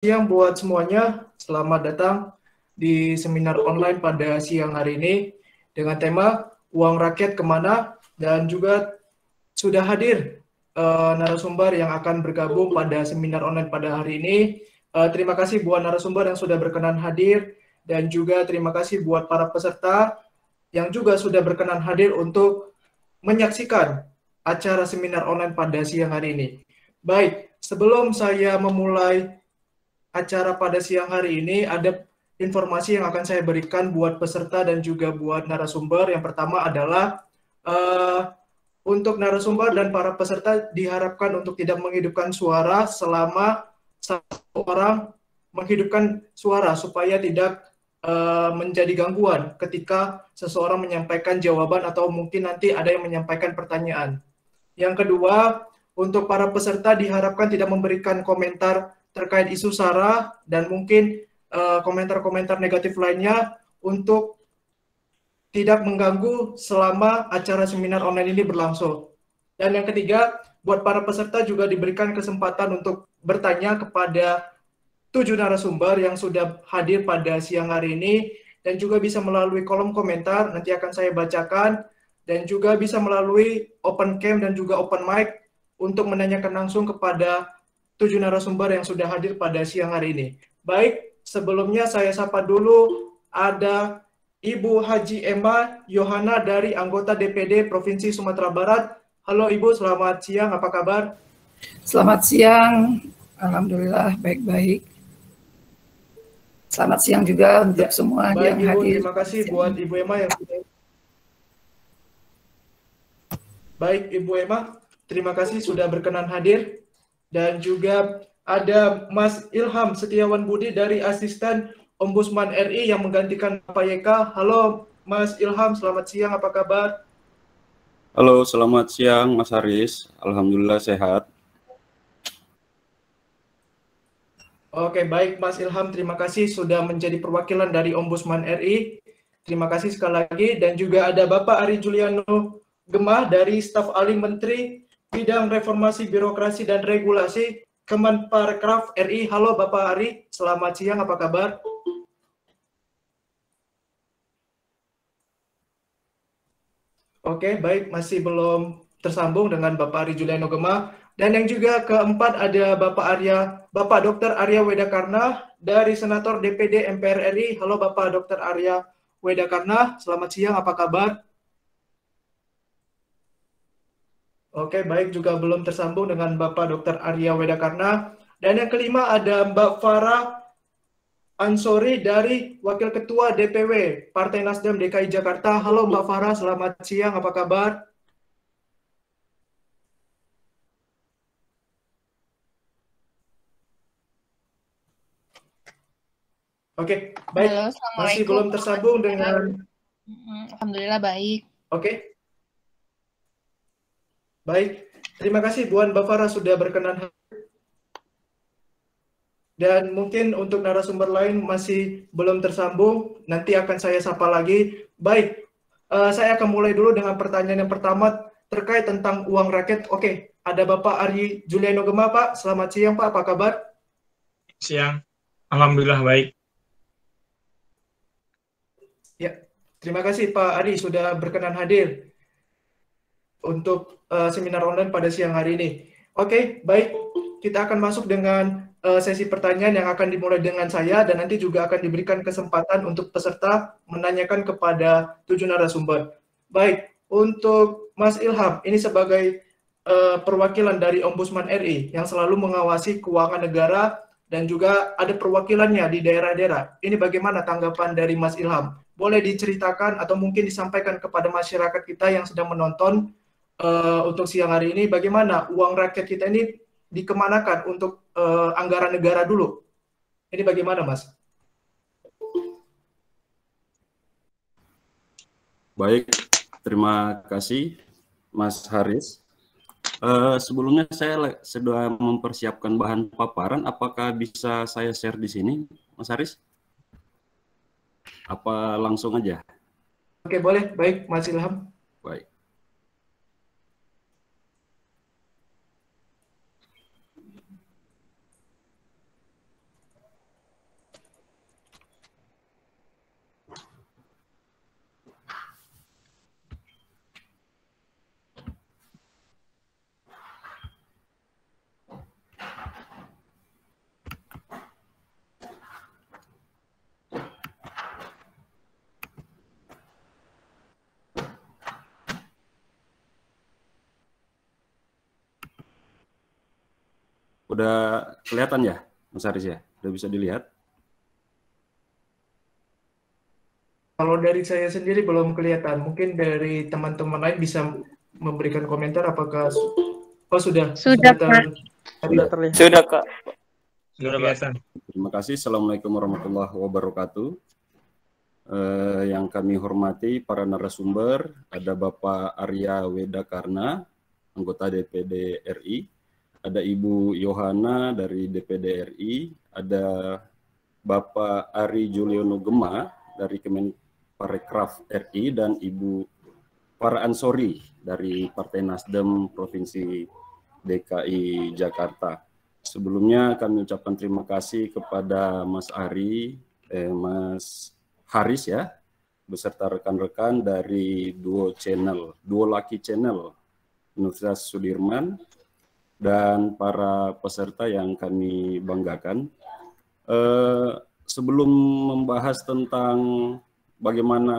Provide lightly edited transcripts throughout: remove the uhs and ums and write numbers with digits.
Siang buat semuanya, selamat datang di seminar online pada siang hari ini dengan tema Uang Rakyat Kemana, dan juga sudah hadir narasumber yang akan bergabung pada seminar online pada hari ini. Terima kasih buat narasumber yang sudah berkenan hadir, dan juga terima kasih buat para peserta yang juga sudah berkenan hadir untuk menyaksikan acara seminar online pada siang hari ini. Baik, sebelum saya memulai acara pada siang hari ini, ada informasi yang akan saya berikan buat peserta dan juga buat narasumber. Yang pertama adalah untuk narasumber dan para peserta diharapkan untuk tidak menghidupkan suara selama satu orang menghidupkan suara, supaya tidak menjadi gangguan ketika seseorang menyampaikan jawaban atau mungkin nanti ada yang menyampaikan pertanyaan. Yang kedua, untuk para peserta diharapkan tidak memberikan komentar terkait isu SARA dan mungkin komentar-komentar negatif lainnya, untuk tidak mengganggu selama acara seminar online ini berlangsung. Dan yang ketiga, buat para peserta juga diberikan kesempatan untuk bertanya kepada 7 narasumber yang sudah hadir pada siang hari ini, dan juga bisa melalui kolom komentar, nanti akan saya bacakan, dan juga bisa melalui open cam dan juga open mic untuk menanyakan langsung kepada 7 narasumber yang sudah hadir pada siang hari ini. Baik, sebelumnya saya sapa dulu, ada Ibu Haji Emma Yohana dari anggota DPD Provinsi Sumatera Barat. Halo Ibu, selamat siang, apa kabar? Selamat siang, alhamdulillah baik-baik. Selamat siang juga untuk semua baik, yang Ibu, hadir. Terima kasih buat Ibu Emma yang sudah. Baik, Ibu Emma, terima kasih sudah berkenan hadir. Dan juga ada Mas Ilham Setiawan Budi dari Asisten Ombudsman RI yang menggantikan Pak YK. Halo Mas Ilham, selamat siang, apa kabar? Halo, selamat siang Mas Haris. Alhamdulillah sehat. Oke, baik Mas Ilham, terima kasih sudah menjadi perwakilan dari Ombudsman RI. Terima kasih sekali lagi. Dan juga ada Bapak Ari Juliano Gemah dari Staf Ahli Menteri Bidang Reformasi Birokrasi dan Regulasi Kemenparekraf RI. Halo Bapak Ari, selamat siang, apa kabar? Oke, baik, masih belum tersambung dengan Bapak Ari Juliano Gemah. Dan yang juga keempat ada Bapak Dr. Arya Wedakarna dari Senator DPD MPR RI. Halo Bapak Dr. Arya Wedakarna, selamat siang, apa kabar? Oke, baik, juga belum tersambung dengan Bapak Dr. Arya Wedakarna. Dan yang kelima ada Mbak Farah Ansori dari Wakil Ketua DPW Partai Nasdem DKI Jakarta. Halo Mbak Farah, selamat siang, apa kabar? Oke, baik. Halo, masih belum tersambung dengan. Alhamdulillah baik. Oke. Baik, terima kasih buat Mbak Farah sudah berkenan. Dan mungkin untuk narasumber lain masih belum tersambung, nanti akan saya sapa lagi. Baik, saya akan mulai dulu dengan pertanyaan yang pertama terkait tentang uang rakyat. Oke, ada Bapak Ari Juliano Gemah, Pak. Selamat siang, Pak. Apa kabar? Siang, alhamdulillah baik. Ya, terima kasih Pak Ari sudah berkenan hadir untuk seminar online pada siang hari ini. Oke, baik. Kita akan masuk dengan sesi pertanyaan yang akan dimulai dengan saya, dan nanti juga akan diberikan kesempatan untuk peserta menanyakan kepada 7 narasumber. Baik, untuk Mas Ilham, ini sebagai perwakilan dari Ombudsman RI yang selalu mengawasi keuangan negara dan juga ada perwakilannya di daerah-daerah. Ini bagaimana tanggapan dari Mas Ilham? Boleh diceritakan atau mungkin disampaikan kepada masyarakat kita yang sedang menonton untuk siang hari ini, bagaimana uang rakyat kita ini dikemanakan untuk anggaran negara dulu. Ini bagaimana, Mas? Baik, terima kasih Mas Haris. Sebelumnya saya sedang mempersiapkan bahan paparan. Apakah bisa saya share di sini, Mas Haris? Apa langsung aja? Oke, boleh. Baik, Mas Ilham. Baik. Udah kelihatan ya, Mas Haris ya? Udah bisa dilihat? Kalau dari saya sendiri belum kelihatan. Mungkin dari teman-teman lain bisa memberikan komentar apakah sudah Sudah, Pak. Sudah terlihat. Sudah, Kak. Sudah kelihatan. Terima kasih. Assalamualaikum warahmatullahi wabarakatuh. Yang kami hormati para narasumber, ada Bapak Arya Wedakarna, anggota DPD RI, ada Ibu Yohana dari DPD RI, ada Bapak Ari Juliono Gema dari Kemenparekraf RI, dan Ibu Farah Ansori dari Partai Nasdem Provinsi DKI Jakarta. Sebelumnya kami ucapkan terima kasih kepada Mas Ari, Mas Haris ya, beserta rekan-rekan dari Duo Lucky Channel Universitas Sudirman, dan para peserta yang kami banggakan. Sebelum membahas tentang bagaimana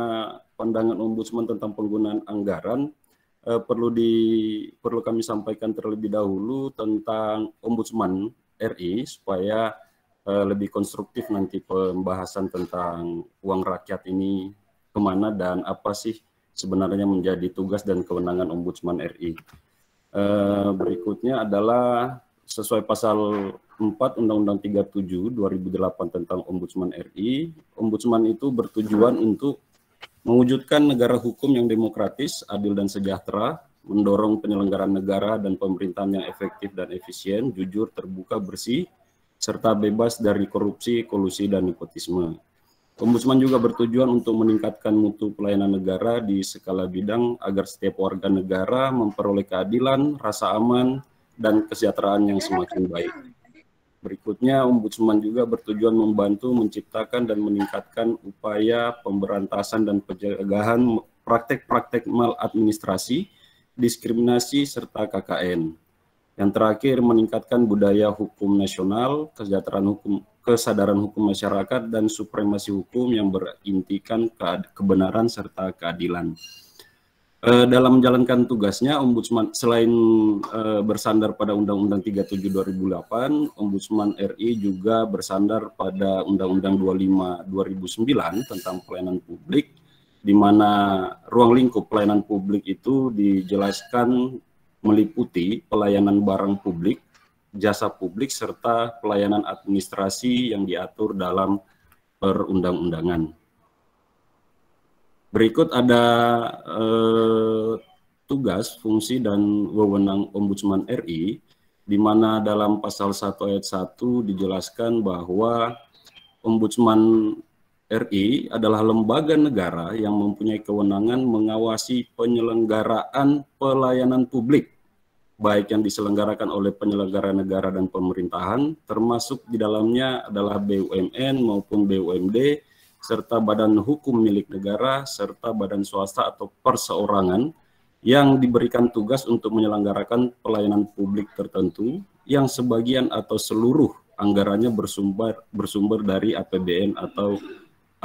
pandangan Ombudsman tentang penggunaan anggaran, perlu kami sampaikan terlebih dahulu tentang Ombudsman RI supaya lebih konstruktif nanti pembahasan tentang uang rakyat ini kemana dan apa sih sebenarnya menjadi tugas dan kewenangan Ombudsman RI. Berikutnya adalah sesuai pasal 4 Undang-Undang 37 2008 tentang Ombudsman RI. Ombudsman itu bertujuan untuk mewujudkan negara hukum yang demokratis, adil dan sejahtera, mendorong penyelenggaraan negara dan pemerintahan yang efektif dan efisien, jujur, terbuka, bersih, serta bebas dari korupsi, kolusi, dan nepotisme. Ombudsman juga bertujuan untuk meningkatkan mutu pelayanan negara di skala bidang agar setiap warga negara memperoleh keadilan, rasa aman, dan kesejahteraan yang semakin baik. Berikutnya, Ombudsman juga bertujuan membantu menciptakan dan meningkatkan upaya pemberantasan dan pencegahan praktek-praktek maladministrasi, diskriminasi, serta KKN. Yang terakhir, meningkatkan budaya hukum nasional, kesadaran hukum masyarakat, dan supremasi hukum yang berintikan kebenaran serta keadilan. Dalam menjalankan tugasnya, Ombudsman selain bersandar pada Undang-Undang 37 2008, Ombudsman RI juga bersandar pada Undang-Undang 25 2009 tentang pelayanan publik, di mana ruang lingkup pelayanan publik itu dijelaskan meliputi pelayanan barang publik, jasa publik, serta pelayanan administrasi yang diatur dalam perundang-undangan. Berikut ada tugas, fungsi, dan wewenang Ombudsman RI, di mana dalam pasal 1 ayat 1 dijelaskan bahwa Ombudsman RI adalah lembaga negara yang mempunyai kewenangan mengawasi penyelenggaraan pelayanan publik, baik yang diselenggarakan oleh penyelenggara negara dan pemerintahan, termasuk di dalamnya adalah BUMN maupun BUMD, serta badan hukum milik negara, serta badan swasta atau perseorangan yang diberikan tugas untuk menyelenggarakan pelayanan publik tertentu yang sebagian atau seluruh anggarannya bersumber dari APBN atau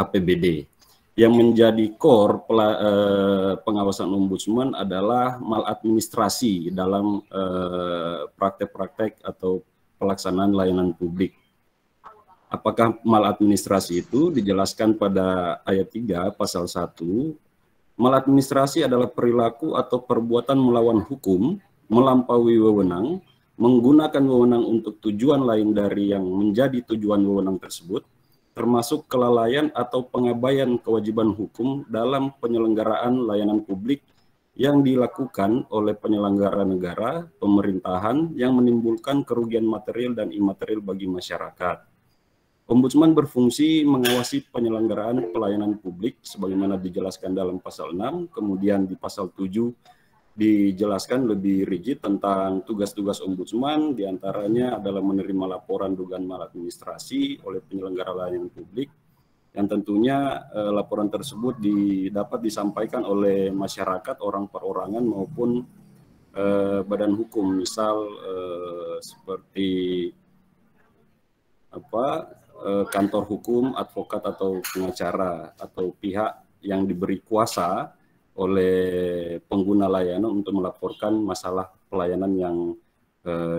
APBD. Yang menjadi core pengawasan Ombudsman adalah maladministrasi dalam praktek-praktek atau pelaksanaan layanan publik. Apakah maladministrasi itu dijelaskan pada ayat 3 pasal 1. Maladministrasi adalah perilaku atau perbuatan melawan hukum, melampaui wewenang, menggunakan wewenang untuk tujuan lain dari yang menjadi tujuan wewenang tersebut, termasuk kelalaian atau pengabaian kewajiban hukum dalam penyelenggaraan layanan publik yang dilakukan oleh penyelenggara negara, pemerintahan yang menimbulkan kerugian material dan imaterial bagi masyarakat. Ombudsman berfungsi mengawasi penyelenggaraan pelayanan publik sebagaimana dijelaskan dalam pasal 6, kemudian di pasal 7 dijelaskan lebih rigid tentang tugas-tugas Ombudsman, diantaranya adalah menerima laporan dugaan maladministrasi oleh penyelenggara layanan publik, yang tentunya laporan tersebut dapat disampaikan oleh masyarakat, orang perorangan maupun badan hukum, misal seperti kantor hukum, advokat atau pengacara, atau pihak yang diberi kuasa oleh pengguna layanan untuk melaporkan masalah pelayanan yang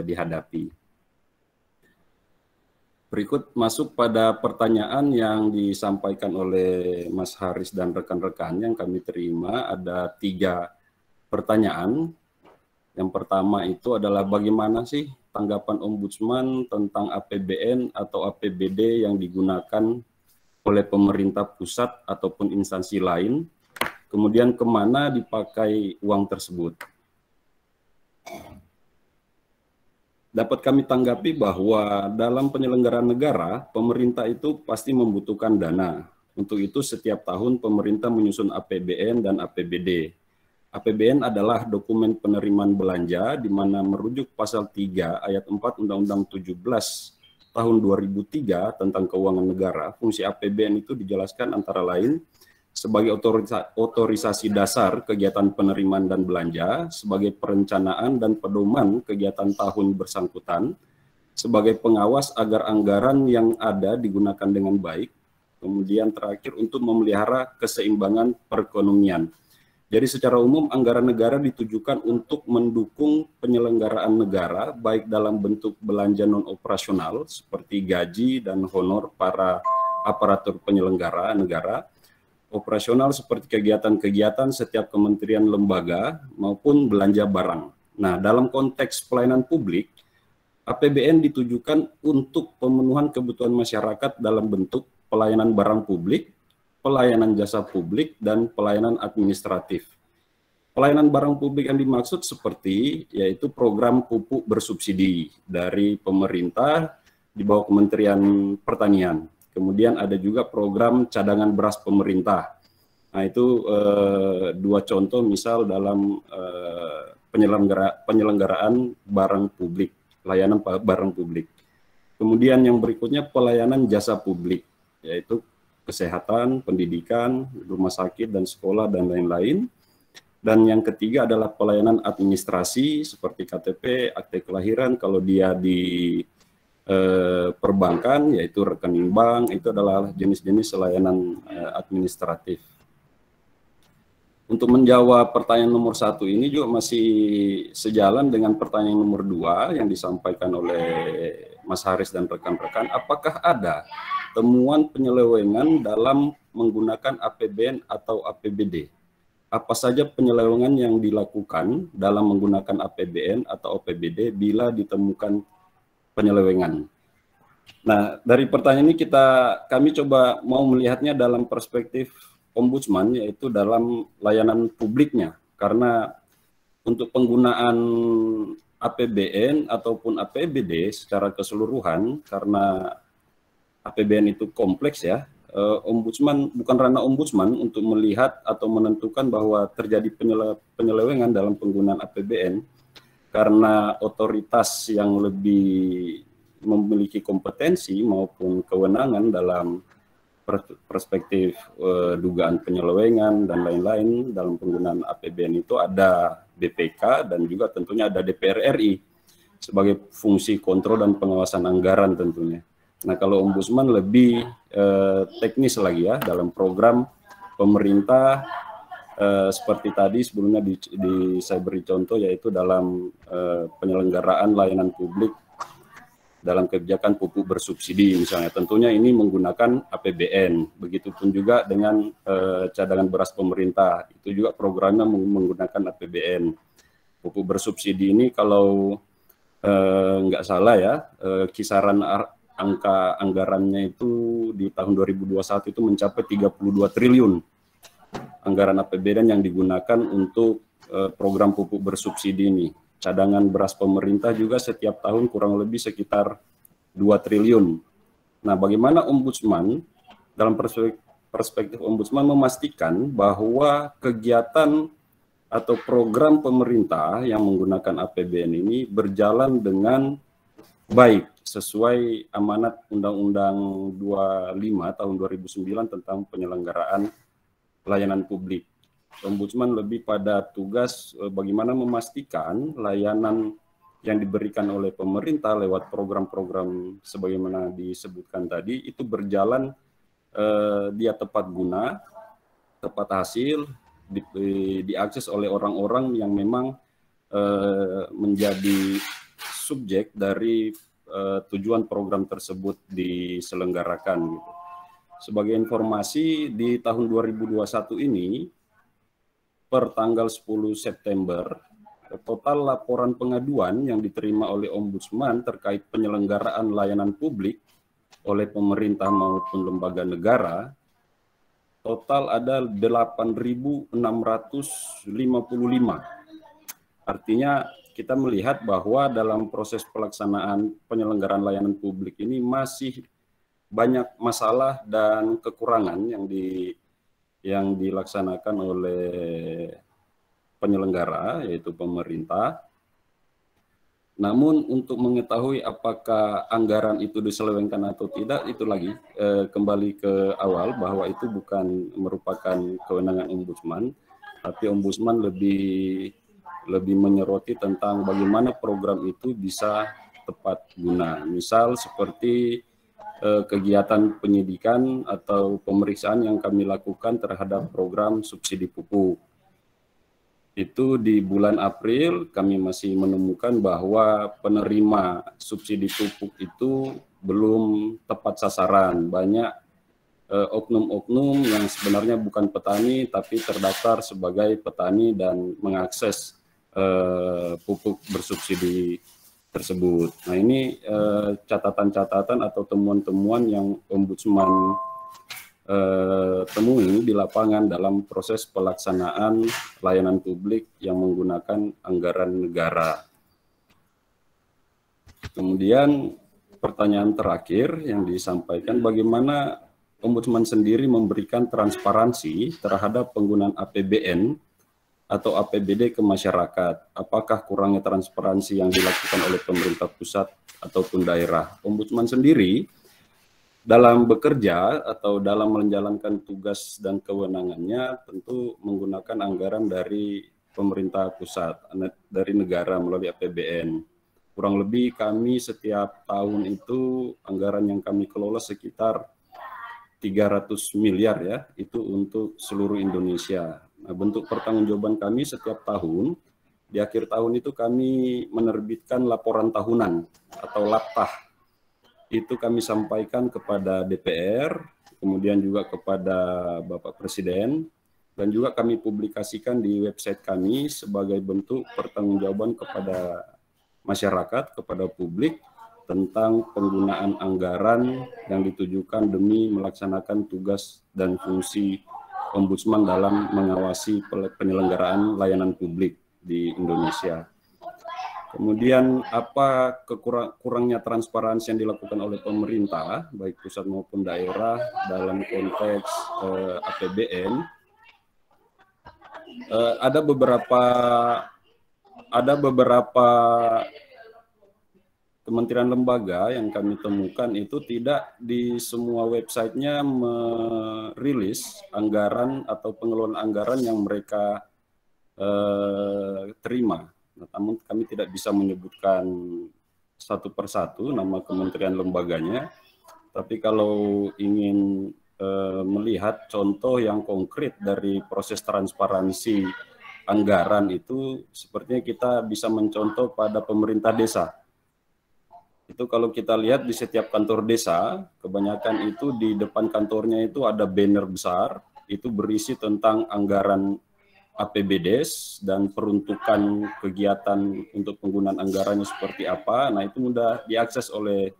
dihadapi. Berikut masuk pada pertanyaan yang disampaikan oleh Mas Haris dan rekan-rekan yang kami terima. Ada 3 pertanyaan. Yang pertama itu adalah bagaimana sih tanggapan Ombudsman tentang APBN atau APBD yang digunakan oleh pemerintah pusat ataupun instansi lain, kemudian kemana dipakai uang tersebut. Dapat kami tanggapi bahwa dalam penyelenggaraan negara, pemerintah itu pasti membutuhkan dana. Untuk itu setiap tahun pemerintah menyusun APBN dan APBD. APBN adalah dokumen penerimaan belanja di mana merujuk pasal 3 ayat 4 Undang-Undang 17 tahun 2003 tentang keuangan negara. Fungsi APBN itu dijelaskan antara lain sebagai otorisasi dasar kegiatan penerimaan dan belanja, sebagai perencanaan dan pedoman kegiatan tahun bersangkutan, sebagai pengawas agar anggaran yang ada digunakan dengan baik, kemudian terakhir untuk memelihara keseimbangan perekonomian. Jadi secara umum anggaran negara ditujukan untuk mendukung penyelenggaraan negara, baik dalam bentuk belanja non-operasional seperti gaji dan honor para aparatur penyelenggara negara, operasional seperti kegiatan-kegiatan setiap kementerian lembaga maupun belanja barang. Nah, dalam konteks pelayanan publik, APBN ditujukan untuk pemenuhan kebutuhan masyarakat dalam bentuk pelayanan barang publik, pelayanan jasa publik, dan pelayanan administratif. Pelayanan barang publik yang dimaksud seperti yaitu program pupuk bersubsidi dari pemerintah di bawah Kementerian Pertanian. Kemudian ada juga program cadangan beras pemerintah. Nah itu 2 contoh misal dalam penyelenggaraan barang publik, layanan barang publik. Kemudian yang berikutnya pelayanan jasa publik, yaitu kesehatan, pendidikan, rumah sakit dan sekolah dan lain-lain. Dan yang ketiga adalah pelayanan administrasi seperti KTP, akte kelahiran kalau dia di perbankan, yaitu rekening bank, itu adalah jenis-jenis layanan administratif. Untuk menjawab pertanyaan nomor 1 ini juga masih sejalan dengan pertanyaan nomor 2 yang disampaikan oleh Mas Haris dan rekan-rekan. Apakah ada temuan penyelewengan dalam menggunakan APBN atau APBD? Apa saja penyelewengan yang dilakukan dalam menggunakan APBN atau APBD bila ditemukan penyelewengan? Nah, dari pertanyaan ini kami coba mau melihatnya dalam perspektif Ombudsman, yaitu dalam layanan publiknya. Karena untuk penggunaan APBN ataupun APBD secara keseluruhan, karena APBN itu kompleks ya, Ombudsman, bukan ranah Ombudsman untuk melihat atau menentukan bahwa terjadi penyelewengan dalam penggunaan APBN, karena otoritas yang lebih memiliki kompetensi maupun kewenangan dalam perspektif dugaan penyelewengan dan lain-lain dalam penggunaan APBN itu ada BPK dan juga tentunya ada DPR RI sebagai fungsi kontrol dan pengawasan anggaran tentunya. Nah, kalau Ombudsman lebih teknis lagi ya dalam program pemerintah seperti tadi sebelumnya saya beri contoh yaitu dalam penyelenggaraan layanan publik dalam kebijakan pupuk bersubsidi misalnya, tentunya ini menggunakan APBN. Begitupun juga dengan cadangan beras pemerintah, itu juga programnya menggunakan APBN. Pupuk bersubsidi ini kalau nggak salah ya, kisaran angka anggarannya itu di tahun 2021 itu mencapai 32 triliun anggaran APBN yang digunakan untuk program pupuk bersubsidi ini. Cadangan beras pemerintah juga setiap tahun kurang lebih sekitar 2 triliun. Nah, bagaimana Ombudsman, dalam perspektif Ombudsman memastikan bahwa kegiatan atau program pemerintah yang menggunakan APBN ini berjalan dengan baik sesuai amanat Undang-Undang 25 tahun 2009 tentang penyelenggaraan layanan publik. Ombudsman lebih pada tugas bagaimana memastikan layanan yang diberikan oleh pemerintah lewat program-program sebagaimana disebutkan tadi itu berjalan dia tepat guna, tepat hasil, diakses oleh orang-orang yang memang menjadi subjek dari tujuan program tersebut diselenggarakan gitu. Sebagai informasi, di tahun 2021 ini per tanggal 10 September total laporan pengaduan yang diterima oleh Ombudsman terkait penyelenggaraan layanan publik oleh pemerintah maupun lembaga negara total ada 8.655. Artinya kita melihat bahwa dalam proses pelaksanaan penyelenggaraan layanan publik ini masih banyak masalah dan kekurangan yang dilaksanakan oleh penyelenggara, yaitu pemerintah. Namun untuk mengetahui apakah anggaran itu diselewengkan atau tidak, itu lagi kembali ke awal bahwa itu bukan merupakan kewenangan Ombudsman, tapi Ombudsman lebih menyoroti tentang bagaimana program itu bisa tepat guna. Misal seperti kegiatan penyidikan atau pemeriksaan yang kami lakukan terhadap program subsidi pupuk. Itu di bulan April kami masih menemukan bahwa penerima subsidi pupuk itu belum tepat sasaran. Banyak oknum-oknum yang sebenarnya bukan petani tapi terdaftar sebagai petani dan mengakses pupuk bersubsidi tersebut. Nah, ini catatan-catatan atau temuan-temuan yang Ombudsman temui di lapangan dalam proses pelaksanaan layanan publik yang menggunakan anggaran negara. Kemudian pertanyaan terakhir yang disampaikan, bagaimana Ombudsman sendiri memberikan transparansi terhadap penggunaan APBN atau APBD ke masyarakat? Apakah kurangnya transparansi yang dilakukan oleh pemerintah pusat ataupun daerah? Ombudsman sendiri dalam bekerja atau dalam menjalankan tugas dan kewenangannya tentu menggunakan anggaran dari pemerintah pusat, dari negara melalui APBN. Kurang lebih kami setiap tahun itu anggaran yang kami kelola sekitar 300 miliar ya, itu untuk seluruh Indonesia. Nah, bentuk pertanggungjawaban kami setiap tahun, di akhir tahun itu kami menerbitkan laporan tahunan atau laptah. Itu kami sampaikan kepada DPR, kemudian juga kepada Bapak Presiden, dan juga kami publikasikan di website kami sebagai bentuk pertanggungjawaban kepada masyarakat, kepada publik, tentang penggunaan anggaran yang ditujukan demi melaksanakan tugas dan fungsi Ombudsman dalam mengawasi penyelenggaraan layanan publik di Indonesia. Kemudian apa kurangnya transparansi yang dilakukan oleh pemerintah, baik pusat maupun daerah dalam konteks APBN? Ada beberapa kementerian lembaga yang kami temukan itu tidak di semua websitenya merilis anggaran atau pengelolaan anggaran yang mereka terima. Namun kami tidak bisa menyebutkan satu persatu nama kementerian lembaganya, tapi kalau ingin melihat contoh yang konkret dari proses transparansi anggaran itu, sepertinya kita bisa mencontoh pada pemerintah desa. Itu kalau kita lihat di setiap kantor desa, kebanyakan itu di depan kantornya itu ada banner besar, itu berisi tentang anggaran APBDes dan peruntukan kegiatan untuk penggunaan anggarannya seperti apa. Nah, itu mudah diakses oleh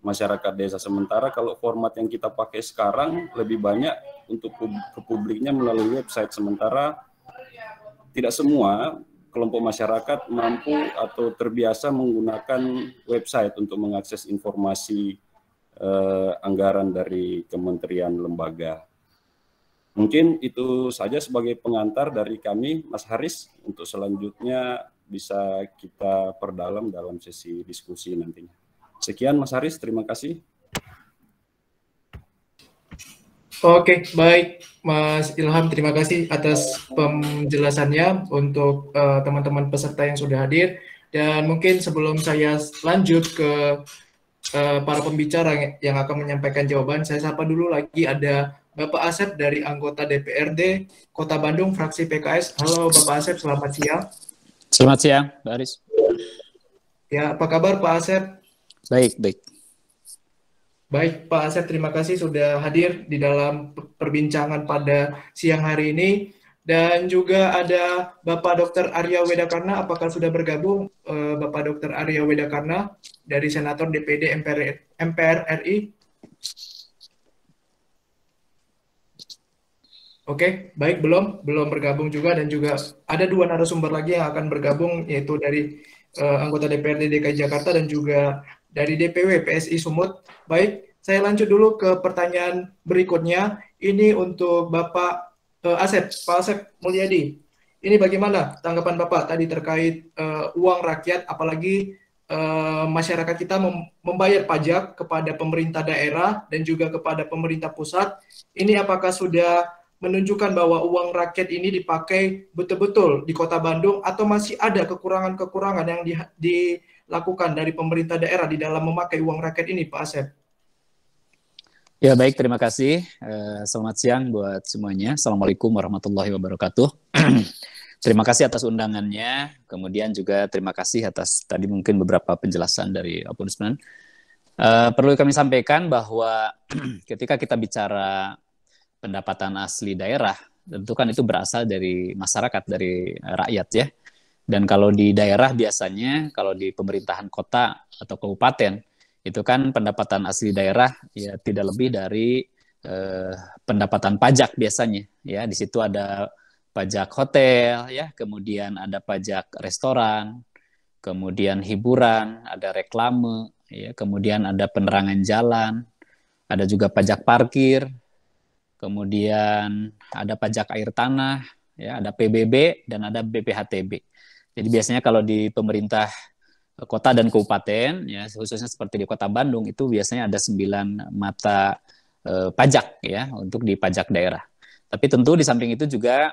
masyarakat desa. Sementara kalau format yang kita pakai sekarang lebih banyak untuk ke publiknya melalui website. Sementara tidak semua kelompok masyarakat mampu atau terbiasa menggunakan website untuk mengakses informasi anggaran dari kementerian lembaga. Mungkin itu saja sebagai pengantar dari kami, Mas Haris. Untuk selanjutnya bisa kita perdalam dalam sesi diskusi nantinya. Sekian Mas Haris, terima kasih. Oke, baik Mas Ilham, terima kasih atas penjelasannya untuk teman-teman peserta yang sudah hadir. Dan mungkin sebelum saya lanjut ke para pembicara yang akan menyampaikan jawaban, saya sapa dulu lagi ada Bapak Asep dari anggota DPRD Kota Bandung, fraksi PKS. Halo Bapak Asep, selamat siang. Selamat siang, Pak Aris. Ya, apa kabar Pak Asep? Baik, baik. Baik, Pak Asep, terima kasih sudah hadir di dalam perbincangan pada siang hari ini. Dan juga ada Bapak Dr. Arya Wedakarna, apakah sudah bergabung Bapak Dr. Arya Wedakarna dari Senator DPD MPR RI? Oke, baik, belum bergabung juga, dan juga ada dua narasumber lagi yang akan bergabung, yaitu dari anggota DPRD DKI Jakarta dan juga dari DPW PSI Sumut. Baik, saya lanjut dulu ke pertanyaan berikutnya. Ini untuk Bapak Asep, Pak Asep Mulyadi. Ini bagaimana tanggapan Bapak tadi terkait uang rakyat, apalagi masyarakat kita membayar pajak kepada pemerintah daerah dan juga kepada pemerintah pusat. Ini apakah sudah menunjukkan bahwa uang rakyat ini dipakai betul-betul di Kota Bandung, atau masih ada kekurangan-kekurangan yang dilakukan dari pemerintah daerah di dalam memakai uang rakyat ini, Pak Asep? Ya, baik, terima kasih. Selamat siang buat semuanya. Assalamualaikum warahmatullahi wabarakatuh. Terima kasih atas undangannya. Kemudian juga terima kasih atas tadi mungkin beberapa penjelasan dari Ombudsman. Perlu kami sampaikan bahwa ketika kita bicara pendapatan asli daerah, tentu kan itu berasal dari masyarakat, dari rakyat ya. Dan kalau di daerah biasanya, kalau di pemerintahan kota atau kabupaten, itu kan pendapatan asli daerah ya tidak lebih dari pendapatan pajak biasanya. Ya, di situ ada pajak hotel, ya, kemudian ada pajak restoran, kemudian hiburan, ada reklame, ya, kemudian ada penerangan jalan, ada juga pajak parkir. Kemudian ada pajak air tanah, ya, ada PBB dan ada BPHTB. Jadi biasanya kalau di pemerintah kota dan kabupaten, ya, khususnya seperti di Kota Bandung, itu biasanya ada 9 mata pajak ya untuk di pajak daerah. Tapi tentu di samping itu juga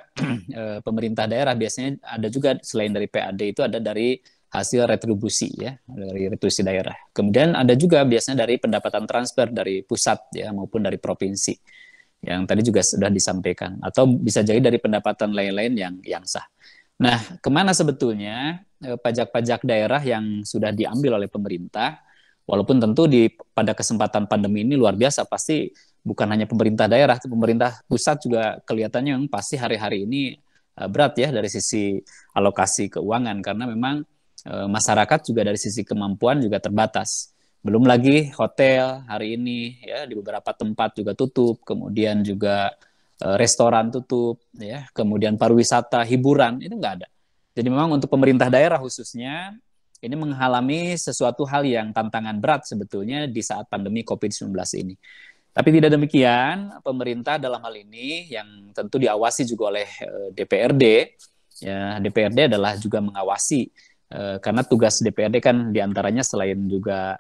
pemerintah daerah biasanya ada juga selain dari PAD itu ada dari hasil retribusi ya, dari retribusi daerah. Kemudian ada juga biasanya dari pendapatan transfer dari pusat ya maupun dari provinsi, yang tadi juga sudah disampaikan, atau bisa jadi dari pendapatan lain-lain yang sah. Nah, kemana sebetulnya pajak-pajak daerah yang sudah diambil oleh pemerintah? Walaupun tentu pada kesempatan pandemi ini luar biasa, pasti bukan hanya pemerintah daerah, pemerintah pusat juga kelihatannya yang pasti hari-hari ini berat ya dari sisi alokasi keuangan, karena memang masyarakat juga dari sisi kemampuan juga terbatas. Belum lagi hotel hari ini ya di beberapa tempat juga tutup, kemudian juga restoran tutup, ya, kemudian pariwisata, hiburan itu nggak ada. Jadi memang untuk pemerintah daerah khususnya ini mengalami sesuatu hal yang tantangan berat sebetulnya di saat pandemi COVID-19 ini. Tapi tidak demikian, pemerintah dalam hal ini yang tentu diawasi juga oleh DPRD, ya, DPRD adalah juga mengawasi karena tugas DPRD kan diantaranya selain juga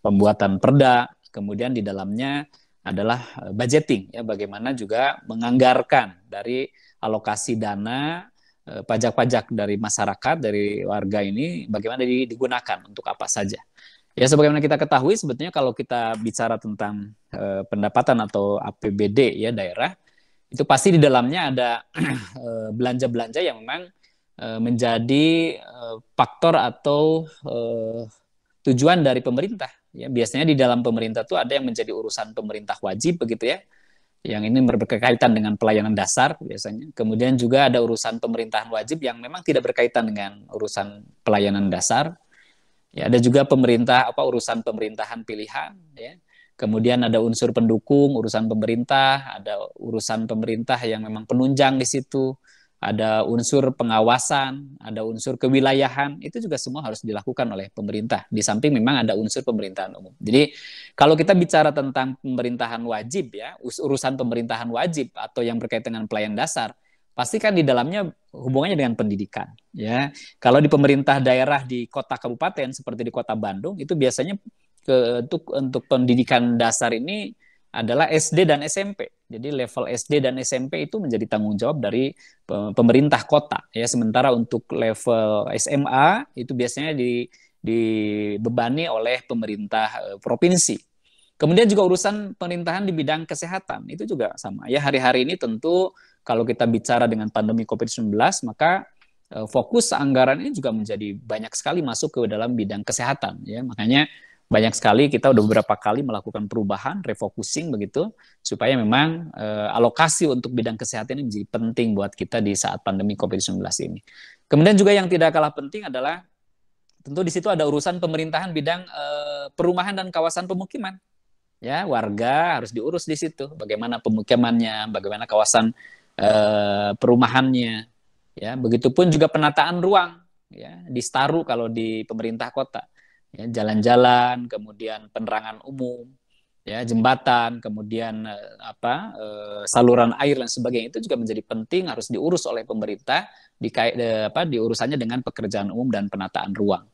pembuatan perda, kemudian di dalamnya adalah budgeting, ya, bagaimana juga menganggarkan dari alokasi dana pajak-pajak dari masyarakat, dari warga ini, bagaimana digunakan untuk apa saja. Ya, sebagaimana kita ketahui sebetulnya kalau kita bicara tentang pendapatan atau APBD ya daerah, itu pasti di dalamnya ada belanja-belanja yang memang menjadi faktor atau tujuan dari pemerintah. Ya, biasanya di dalam pemerintah itu ada yang menjadi urusan pemerintah wajib begitu ya, yang ini berkaitan dengan pelayanan dasar biasanya. Kemudian juga ada urusan pemerintahan wajib yang memang tidak berkaitan dengan urusan pelayanan dasar. Ya, ada juga urusan pemerintahan pilihan. Ya. Kemudian ada unsur pendukung, urusan pemerintah, ada urusan pemerintah yang memang penunjang di situ. Ada unsur pengawasan, ada unsur kewilayahan, itu juga semua harus dilakukan oleh pemerintah. Di samping memang ada unsur pemerintahan umum. Jadi kalau kita bicara tentang pemerintahan wajib ya, urusan pemerintahan wajib atau yang berkaitan dengan pelayanan dasar, pasti kan di dalamnya hubungannya dengan pendidikan. Ya, kalau di pemerintah daerah di kota kabupaten seperti di Kota Bandung itu biasanya untuk pendidikan dasar ini adalah SD dan SMP. Jadi level SD dan SMP itu menjadi tanggung jawab dari pemerintah kota. Ya, sementara untuk level SMA itu biasanya dibebani oleh pemerintah provinsi. Kemudian juga urusan pemerintahan di bidang kesehatan itu juga sama. Ya, hari-hari ini tentu kalau kita bicara dengan pandemi COVID-19 maka fokus anggaran ini juga menjadi banyak sekali masuk ke dalam bidang kesehatan, ya. Makanya banyak sekali kita udah beberapa kali melakukan perubahan, refocusing begitu, supaya memang alokasi untuk bidang kesehatan ini menjadi penting buat kita di saat pandemi COVID-19 ini. Kemudian juga yang tidak kalah penting adalah tentu di situ ada urusan pemerintahan bidang perumahan dan kawasan pemukiman. Ya, warga harus diurus di situ. Bagaimana pemukimannya, bagaimana kawasan perumahannya, ya. Begitupun juga penataan ruang, ya, di Staru kalau di pemerintah kota, ya, jalan-jalan, kemudian penerangan umum, ya, jembatan, kemudian saluran air dan sebagainya itu juga menjadi penting, harus diurus oleh pemerintah di urusannya dengan pekerjaan umum dan penataan ruang.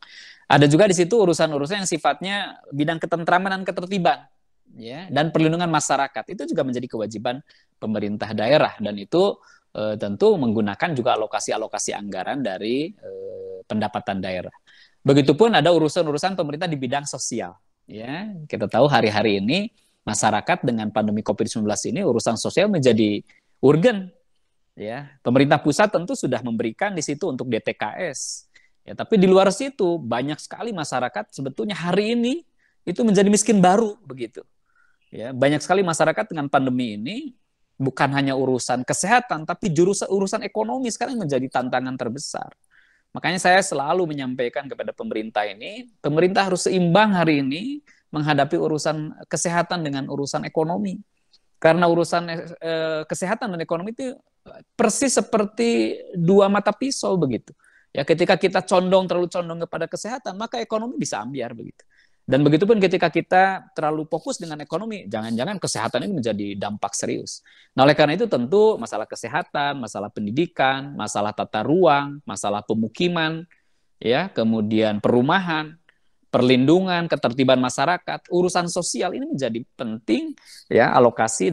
Ada juga di situ urusan-urusan yang sifatnya bidang ketentraman dan ketertiban, ya, dan perlindungan masyarakat. Itu juga menjadi kewajiban pemerintah daerah, dan itu tentu menggunakan juga alokasi-alokasi anggaran dari pendapatan daerah. Begitupun ada urusan-urusan pemerintah di bidang sosial, ya. Kita tahu hari-hari ini masyarakat dengan pandemi COVID-19 ini urusan sosial menjadi urgen, ya. Pemerintah pusat tentu sudah memberikan di situ untuk DTKS, ya, tapi di luar situ banyak sekali masyarakat sebetulnya hari ini itu menjadi miskin baru begitu. Ya, banyak sekali masyarakat dengan pandemi ini bukan hanya urusan kesehatan, tapi urusan ekonomi sekarang menjadi tantangan terbesar. Makanya saya selalu menyampaikan kepada pemerintah ini, pemerintah harus seimbang hari ini menghadapi urusan kesehatan dengan urusan ekonomi. Karena urusan kesehatan dan ekonomi itu persis seperti dua mata pisau begitu. Ya, ketika kita terlalu condong kepada kesehatan, maka ekonomi bisa ambiar begitu. Dan begitupun ketika kita terlalu fokus dengan ekonomi, jangan-jangan kesehatan ini menjadi dampak serius. Nah, oleh karena itu tentu masalah kesehatan, masalah pendidikan, masalah tata ruang, masalah pemukiman, ya, kemudian perumahan, perlindungan, ketertiban masyarakat, urusan sosial ini menjadi penting, ya, alokasi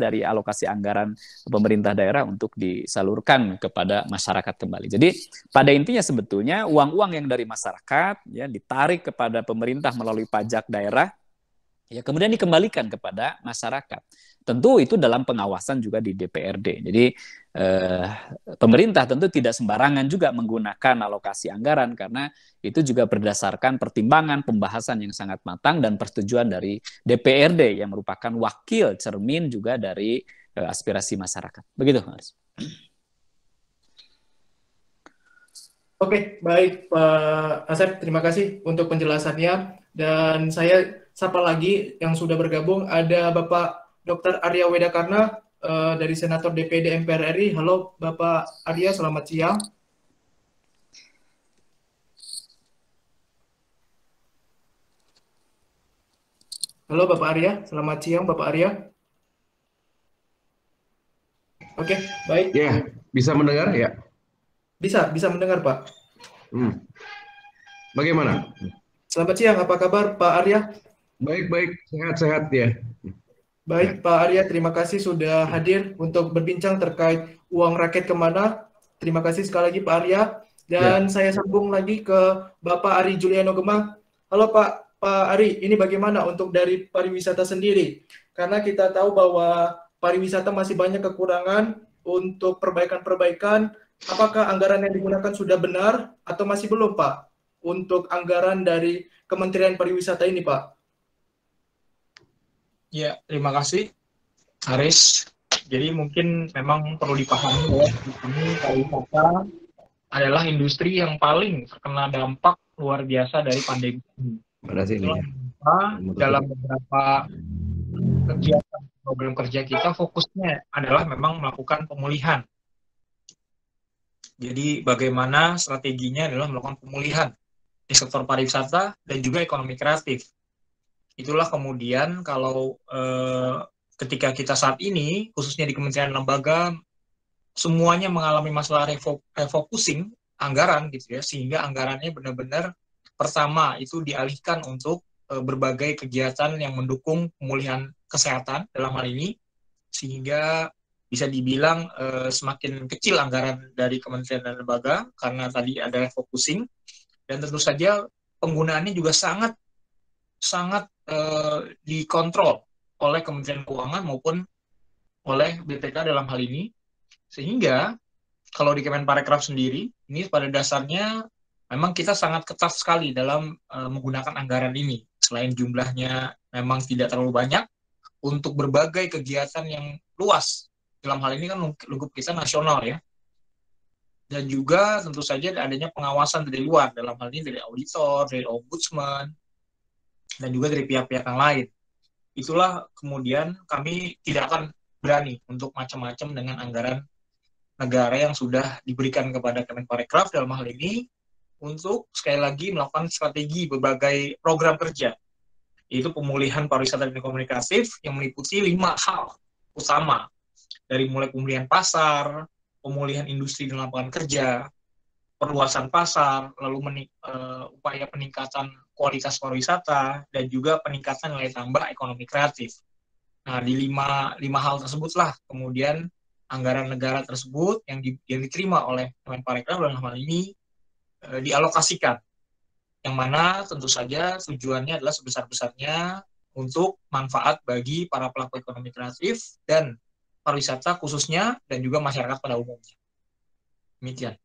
anggaran pemerintah daerah untuk disalurkan kepada masyarakat kembali. Jadi pada intinya sebetulnya uang-uang yang dari masyarakat, ya, ditarik kepada pemerintah melalui pajak daerah, ya, kemudian dikembalikan kepada masyarakat. Tentu itu dalam pengawasan juga di DPRD. Jadi pemerintah tentu tidak sembarangan juga menggunakan alokasi anggaran, karena itu juga berdasarkan pertimbangan, pembahasan yang sangat matang dan persetujuan dari DPRD yang merupakan wakil cermin juga dari aspirasi masyarakat. Begitu, Mas. Oke, baik Pak Asep, terima kasih untuk penjelasannya. Dan saya sapa lagi yang sudah bergabung, ada Bapak Dr. Arya Wedakarna dari Senator DPD MPR RI. Halo Bapak Arya, selamat siang. Halo Bapak Arya, selamat siang Bapak Arya. Oke, baik. Ya, bisa mendengar ya? Bisa mendengar Pak. Bagaimana? Selamat siang, apa kabar Pak Arya? Baik, sehat-sehat ya. Baik Pak Arya, terima kasih sudah hadir untuk berbincang terkait uang rakyat kemana. Terima kasih sekali lagi Pak Arya. Dan saya sambung lagi ke Bapak Ari Juliano Gemah. Halo Pak Ari, ini bagaimana untuk dari pariwisata sendiri? Karena kita tahu bahwa pariwisata masih banyak kekurangan untuk perbaikan-perbaikan. Apakah anggaran yang digunakan sudah benar atau masih belum Pak? Untuk anggaran dari Kementerian Pariwisata ini Pak? Ya, terima kasih, Haris. Jadi mungkin memang perlu dipahami bahwa ini pariwisata adalah industri yang paling terkena dampak luar biasa dari pandemi ini. Dalam beberapa kegiatan program kerja kita, fokusnya adalah memang melakukan pemulihan. Jadi bagaimana strateginya adalah melakukan pemulihan di sektor pariwisata dan juga ekonomi kreatif. Itulah kemudian kalau ketika kita saat ini, khususnya di kementerian lembaga, semuanya mengalami masalah refocusing anggaran gitu ya, sehingga anggarannya benar-benar pertama itu dialihkan untuk berbagai kegiatan yang mendukung pemulihan kesehatan dalam hal ini, sehingga bisa dibilang semakin kecil anggaran dari kementerian dan lembaga karena tadi ada refocusing, dan tentu saja penggunaannya juga sangat dikontrol oleh Kementerian Keuangan maupun oleh BPK dalam hal ini, sehingga kalau di Kemenparekraf sendiri, ini pada dasarnya memang kita sangat ketat sekali dalam menggunakan anggaran ini. Selain jumlahnya memang tidak terlalu banyak, untuk berbagai kegiatan yang luas. Dalam hal ini kan lingkup kita nasional ya. Dan juga tentu saja adanya pengawasan dari luar, dalam hal ini dari auditor, dari ombudsman, dan juga dari pihak-pihak yang lain. Itulah kemudian kami tidak akan berani untuk macam-macam dengan anggaran negara yang sudah diberikan kepada Kemenparekraf dalam hal ini untuk sekali lagi melakukan strategi berbagai program kerja, yaitu pemulihan pariwisata dan ekonomi kreatif yang meliputi 5 hal utama, dari mulai pemulihan pasar, pemulihan industri dan lapangan kerja, perluasan pasar, lalu upaya peningkatan kualitas pariwisata, dan juga peningkatan nilai tambah ekonomi kreatif. Nah, di lima hal tersebutlah kemudian anggaran negara tersebut yang diterima oleh Kemenparekraf dalam hal ini dialokasikan, yang mana tentu saja tujuannya adalah sebesar-besarnya untuk manfaat bagi para pelaku ekonomi kreatif dan pariwisata khususnya, dan juga masyarakat pada umumnya. Demikian.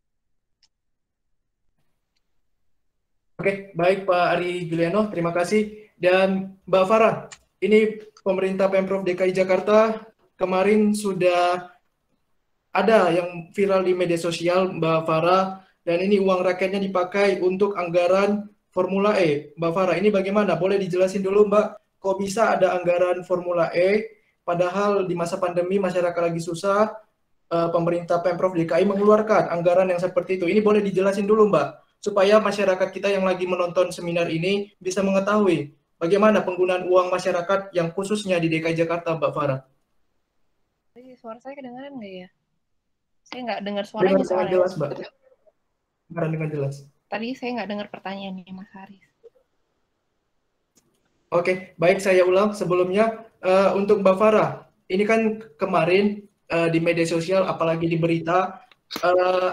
Oke, baik Pak Ari Juliano, terima kasih. Dan Mbak Farah, ini pemerintah Pemprov DKI Jakarta kemarin sudah ada yang viral di media sosial, Mbak Farah, dan ini uang rakyatnya dipakai untuk anggaran Formula E. Mbak Farah, ini bagaimana? Boleh dijelasin dulu Mbak, kok bisa ada anggaran Formula E, padahal di masa pandemi masyarakat lagi susah, pemerintah Pemprov DKI mengeluarkan anggaran yang seperti itu. Ini boleh dijelasin dulu Mbak, supaya masyarakat kita yang lagi menonton seminar ini bisa mengetahui bagaimana penggunaan uang masyarakat yang khususnya di DKI Jakarta, Mbak Farah. Suara saya kedengaran nggak ya? Saya nggak dengar suaranya dengan soalnya. jelas, Mbak. Dengan jelas. Tadi saya nggak dengar pertanyaannya, Mas Haris. Oke, baik, saya ulang sebelumnya. Untuk Mbak Farah, ini kan kemarin di media sosial, apalagi di berita,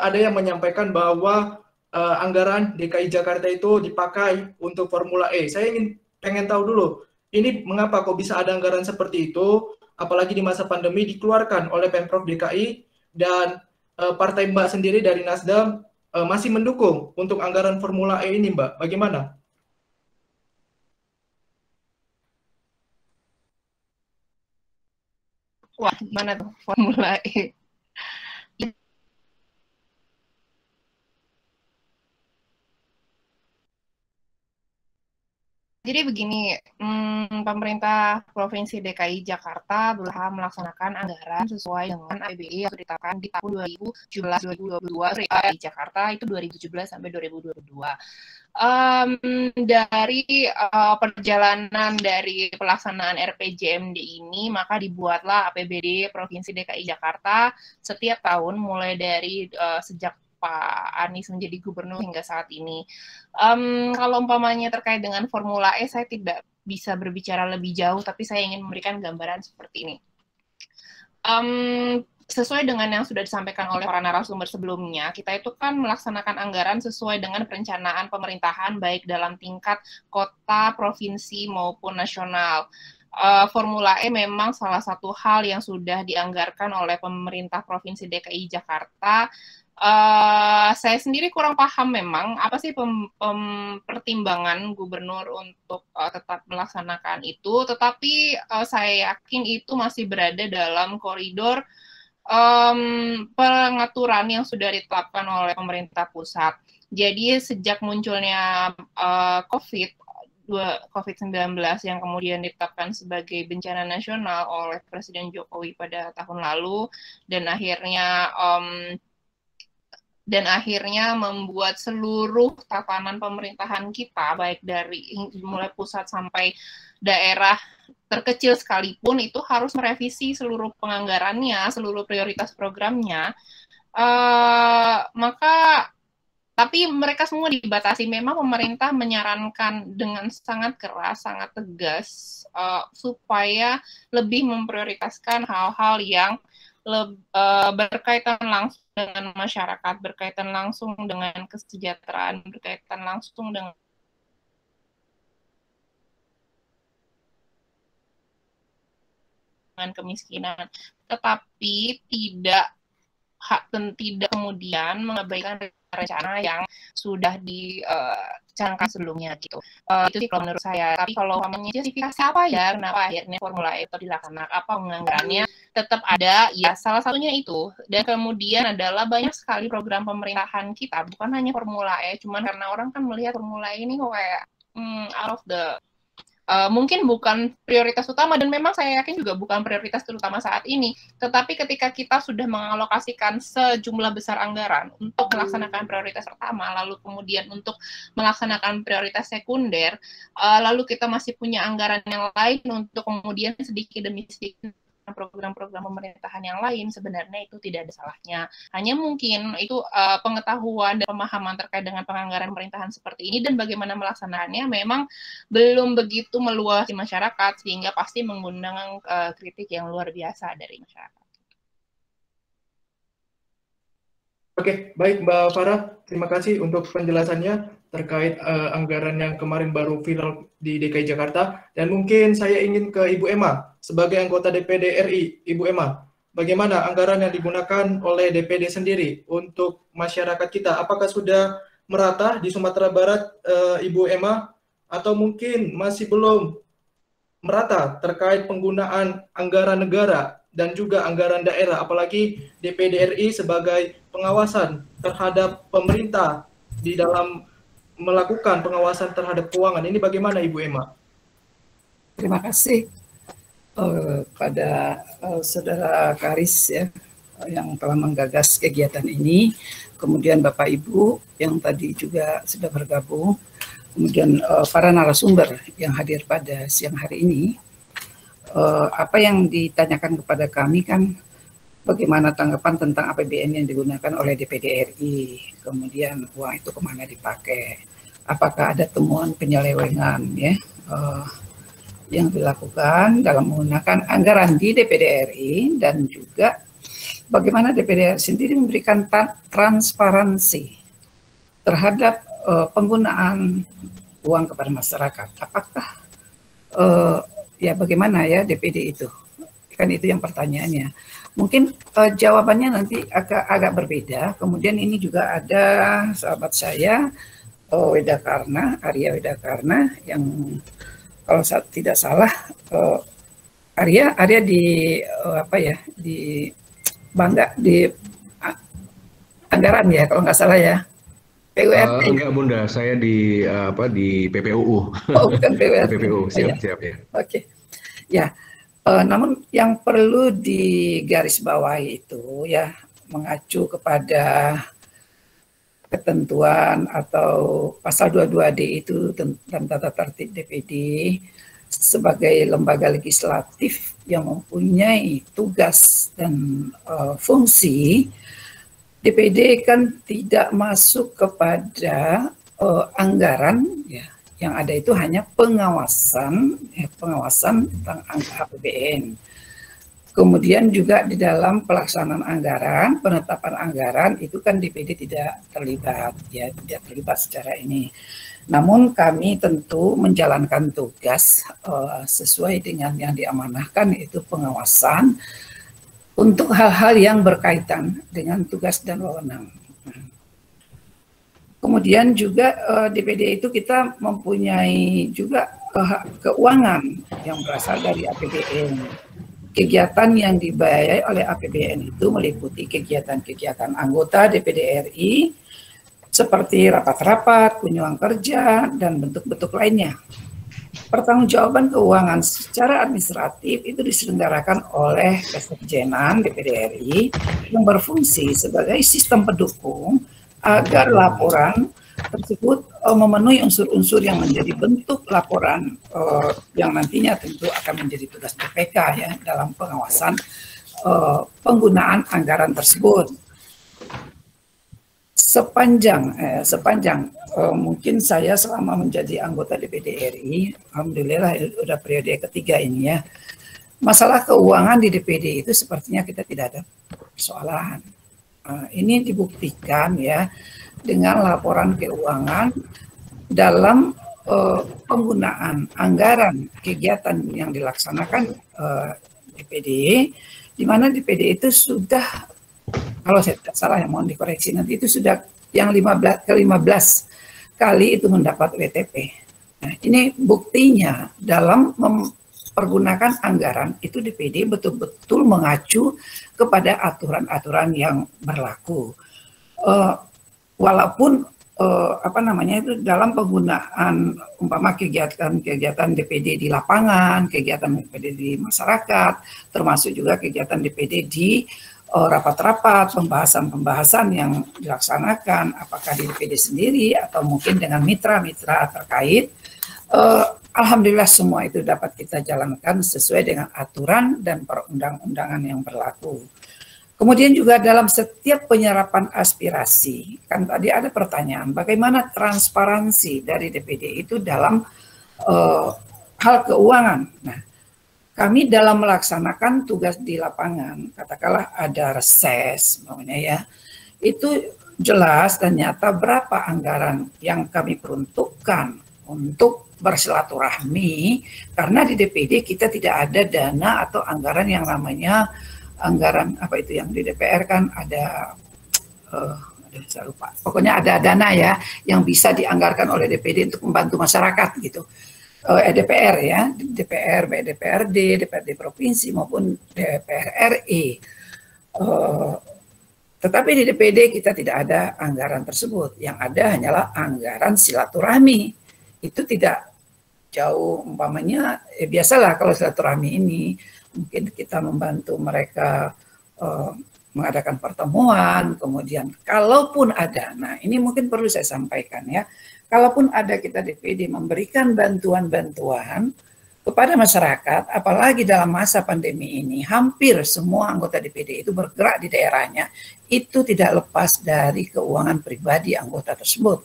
ada yang menyampaikan bahwa anggaran DKI Jakarta itu dipakai untuk Formula E. Saya pengen tahu dulu, ini mengapa kok bisa ada anggaran seperti itu, apalagi di masa pandemi dikeluarkan oleh Pemprov DKI, dan partai Mbak sendiri dari Nasdem masih mendukung untuk anggaran Formula E ini, Mbak. Bagaimana? Wah, gimana tuh Formula E? Jadi begini, pemerintah Provinsi DKI Jakarta berusaha melaksanakan anggaran sesuai dengan APBD yang ditetapkan di tahun 2017-2022 di Jakarta itu 2017 sampai 2022. Dari perjalanan dari pelaksanaan RPJMD ini, maka dibuatlah APBD Provinsi DKI Jakarta setiap tahun mulai dari sejak Pak Anies menjadi gubernur hingga saat ini. Kalau umpamanya terkait dengan Formula E, saya tidak bisa berbicara lebih jauh, tapi saya ingin memberikan gambaran seperti ini. Sesuai dengan yang sudah disampaikan oleh para narasumber sebelumnya, kita itu kan melaksanakan anggaran sesuai dengan perencanaan pemerintahan, baik dalam tingkat kota, provinsi, maupun nasional. Formula E memang salah satu hal yang sudah dianggarkan oleh pemerintah Provinsi DKI Jakarta. Saya sendiri kurang paham memang apa sih pertimbangan gubernur untuk tetap melaksanakan itu, tetapi saya yakin itu masih berada dalam koridor pengaturan yang sudah ditetapkan oleh pemerintah pusat. Jadi sejak munculnya COVID-19 yang kemudian ditetapkan sebagai bencana nasional oleh Presiden Jokowi pada tahun lalu, dan akhirnya membuat seluruh tatanan pemerintahan kita, baik dari mulai pusat sampai daerah terkecil sekalipun, itu harus merevisi seluruh penganggarannya, seluruh prioritas programnya. Tapi mereka semua dibatasi. Memang pemerintah menyarankan dengan sangat keras, sangat tegas, supaya lebih memprioritaskan hal-hal yang berkaitan langsung dengan masyarakat, berkaitan langsung dengan kesejahteraan, berkaitan langsung dengan kemiskinan, tetapi tidak tidak kemudian mengabaikan rencana yang sudah dicanangkan sebelumnya gitu. Itu sih kalau menurut saya. Tapi kalau namanya justifikasi apa ya, kenapa akhirnya Formula E itu dilaksanakan, apa penganggarannya tetap ada, ya salah satunya itu. Dan kemudian adalah banyak sekali program pemerintahan kita, bukan hanya Formula E, cuman karena orang kan melihat Formula E ini kok kayak out of the mungkin bukan prioritas utama, dan memang saya yakin juga bukan prioritas terutama saat ini. Tetapi ketika kita sudah mengalokasikan sejumlah besar anggaran untuk melaksanakan prioritas pertama, lalu kemudian untuk melaksanakan prioritas sekunder, lalu kita masih punya anggaran yang lain untuk kemudian sedikit demi sedikit program-program pemerintahan yang lain, sebenarnya itu tidak ada salahnya. Hanya mungkin itu pengetahuan dan pemahaman terkait dengan penganggaran pemerintahan seperti ini dan bagaimana melaksanakannya memang belum begitu meluas di masyarakat, sehingga pasti mengundang kritik yang luar biasa dari masyarakat. Oke, baik Mbak Farah, terima kasih untuk penjelasannya terkait anggaran yang kemarin baru final di DKI Jakarta. Dan mungkin saya ingin ke Ibu Emma, sebagai anggota DPD RI. Ibu Emma, bagaimana anggaran yang digunakan oleh DPD sendiri untuk masyarakat kita? Apakah sudah merata di Sumatera Barat, Ibu Emma? Atau mungkin masih belum merata terkait penggunaan anggaran negara dan juga anggaran daerah, apalagi DPD RI sebagai pengawasan terhadap pemerintah di dalam melakukan pengawasan terhadap keuangan. Ini bagaimana Ibu Emma? Terima kasih pada Saudara Karis ya, yang telah menggagas kegiatan ini, kemudian Bapak Ibu yang tadi juga sudah bergabung, kemudian para narasumber yang hadir pada siang hari ini. Apa yang ditanyakan kepada kami kan bagaimana tanggapan tentang APBN yang digunakan oleh DPD RI, kemudian uang itu kemana dipakai, apakah ada temuan penyelewengan ya yang dilakukan dalam menggunakan anggaran di DPD RI, dan juga bagaimana DPD RI sendiri memberikan transparansi terhadap penggunaan uang kepada masyarakat. Apakah ya bagaimana ya DPD itu? Kan itu yang pertanyaannya. Mungkin jawabannya nanti agak berbeda. Kemudian ini juga ada sahabat saya Arya Wedakarna, yang kalau tidak salah Arya di di Bangga di anggaran ya kalau nggak salah ya. PURT. Enggak Bunda, saya di PPUU. Oh, bukan PURT. PPUU, siap ya. Oke. Ya. Namun yang perlu digarisbawahi itu ya mengacu kepada ketentuan atau pasal 22D itu tentang tata tertib DPD sebagai lembaga legislatif yang mempunyai tugas dan fungsi. DPD kan tidak masuk kepada anggaran ya, yang ada itu hanya pengawasan tentang angka APBN. Kemudian juga di dalam pelaksanaan anggaran, penetapan anggaran itu kan DPD tidak terlibat ya, tidak terlibat secara ini. Namun kami tentu menjalankan tugas sesuai dengan yang diamanahkan, itu pengawasan untuk hal-hal yang berkaitan dengan tugas dan wewenang. Kemudian juga DPD itu kita mempunyai juga keuangan yang berasal dari APBN. Kegiatan yang dibiayai oleh APBN itu meliputi kegiatan-kegiatan anggota DPD RI seperti rapat-rapat, kunjungan kerja, dan bentuk-bentuk lainnya. Pertanggungjawaban keuangan secara administratif itu diselenggarakan oleh Kesekjenan DPD RI yang berfungsi sebagai sistem pendukung agar laporan tersebut memenuhi unsur-unsur yang menjadi bentuk laporan yang nantinya tentu akan menjadi tugas BPK ya dalam pengawasan penggunaan anggaran tersebut. Sepanjang mungkin saya selama menjadi anggota DPD RI, alhamdulillah udah periode ketiga ini ya, masalah keuangan di DPD itu sepertinya kita tidak ada persoalan. Ini dibuktikan ya dengan laporan keuangan dalam penggunaan anggaran kegiatan yang dilaksanakan DPD, di mana DPD itu sudah kalau saya tidak salah, yang mohon dikoreksi nanti, itu sudah yang 15 kali itu mendapat WTP. Nah, ini buktinya dalam mempergunakan anggaran itu DPD betul-betul mengacu kepada aturan-aturan yang berlaku. Walaupun itu dalam penggunaan umpama kegiatan DPD di lapangan, kegiatan DPD di masyarakat, termasuk juga kegiatan DPD di rapat-rapat, pembahasan-pembahasan yang dilaksanakan, apakah di DPD sendiri atau mungkin dengan mitra-mitra terkait. Alhamdulillah semua itu dapat kita jalankan sesuai dengan aturan dan perundang-undangan yang berlaku. Kemudian juga dalam setiap penyerapan aspirasi, kan tadi ada pertanyaan, bagaimana transparansi dari DPD itu dalam hal keuangan. Nah, kami dalam melaksanakan tugas di lapangan, katakanlah ada reses, ya, itu jelas dan nyata berapa anggaran yang kami peruntukkan untuk bersilaturahmi, karena di DPD kita tidak ada dana atau anggaran yang namanya anggaran apa itu yang di DPR kan ada, saya lupa, pokoknya ada dana ya yang bisa dianggarkan oleh DPD untuk membantu masyarakat gitu. DPR ya, DPR, baik DPRD, DPRD provinsi maupun DPR RI. Tetapi di DPD kita tidak ada anggaran tersebut. Yang ada hanyalah anggaran silaturahmi. Itu tidak jauh umpamanya, biasalah kalau silaturahmi ini mungkin kita membantu mereka mengadakan pertemuan, kemudian kalaupun ada, nah ini mungkin perlu saya sampaikan ya, kalaupun ada kita DPD memberikan bantuan-bantuan kepada masyarakat, apalagi dalam masa pandemi ini, hampir semua anggota DPD itu bergerak di daerahnya, itu tidak lepas dari keuangan pribadi anggota tersebut.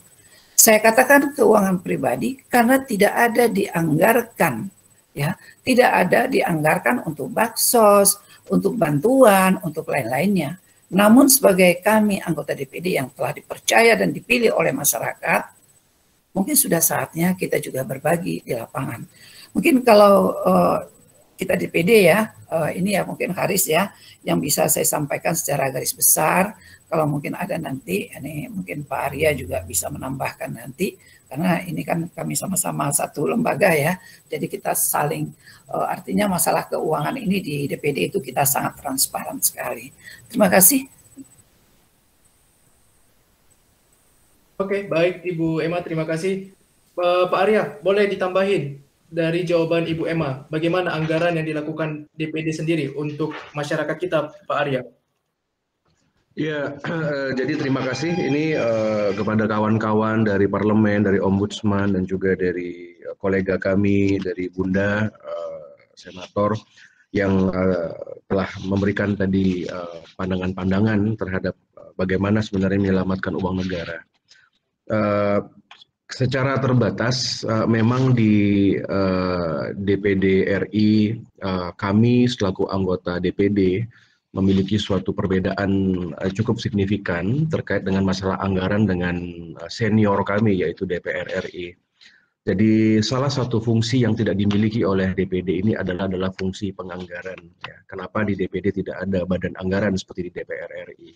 Saya katakan keuangan pribadi karena tidak ada dianggarkan, ya, tidak ada dianggarkan untuk baksos, untuk bantuan, untuk lain-lainnya. Namun sebagai kami anggota DPD yang telah dipercaya dan dipilih oleh masyarakat, mungkin sudah saatnya kita juga berbagi di lapangan. Mungkin kalau kita DPD ya, ini ya mungkin Haris ya, yang bisa saya sampaikan secara garis besar. Kalau mungkin ada nanti, ini mungkin Pak Arya juga bisa menambahkan nanti, karena ini kan kami sama-sama satu lembaga ya, jadi kita saling, artinya masalah keuangan ini di DPD itu kita sangat transparan sekali. Terima kasih. Oke, baik Ibu Emma, terima kasih. Pak Arya, boleh ditambahin dari jawaban Ibu Emma, bagaimana anggaran yang dilakukan DPD sendiri untuk masyarakat kita, Pak Arya? Ya, jadi terima kasih ini kepada kawan-kawan dari parlemen, dari ombudsman, dan juga dari kolega kami, dari Bunda, senator, yang telah memberikan tadi pandangan-pandangan terhadap bagaimana sebenarnya menyelamatkan uang negara. Secara terbatas, memang di DPD RI, kami selaku anggota DPD, memiliki suatu perbedaan cukup signifikan terkait dengan masalah anggaran dengan senior kami, yaitu DPR RI. Jadi salah satu fungsi yang tidak dimiliki oleh DPD ini adalah fungsi penganggaran. Ya. Kenapa di DPD tidak ada badan anggaran seperti di DPR RI?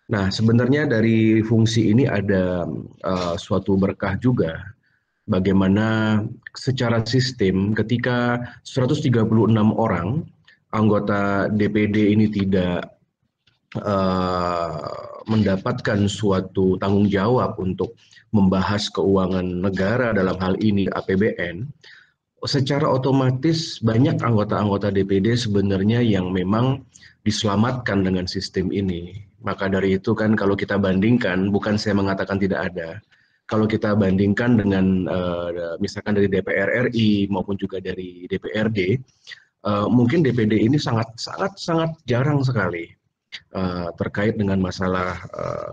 Nah, sebenarnya dari fungsi ini ada suatu berkah juga. Bagaimana secara sistem ketika 136 orang anggota DPD ini tidak mendapatkan suatu tanggung jawab untuk membahas keuangan negara dalam hal ini APBN, secara otomatis banyak anggota-anggota DPD sebenarnya yang memang diselamatkan dengan sistem ini. Maka dari itu kan kalau kita bandingkan, bukan saya mengatakan tidak ada, kalau kita bandingkan dengan misalkan dari DPR RI maupun juga dari DPRD, mungkin DPD ini sangat jarang sekali terkait dengan masalah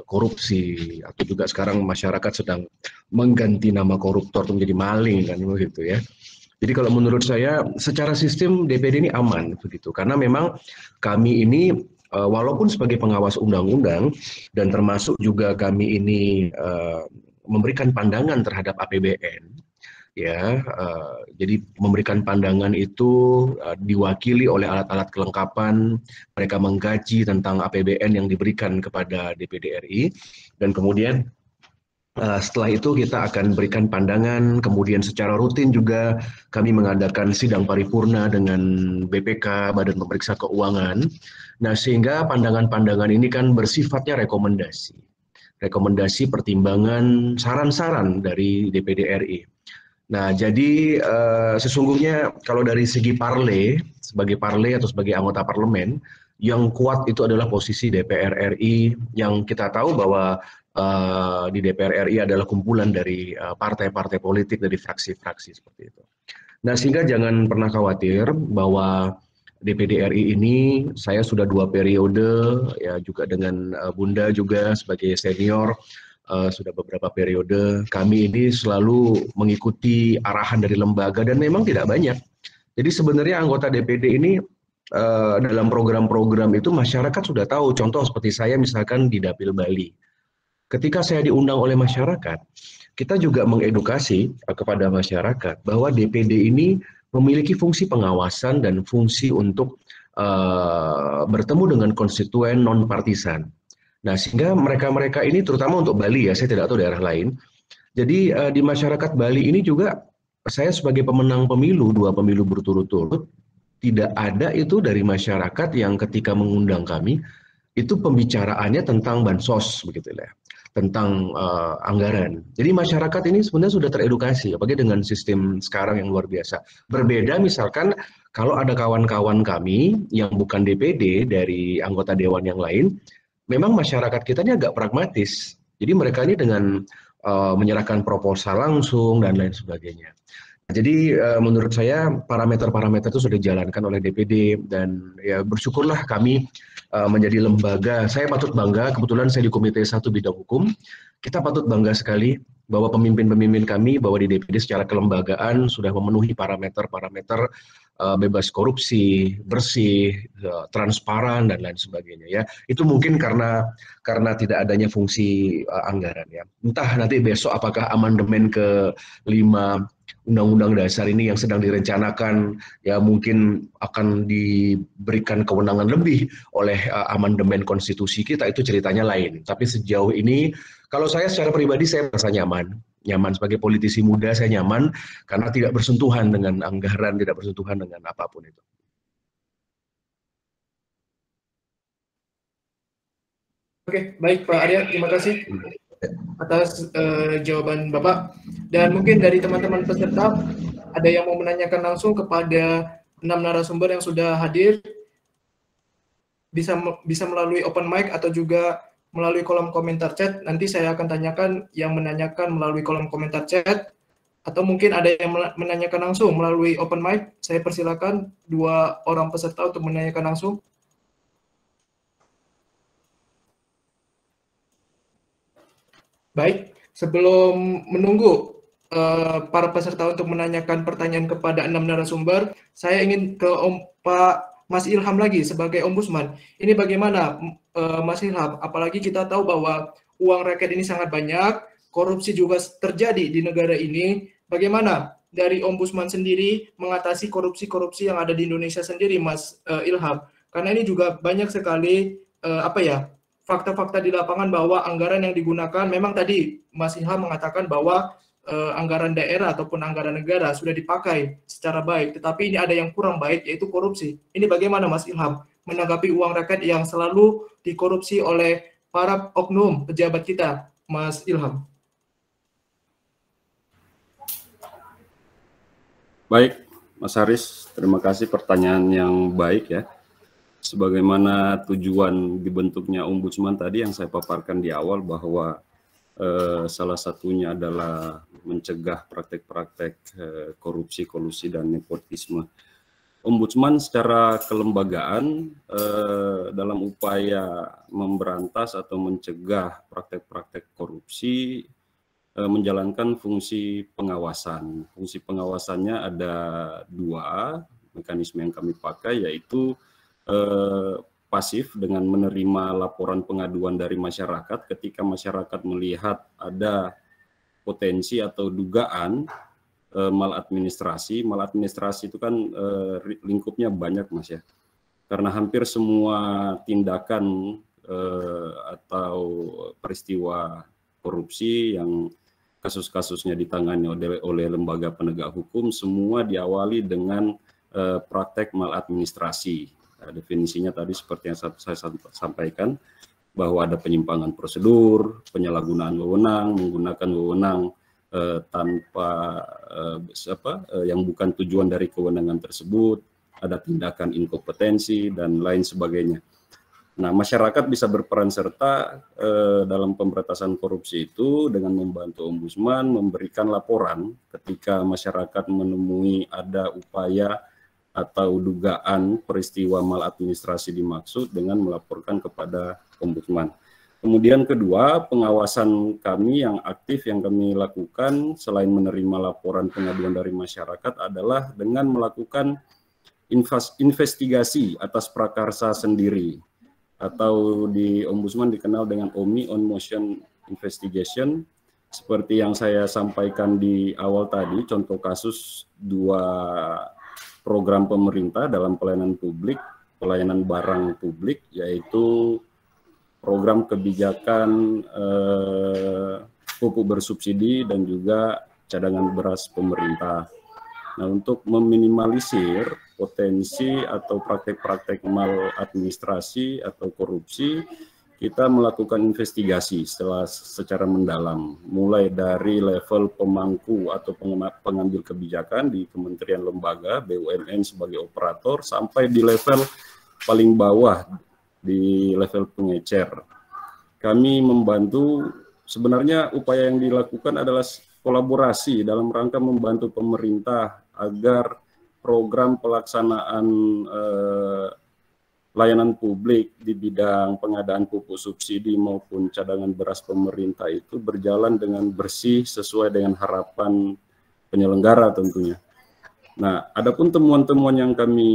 korupsi, atau juga sekarang masyarakat sedang mengganti nama koruptor menjadi maling kan begitu ya. Jadi kalau menurut saya secara sistem DPD ini aman begitu, karena memang kami ini walaupun sebagai pengawas undang-undang dan termasuk juga kami ini memberikan pandangan terhadap APBN, ya. Jadi memberikan pandangan itu diwakili oleh alat-alat kelengkapan, mereka mengkaji tentang APBN yang diberikan kepada DPD RI, dan kemudian setelah itu kita akan berikan pandangan. Kemudian secara rutin juga kami mengadakan sidang paripurna dengan BPK, Badan Pemeriksa Keuangan. Nah, sehingga pandangan-pandangan ini kan bersifatnya rekomendasi. Rekomendasi, pertimbangan, saran-saran dari DPD RI. Nah, jadi sesungguhnya kalau dari segi parle, sebagai parle atau sebagai anggota parlemen, yang kuat itu adalah posisi DPR RI, yang kita tahu bahwa di DPR RI adalah kumpulan dari partai-partai politik, dari fraksi-fraksi seperti itu. Nah, sehingga jangan pernah khawatir bahwa DPD RI ini, saya sudah 2 periode, ya juga dengan Bunda juga sebagai senior, sudah beberapa periode, kami ini selalu mengikuti arahan dari lembaga dan memang tidak banyak. Jadi sebenarnya anggota DPD ini dalam program-program itu masyarakat sudah tahu. Contoh seperti saya misalkan di Dapil Bali. Ketika saya diundang oleh masyarakat, kita juga mengedukasi kepada masyarakat bahwa DPD ini memiliki fungsi pengawasan dan fungsi untuk bertemu dengan konstituen non-partisan. Nah, sehingga mereka-mereka ini, terutama untuk Bali ya, saya tidak tahu daerah lain. Jadi di masyarakat Bali ini juga, saya sebagai pemenang pemilu, 2 pemilu berturut-turut, tidak ada itu dari masyarakat yang ketika mengundang kami, itu pembicaraannya tentang bansos, begitu ya, tentang anggaran. Jadi masyarakat ini sebenarnya sudah teredukasi, apalagi dengan sistem sekarang yang luar biasa. Berbeda misalkan kalau ada kawan-kawan kami yang bukan DPD dari anggota dewan yang lain, memang masyarakat kita ini agak pragmatis. Jadi mereka ini dengan menyerahkan proposal langsung dan lain sebagainya. Jadi menurut saya parameter-parameter itu sudah dijalankan oleh DPD, dan ya bersyukurlah kami menjadi lembaga. Saya patut bangga, kebetulan saya di Komite 1 Bidang Hukum. Kita patut bangga sekali bahwa pemimpin-pemimpin kami, bahwa di DPD secara kelembagaan sudah memenuhi parameter-parameter bebas korupsi, bersih, transparan, dan lain sebagainya ya. Itu mungkin karena tidak adanya fungsi anggaran ya. Entah nanti besok apakah amandemen ke-5 Undang-Undang Dasar ini yang sedang direncanakan ya mungkin akan diberikan kewenangan lebih oleh amandemen konstitusi kita, itu ceritanya lain. Tapi sejauh ini kalau saya secara pribadi saya merasa nyaman sebagai politisi muda, saya nyaman karena tidak bersentuhan dengan anggaran, tidak bersentuhan dengan apapun itu. Oke, baik Pak Arya, terima kasih atas jawaban Bapak. Dan mungkin dari teman-teman peserta, ada yang mau menanyakan langsung kepada 6 narasumber yang sudah hadir, bisa melalui open mic atau juga melalui kolom komentar chat. Nanti saya akan tanyakan yang menanyakan melalui kolom komentar chat, atau mungkin ada yang menanyakan langsung melalui open mic. Saya persilakan 2 orang peserta untuk menanyakan langsung. Baik, sebelum menunggu para peserta untuk menanyakan pertanyaan kepada 6 narasumber, saya ingin ke Pak Mas Ilham lagi sebagai Ombudsman. Ini bagaimana Mas Ilham? Apalagi kita tahu bahwa uang rakyat ini sangat banyak, korupsi juga terjadi di negara ini. Bagaimana dari Ombudsman sendiri mengatasi korupsi-korupsi yang ada di Indonesia sendiri, Mas Ilham? Karena ini juga banyak sekali fakta-fakta di lapangan bahwa anggaran yang digunakan, memang tadi Mas Ilham mengatakan bahwa anggaran daerah ataupun anggaran negara sudah dipakai secara baik, tetapi ini ada yang kurang baik, yaitu korupsi. Ini bagaimana Mas Ilham menanggapi uang rakyat yang selalu dikorupsi oleh para oknum pejabat kita, Mas Ilham? Baik, Mas Haris, terima kasih pertanyaan yang baik ya. Sebagaimana tujuan dibentuknya Ombudsman tadi yang saya paparkan di awal, bahwa salah satunya adalah mencegah praktek-praktek korupsi, kolusi, dan nepotisme. Ombudsman secara kelembagaan dalam upaya memberantas atau mencegah praktek-praktek korupsi menjalankan fungsi pengawasan. Fungsi pengawasannya ada 2 mekanisme yang kami pakai, yaitu pasif dengan menerima laporan pengaduan dari masyarakat ketika masyarakat melihat ada potensi atau dugaan maladministrasi. Maladministrasi itu kan lingkupnya banyak, Mas ya. Karena hampir semua tindakan atau peristiwa korupsi yang kasus-kasusnya ditangani oleh lembaga penegak hukum semua diawali dengan praktek maladministrasi. Definisinya tadi seperti yang saya sampaikan, bahwa ada penyimpangan prosedur, penyalahgunaan wewenang, menggunakan wewenang tanpa yang bukan tujuan dari kewenangan tersebut, ada tindakan inkompetensi dan lain sebagainya. Nah, masyarakat bisa berperan serta dalam pemberantasan korupsi itu dengan membantu Ombudsman memberikan laporan ketika masyarakat menemui ada upaya atau dugaan peristiwa maladministrasi dimaksud dengan melaporkan kepada Ombudsman. Kemudian kedua, pengawasan kami yang aktif yang kami lakukan selain menerima laporan pengaduan dari masyarakat adalah dengan melakukan investigasi atas prakarsa sendiri, atau di Ombudsman dikenal dengan OMI, on motion investigation. Seperti yang saya sampaikan di awal tadi, contoh kasus 2 program pemerintah dalam pelayanan publik, pelayanan barang publik, yaitu program kebijakan pupuk bersubsidi dan juga cadangan beras pemerintah. Nah, untuk meminimalisir potensi atau praktek-praktek maladministrasi atau korupsi, kita melakukan investigasi secara mendalam, mulai dari level pemangku atau pengambil kebijakan di kementerian lembaga, BUMN sebagai operator, sampai di level paling bawah, di level pengecer. Kami membantu, sebenarnya upaya yang dilakukan adalah kolaborasi dalam rangka membantu pemerintah agar program pelaksanaan layanan publik di bidang pengadaan pupuk subsidi maupun cadangan beras pemerintah itu berjalan dengan bersih sesuai dengan harapan penyelenggara tentunya. Nah, adapun temuan-temuan yang kami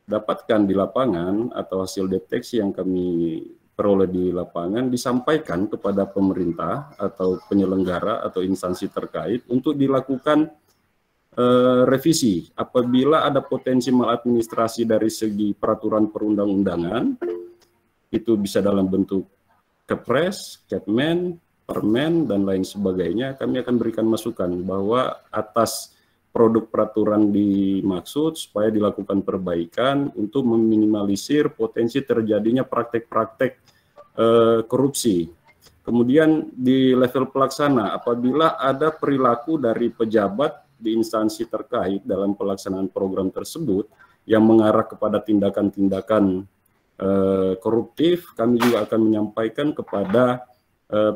dapatkan di lapangan atau hasil deteksi yang kami peroleh di lapangan disampaikan kepada pemerintah atau penyelenggara atau instansi terkait untuk dilakukan revisi apabila ada potensi maladministrasi dari segi peraturan perundang-undangan, itu bisa dalam bentuk Kepres, Kepmen, Permen, dan lain sebagainya. Kami akan berikan masukan bahwa atas produk peraturan dimaksud supaya dilakukan perbaikan untuk meminimalisir potensi terjadinya praktek-praktek korupsi. Kemudian di level pelaksana, apabila ada perilaku dari pejabat di instansi terkait dalam pelaksanaan program tersebut yang mengarah kepada tindakan-tindakan koruptif, kami juga akan menyampaikan kepada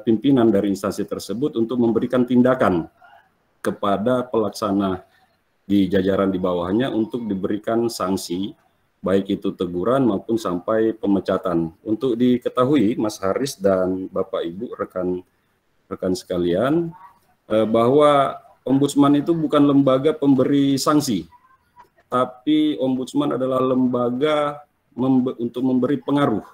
pimpinan dari instansi tersebut untuk memberikan tindakan kepada pelaksana di jajaran di bawahnya untuk diberikan sanksi, baik itu teguran maupun sampai pemecatan. Untuk diketahui, Mas Haris dan Bapak Ibu, rekan sekalian, bahwa Ombudsman itu bukan lembaga pemberi sanksi, tapi Ombudsman adalah lembaga untuk memberi pengaruh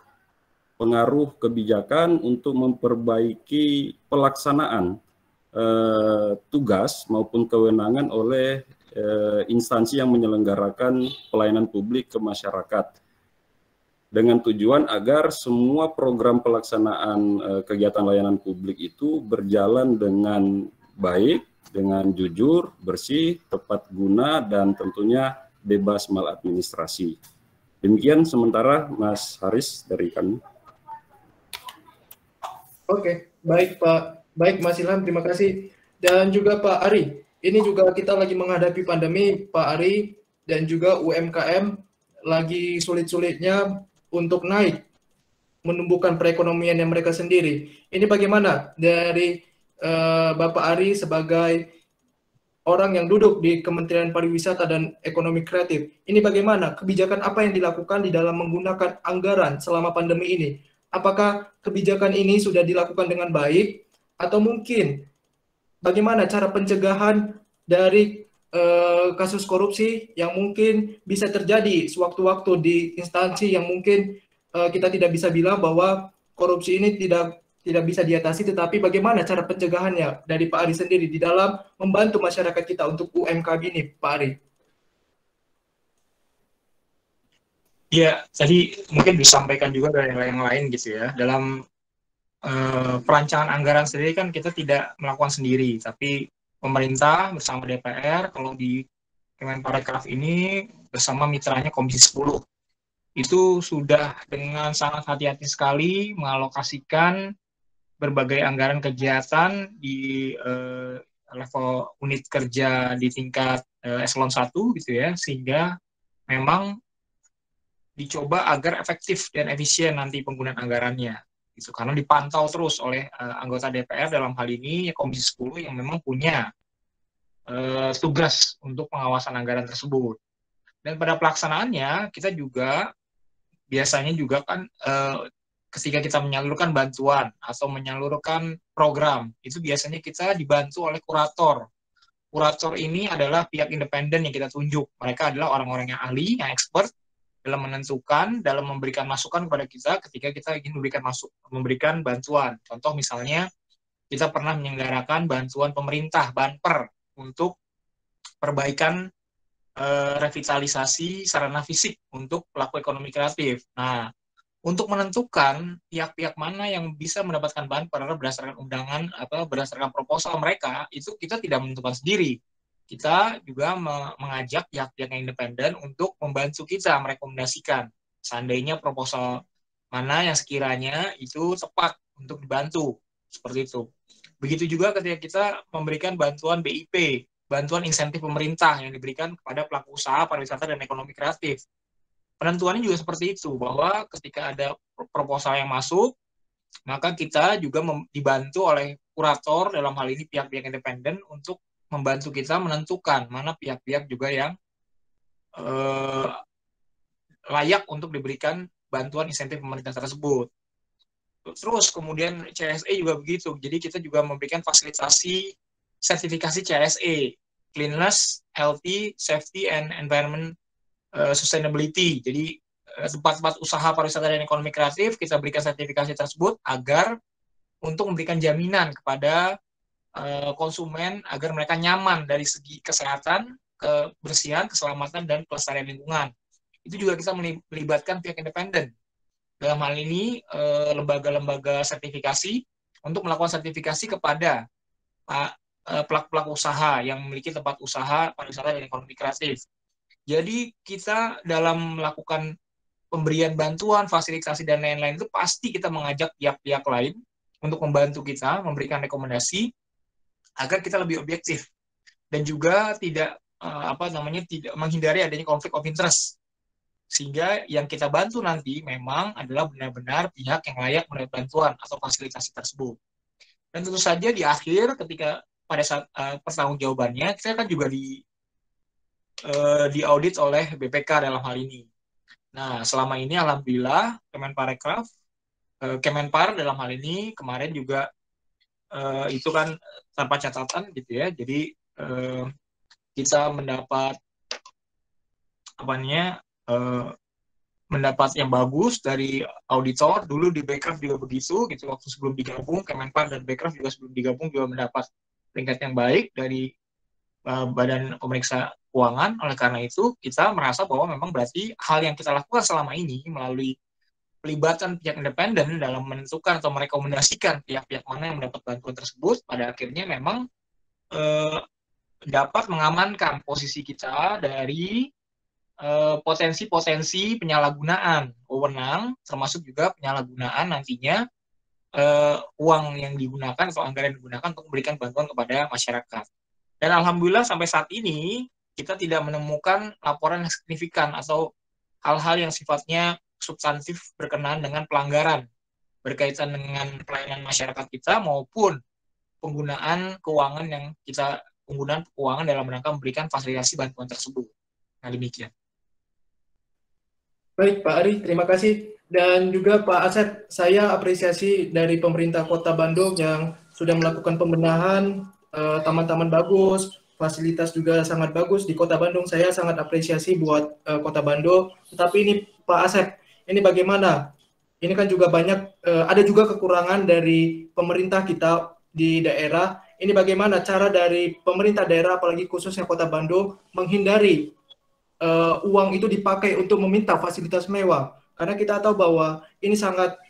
kebijakan untuk memperbaiki pelaksanaan tugas maupun kewenangan oleh instansi yang menyelenggarakan pelayanan publik ke masyarakat, dengan tujuan agar semua program pelaksanaan kegiatan layanan publik itu berjalan dengan baik, dengan jujur, bersih, tepat guna, dan tentunya bebas maladministrasi. Demikian sementara Mas Haris dari kami. Oke, baik Pak. Baik Mas Ilham, terima kasih. Dan juga Pak Ari, ini juga kita lagi menghadapi pandemi, Pak Ari, dan juga UMKM lagi sulit-sulitnya untuk naik, menumbuhkan perekonomian yang mereka sendiri. Ini bagaimana dari Bapak Ari sebagai orang yang duduk di Kementerian Pariwisata dan Ekonomi Kreatif, ini bagaimana kebijakan apa yang dilakukan di dalam menggunakan anggaran selama pandemi ini? Apakah kebijakan ini sudah dilakukan dengan baik, atau mungkin bagaimana cara pencegahan dari kasus korupsi yang mungkin bisa terjadi sewaktu-waktu di instansi yang mungkin kita tidak bisa bilang bahwa korupsi ini tidak bisa diatasi, tetapi bagaimana cara pencegahannya dari Pak Ari sendiri di dalam membantu masyarakat kita untuk UMKM ini, Pak Ari? Ya, tadi mungkin disampaikan juga dari yang lain gitu ya. Dalam perancangan anggaran sendiri kan kita tidak melakukan sendiri, tapi pemerintah bersama DPR, kalau di Kemenparekraf ini bersama mitranya Komisi 10, itu sudah dengan sangat hati-hati sekali mengalokasikan berbagai anggaran kegiatan di level unit kerja di tingkat eselon 1 gitu ya, sehingga memang dicoba agar efektif dan efisien nanti penggunaan anggarannya. Gitu. Karena dipantau terus oleh anggota DPR dalam hal ini Komisi 10 yang memang punya tugas untuk pengawasan anggaran tersebut. Dan pada pelaksanaannya kita juga biasanya juga kan ketika kita menyalurkan bantuan atau menyalurkan program, itu biasanya kita dibantu oleh kurator. Kurator ini adalah pihak independen yang kita tunjuk. Mereka adalah orang-orang yang ahli, yang expert dalam menentukan, dalam memberikan masukan kepada kita ketika kita ingin memberikan bantuan. Contoh misalnya, kita pernah menyelenggarakan bantuan pemerintah, Banper, untuk perbaikan revitalisasi sarana fisik untuk pelaku ekonomi kreatif. Nah, untuk menentukan pihak-pihak mana yang bisa mendapatkan Banper berdasarkan undangan atau berdasarkan proposal mereka, itu kita tidak menentukan sendiri. Kita juga mengajak pihak-pihak yang independen untuk membantu kita merekomendasikan seandainya proposal mana yang sekiranya itu tepat untuk dibantu, seperti itu. Begitu juga ketika kita memberikan bantuan BIP, bantuan insentif pemerintah yang diberikan kepada pelaku usaha pariwisata dan ekonomi kreatif. Penentuannya juga seperti itu, bahwa ketika ada proposal yang masuk, maka kita juga dibantu oleh kurator, dalam hal ini pihak-pihak independen, untuk membantu kita menentukan mana pihak-pihak juga yang layak untuk diberikan bantuan insentif pemerintah tersebut. Terus kemudian CSE juga begitu, jadi kita juga memberikan fasilitasi sertifikasi CSE, Cleanliness, Healthy, Safety, and Environment Sustainability. Jadi tempat-tempat usaha pariwisata dan ekonomi kreatif kita berikan sertifikasi tersebut agar untuk memberikan jaminan kepada konsumen agar mereka nyaman dari segi kesehatan, kebersihan, keselamatan, dan kelestarian lingkungan. Itu juga kita melibatkan pihak independen. Dalam hal ini lembaga-lembaga sertifikasi untuk melakukan sertifikasi kepada pelaku-pelaku usaha yang memiliki tempat usaha pariwisata dan ekonomi kreatif. Jadi kita dalam melakukan pemberian bantuan, fasilitasi, dan lain-lain itu pasti kita mengajak pihak-pihak lain untuk membantu kita, memberikan rekomendasi agar kita lebih objektif dan juga tidak tidak menghindari adanya konflik of interest, sehingga yang kita bantu nanti memang adalah benar-benar pihak yang layak mendapat bantuan atau fasilitasi tersebut. Dan tentu saja di akhir ketika pada saat pertanggungjawabannya kita kan juga diaudit oleh BPK dalam hal ini. Nah, selama ini alhamdulillah Kemenpar dalam hal ini kemarin juga itu kan tanpa catatan gitu ya. Jadi kita mendapat mendapat yang bagus dari auditor. Dulu di Bekraf juga begitu gitu, waktu sebelum digabung Kemenpar dan Bekraf juga sebelum digabung juga mendapat peringkat yang baik dari Badan Pemeriksa Keuangan. Oleh karena itu kita merasa bahwa memang berarti hal yang kita lakukan selama ini melalui pelibatan pihak independen dalam menentukan atau merekomendasikan pihak-pihak mana yang mendapat bantuan tersebut, pada akhirnya memang dapat mengamankan posisi kita dari potensi-potensi penyalahgunaan wewenang, termasuk juga penyalahgunaan nantinya uang yang digunakan atau anggaran yang digunakan untuk memberikan bantuan kepada masyarakat. Dan alhamdulillah sampai saat ini kita tidak menemukan laporan yang signifikan atau hal-hal yang sifatnya substantif berkenaan dengan pelanggaran berkaitan dengan pelayanan masyarakat kita maupun penggunaan keuangan dalam rangka memberikan fasilitasi bantuan tersebut. Nah, demikian. Baik, Pak Ari, terima kasih. Dan juga Pak Asep, saya apresiasi dari pemerintah Kota Bandung yang sudah melakukan pembenahan taman-taman bagus, fasilitas juga sangat bagus di Kota Bandung. Saya sangat apresiasi buat Kota Bandung. Tetapi ini Pak Asep, ini bagaimana ini kan juga banyak, ada juga kekurangan dari pemerintah kita di daerah. Ini bagaimana cara dari pemerintah daerah, apalagi khususnya Kota Bandung, menghindari uang itu dipakai untuk meminta fasilitas mewah. Karena kita tahu bahwa ini sangat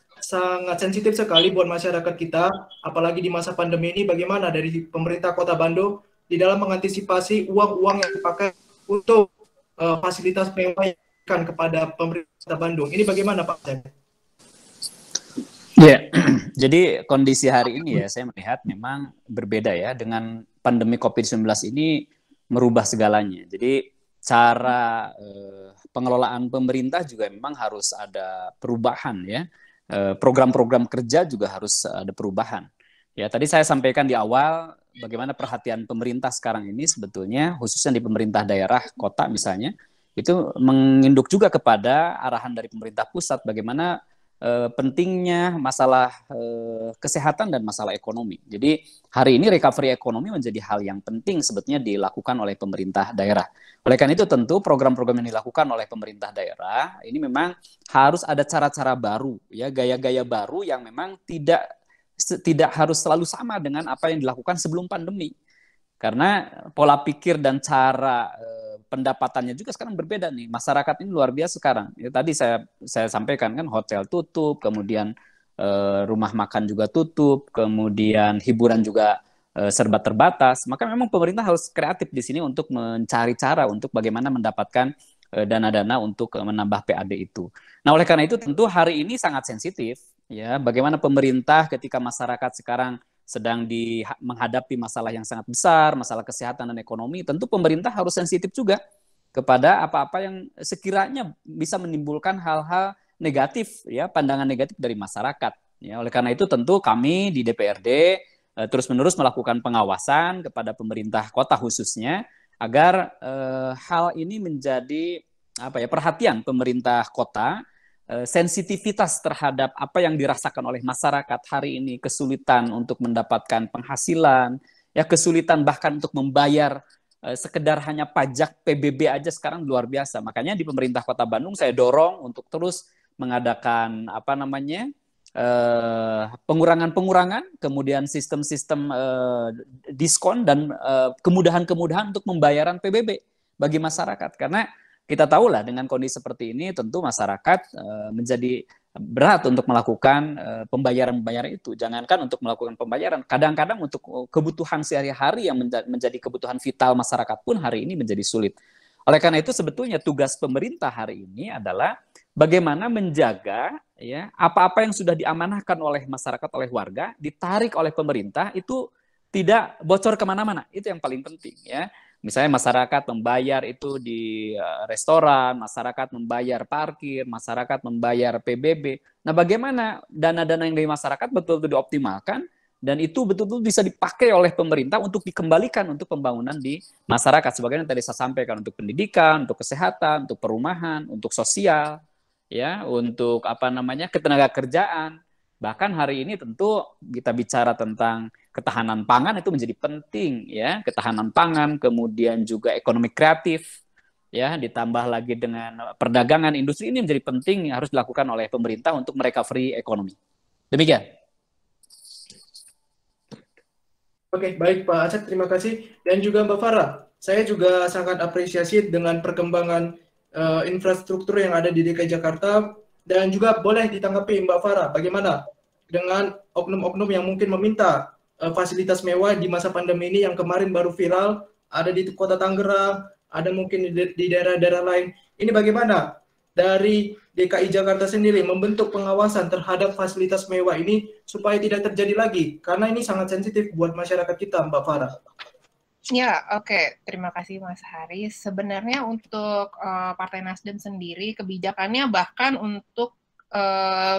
sensitif sekali buat masyarakat kita, apalagi di masa pandemi ini. Bagaimana dari pemerintah Kota Bandung di dalam mengantisipasi uang-uang yang dipakai untuk fasilitas mewah yang diberikan kepada pemerintah Bandung. Ini bagaimana Pak? Ya, jadi kondisi hari ini ya saya melihat memang berbeda ya, dengan pandemi COVID-19 ini merubah segalanya. Jadi cara pengelolaan pemerintah juga memang harus ada perubahan ya. Program-program kerja juga harus ada perubahan. Ya, tadi saya sampaikan di awal bagaimana perhatian pemerintah sekarang ini sebetulnya, khususnya di pemerintah daerah, kota misalnya, itu menginduk juga kepada arahan dari pemerintah pusat bagaimana pentingnya masalah kesehatan dan masalah ekonomi. Jadi hari ini recovery ekonomi menjadi hal yang penting sebetulnya dilakukan oleh pemerintah daerah. Oleh karena itu tentu program-program yang dilakukan oleh pemerintah daerah ini memang harus ada cara-cara baru, ya, gaya-gaya baru yang memang tidak harus selalu sama dengan apa yang dilakukan sebelum pandemi. Karena pola pikir dan cara pendapatannya juga sekarang berbeda nih. Masyarakat ini luar biasa sekarang. Ya, tadi saya sampaikan kan, hotel tutup, kemudian rumah makan juga tutup, kemudian hiburan juga serba terbatas. Maka memang pemerintah harus kreatif di sini untuk mencari cara untuk bagaimana mendapatkan dana-dana untuk menambah PAD itu. Nah, oleh karena itu tentu hari ini sangat sensitif ya, bagaimana pemerintah ketika masyarakat sekarang sedang menghadapi masalah yang sangat besar, masalah kesehatan dan ekonomi, tentu pemerintah harus sensitif juga kepada apa-apa yang sekiranya bisa menimbulkan hal-hal negatif, ya, pandangan negatif dari masyarakat. Ya, oleh karena itu tentu kami di DPRD terus-menerus melakukan pengawasan kepada pemerintah kota khususnya agar hal ini menjadi perhatian pemerintah kota. Sensitivitas terhadap apa yang dirasakan oleh masyarakat hari ini, kesulitan untuk mendapatkan penghasilan, ya, kesulitan bahkan untuk membayar sekedar hanya pajak PBB aja sekarang luar biasa. Makanya di pemerintah Kota Bandung saya dorong untuk terus mengadakan pengurangan-pengurangan, kemudian sistem-sistem diskon dan kemudahan-kemudahan untuk pembayaran PBB bagi masyarakat. Karena kita tahulah dengan kondisi seperti ini tentu masyarakat menjadi berat untuk melakukan pembayaran itu. Jangankan untuk melakukan pembayaran, kadang-kadang untuk kebutuhan sehari-hari yang menjadi kebutuhan vital masyarakat pun hari ini menjadi sulit. Oleh karena itu sebetulnya tugas pemerintah hari ini adalah bagaimana menjaga ya apa-apa yang sudah diamanahkan oleh masyarakat, oleh warga, ditarik oleh pemerintah itu tidak bocor kemana-mana. Itu yang paling penting ya. Misalnya masyarakat membayar itu di restoran, masyarakat membayar parkir, masyarakat membayar PBB. Nah, bagaimana dana-dana yang dari masyarakat betul-betul dioptimalkan dan itu betul-betul bisa dipakai oleh pemerintah untuk dikembalikan untuk pembangunan di masyarakat. Sebagaimana tadi saya sampaikan, untuk pendidikan, untuk kesehatan, untuk perumahan, untuk sosial, ya, untuk ketenaga kerjaan. Bahkan hari ini tentu kita bicara tentang ketahanan pangan itu menjadi penting ya, ketahanan pangan, kemudian juga ekonomi kreatif ya, ditambah lagi dengan perdagangan, industri ini menjadi penting harus dilakukan oleh pemerintah untuk merecovery ekonomi. Demikian. Oke, baik Pak Acep, terima kasih. Dan juga Mbak Farah, saya juga sangat apresiasi dengan perkembangan infrastruktur yang ada di DKI Jakarta. Dan juga boleh ditanggapi Mbak Farah, bagaimana dengan oknum-oknum yang mungkin meminta fasilitas mewah di masa pandemi ini yang kemarin baru viral, ada di Kota Tangerang, ada mungkin di daerah-daerah lain. Ini bagaimana dari DKI Jakarta sendiri membentuk pengawasan terhadap fasilitas mewah ini supaya tidak terjadi lagi? Karena ini sangat sensitif buat masyarakat kita, Mbak Farah. Ya, oke. Terima kasih Mas Haris. Sebenarnya untuk Partai Nasdem sendiri, kebijakannya bahkan untuk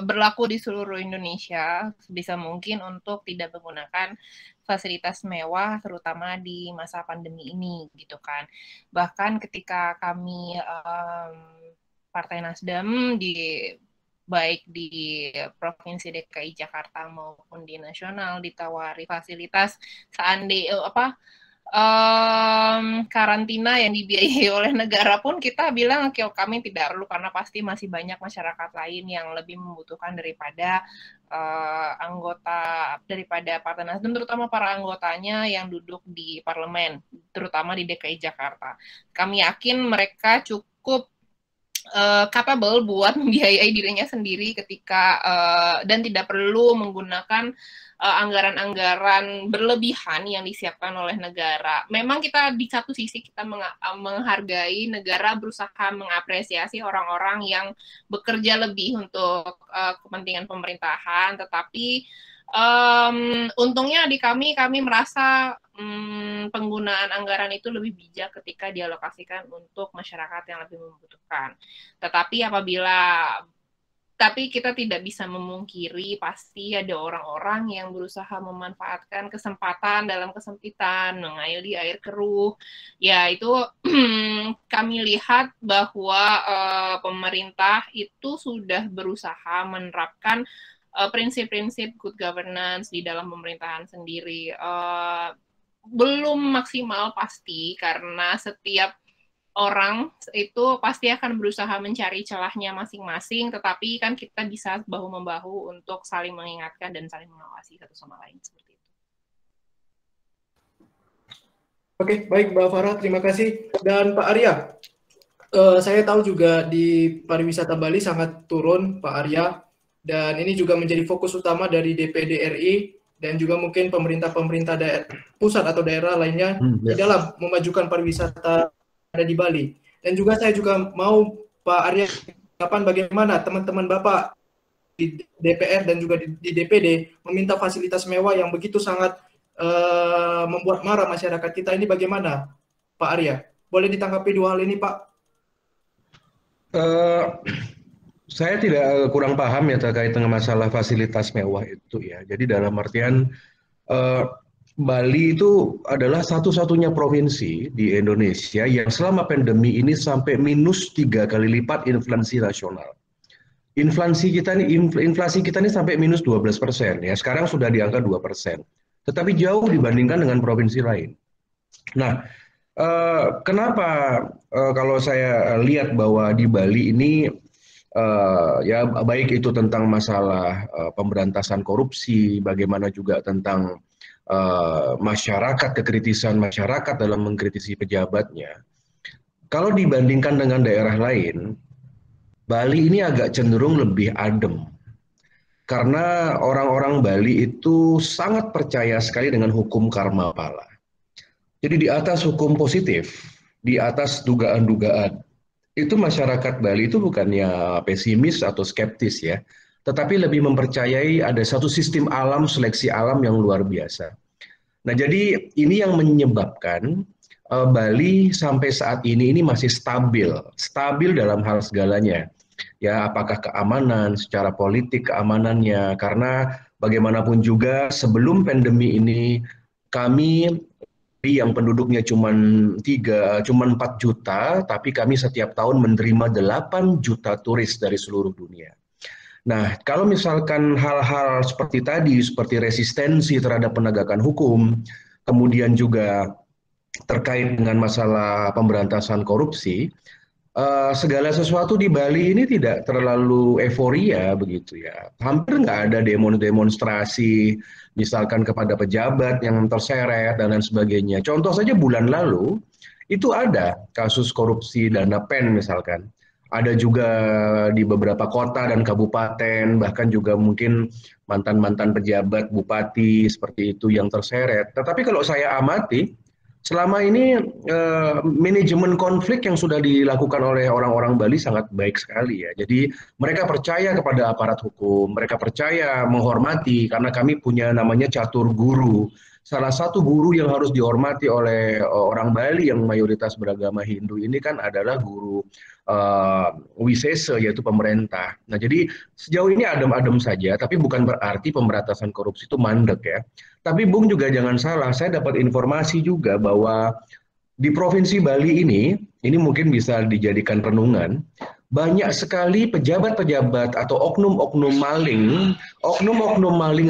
berlaku di seluruh Indonesia, sebisa mungkin untuk tidak menggunakan fasilitas mewah, terutama di masa pandemi ini, gitu kan. Bahkan ketika kami Partai Nasdem baik di Provinsi DKI Jakarta maupun di nasional ditawari fasilitas karantina yang dibiayai oleh negara pun kita bilang kami tidak perlu karena pasti masih banyak masyarakat lain yang lebih membutuhkan daripada daripada Partai Nasdem, terutama para anggotanya yang duduk di parlemen, terutama di DKI Jakarta. Kami yakin mereka cukup capable buat membiayai dirinya sendiri ketika dan tidak perlu menggunakan anggaran-anggaran berlebihan yang disiapkan oleh negara. Memang kita di satu sisi kita menghargai negara berusaha mengapresiasi orang-orang yang bekerja lebih untuk kepentingan pemerintahan, tetapi untungnya di kami merasa penggunaan anggaran itu lebih bijak ketika dialokasikan untuk masyarakat yang lebih membutuhkan. Tapi kita tidak bisa memungkiri pasti ada orang-orang yang berusaha memanfaatkan kesempatan dalam kesempitan, mengairi air keruh. Ya itu kami lihat bahwa pemerintah itu sudah berusaha menerapkan prinsip-prinsip good governance di dalam pemerintahan sendiri. Belum maksimal pasti karena setiap orang itu pasti akan berusaha mencari celahnya masing-masing, tetapi kan kita bisa bahu-membahu untuk saling mengingatkan dan saling mengawasi satu sama lain seperti itu. Oke, baik Mbak Farah, terima kasih. Dan Pak Arya, saya tahu juga di pariwisata Bali sangat turun Pak Arya, dan ini juga menjadi fokus utama dari DPD RI dan juga mungkin pemerintah-pemerintah pusat atau daerah lainnya di dalam memajukan pariwisata ada di Bali. Dan juga saya juga mau Pak Arya kapan bagaimana teman-teman Bapak di DPR dan juga di DPD meminta fasilitas mewah yang begitu sangat membuat marah masyarakat kita, ini bagaimana Pak Arya? Boleh ditanggapi dua hal ini Pak? Saya tidak kurang paham ya terkait dengan masalah fasilitas mewah itu ya. Jadi dalam artian Bali itu adalah satu-satunya provinsi di Indonesia yang selama pandemi ini sampai minus 3 kali lipat inflasi nasional. Inflasi kita ini sampai minus 12% ya. Sekarang sudah di angka 2%. Tetapi jauh dibandingkan dengan provinsi lain. Nah, kenapa kalau saya lihat bahwa di Bali ini ya baik itu tentang masalah pemberantasan korupsi, bagaimana juga tentang masyarakat, kekritisan masyarakat dalam mengkritisi pejabatnya. Kalau dibandingkan dengan daerah lain, Bali ini agak cenderung lebih adem. Karena orang-orang Bali itu sangat percaya sekali dengan hukum karma pala. Jadi di atas hukum positif, di atas dugaan-dugaan, itu masyarakat Bali itu bukannya pesimis atau skeptis ya, tetapi lebih mempercayai ada satu sistem alam, seleksi alam yang luar biasa. Nah, jadi ini yang menyebabkan Bali sampai saat ini masih stabil dalam hal segalanya. Ya, apakah keamanan, secara politik keamanannya, karena bagaimanapun juga sebelum pandemi ini kami yang penduduknya cuma 4 juta, tapi kami setiap tahun menerima 8 juta turis dari seluruh dunia. Nah, kalau misalkan hal-hal seperti tadi, seperti resistensi terhadap penegakan hukum, kemudian juga terkait dengan masalah pemberantasan korupsi, segala sesuatu di Bali ini tidak terlalu euforia begitu ya. Hampir nggak ada demonstrasi, misalkan kepada pejabat yang terseret dan lain sebagainya. Contoh saja bulan lalu, itu ada kasus korupsi dana PEN misalkan. Ada juga di beberapa kota dan kabupaten, bahkan juga mungkin mantan-mantan pejabat, bupati, seperti itu yang terseret. Tetapi kalau saya amati, selama ini manajemen konflik yang sudah dilakukan oleh orang-orang Bali sangat baik sekali ya. Jadi mereka percaya kepada aparat hukum, mereka percaya menghormati karena kami punya namanya catur guru. Salah satu guru yang harus dihormati oleh orang Bali yang mayoritas beragama Hindu ini kan adalah guru Wisesa, yaitu pemerintah. Nah, jadi sejauh ini adem-adem saja, tapi bukan berarti pemberantasan korupsi itu mandek ya. Tapi Bung juga jangan salah, saya dapat informasi juga bahwa di Provinsi Bali ini mungkin bisa dijadikan renungan, banyak sekali pejabat-pejabat atau oknum-oknum maling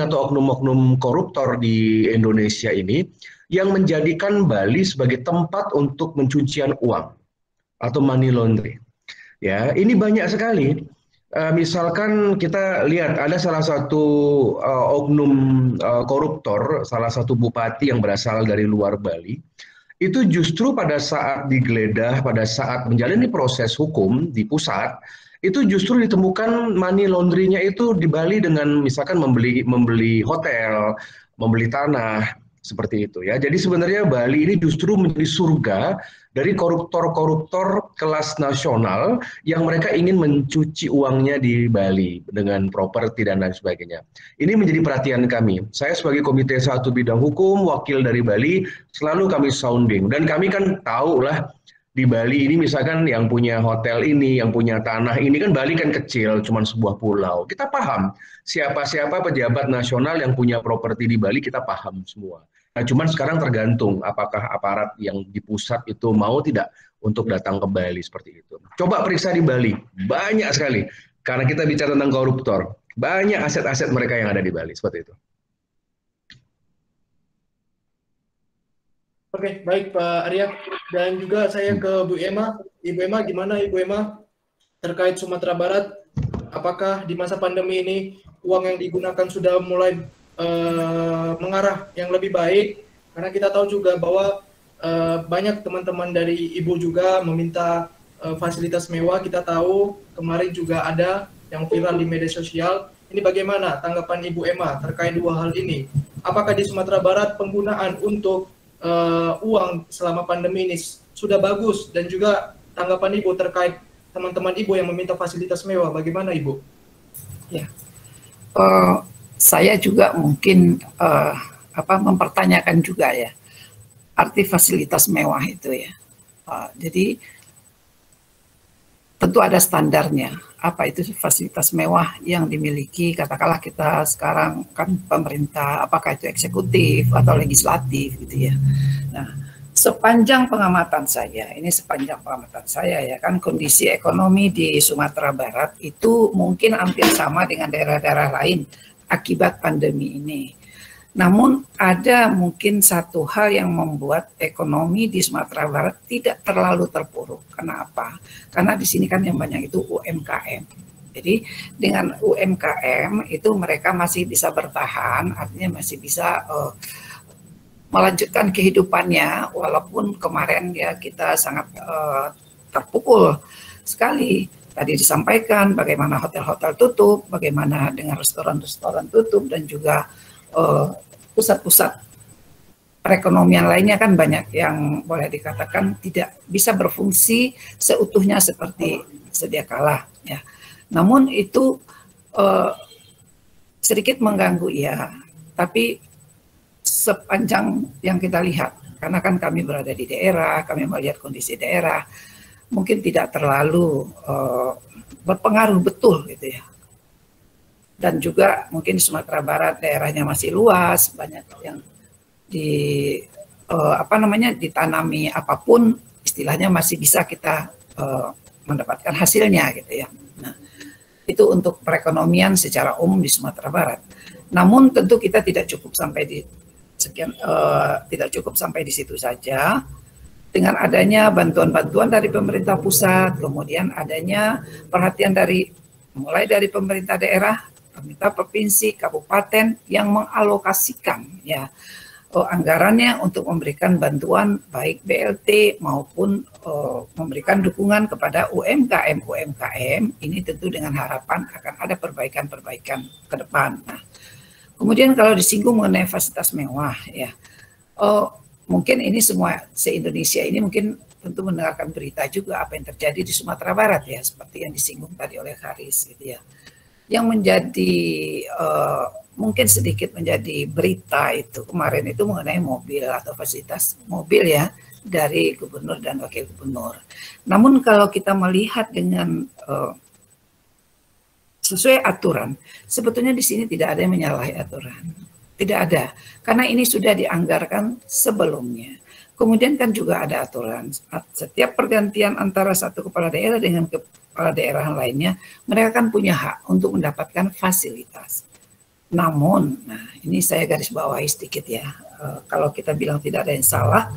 atau oknum-oknum koruptor di Indonesia ini yang menjadikan Bali sebagai tempat untuk pencucian uang atau money laundry. Ya, ini banyak sekali. Misalkan kita lihat ada salah satu oknum koruptor, salah satu bupati yang berasal dari luar Bali, itu justru pada saat digeledah, pada saat menjalani proses hukum di pusat, itu justru ditemukan money laundry-nya itu di Bali dengan misalkan membeli hotel, membeli tanah, seperti itu ya. Jadi sebenarnya Bali ini justru menjadi surga dari koruptor-koruptor kelas nasional yang mereka ingin mencuci uangnya di Bali dengan properti dan lain sebagainya. Ini menjadi perhatian kami. Saya sebagai Komite 1 Bidang Hukum, wakil dari Bali, selalu kami sounding. Dan kami kan tahu lah, di Bali ini misalkan yang punya hotel ini, yang punya tanah ini, kan Bali kan kecil, cuma sebuah pulau. Kita paham siapa-siapa pejabat nasional yang punya properti di Bali, kita paham semua. Nah, cuman sekarang tergantung apakah aparat yang di pusat itu mau tidak untuk datang ke Bali seperti itu. Coba periksa di Bali, banyak sekali. Karena kita bicara tentang koruptor, banyak aset-aset mereka yang ada di Bali, seperti itu. Oke, baik Pak Arya. Dan juga saya ke Bu Emma. Ibu Emma, gimana Ibu Emma terkait Sumatera Barat? Apakah di masa pandemi ini uang yang digunakan sudah mulai mengarah yang lebih baik? Karena kita tahu juga bahwa banyak teman-teman dari Ibu juga meminta fasilitas mewah. Kita tahu kemarin juga ada yang viral di media sosial. Ini bagaimana tanggapan Ibu Emma terkait dua hal ini? Apakah di Sumatera Barat penggunaan untuk uang selama pandemi ini sudah bagus, dan juga tanggapan Ibu terkait teman-teman Ibu yang meminta fasilitas mewah, bagaimana Ibu? Ya, saya juga mungkin mempertanyakan juga ya arti fasilitas mewah itu ya. Jadi tentu ada standarnya. Apa itu fasilitas mewah yang dimiliki, katakanlah kita sekarang kan pemerintah, apakah itu eksekutif atau legislatif gitu ya. Nah, sepanjang pengamatan saya ya kan, kondisi ekonomi di Sumatera Barat itu mungkin hampir sama dengan daerah-daerah lain akibat pandemi ini. Namun ada mungkin satu hal yang membuat ekonomi di Sumatera Barat tidak terlalu terpuruk. Kenapa? Karena di sini kan yang banyak itu UMKM. Jadi dengan UMKM itu mereka masih bisa bertahan, artinya masih bisa melanjutkan kehidupannya, walaupun kemarin ya kita sangat terpukul sekali. Tadi disampaikan bagaimana hotel-hotel tutup, bagaimana dengan restoran-restoran tutup, dan juga pusat-pusat perekonomian lainnya kan banyak yang boleh dikatakan tidak bisa berfungsi seutuhnya seperti sedia kala ya. Namun itu sedikit mengganggu ya, tapi sepanjang yang kita lihat, karena kan kami berada di daerah, kami melihat kondisi daerah, mungkin tidak terlalu berpengaruh betul gitu ya. Dan juga mungkin Sumatera Barat daerahnya masih luas, banyak yang ditanami apapun, istilahnya masih bisa kita mendapatkan hasilnya gitu ya. Nah, itu untuk perekonomian secara umum di Sumatera Barat. Namun tentu kita tidak cukup sampai di situ saja. Dengan adanya bantuan-bantuan dari pemerintah pusat, kemudian adanya perhatian mulai dari pemerintah daerah, pemerintah provinsi, kabupaten yang mengalokasikan ya anggarannya untuk memberikan bantuan baik BLT maupun memberikan dukungan kepada UMKM ini, tentu dengan harapan akan ada perbaikan-perbaikan ke depan. Nah, kemudian kalau disinggung mengenai fasilitas mewah ya, mungkin ini semua se-Indonesia ini mungkin tentu mendengarkan berita juga apa yang terjadi di Sumatera Barat ya, seperti yang disinggung tadi oleh Haris gitu ya. Yang menjadi mungkin sedikit menjadi berita itu kemarin itu mengenai mobil atau fasilitas mobil ya dari gubernur dan wakil gubernur. Namun kalau kita melihat dengan sesuai aturan, sebetulnya di sini tidak ada yang menyalahi aturan. Tidak ada, karena ini sudah dianggarkan sebelumnya. Kemudian kan juga ada aturan, setiap pergantian antara satu kepala daerah dengan kepala daerah lainnya, mereka kan punya hak untuk mendapatkan fasilitas. Namun, nah ini saya garis bawahi sedikit ya. Kalau kita bilang tidak ada yang salah,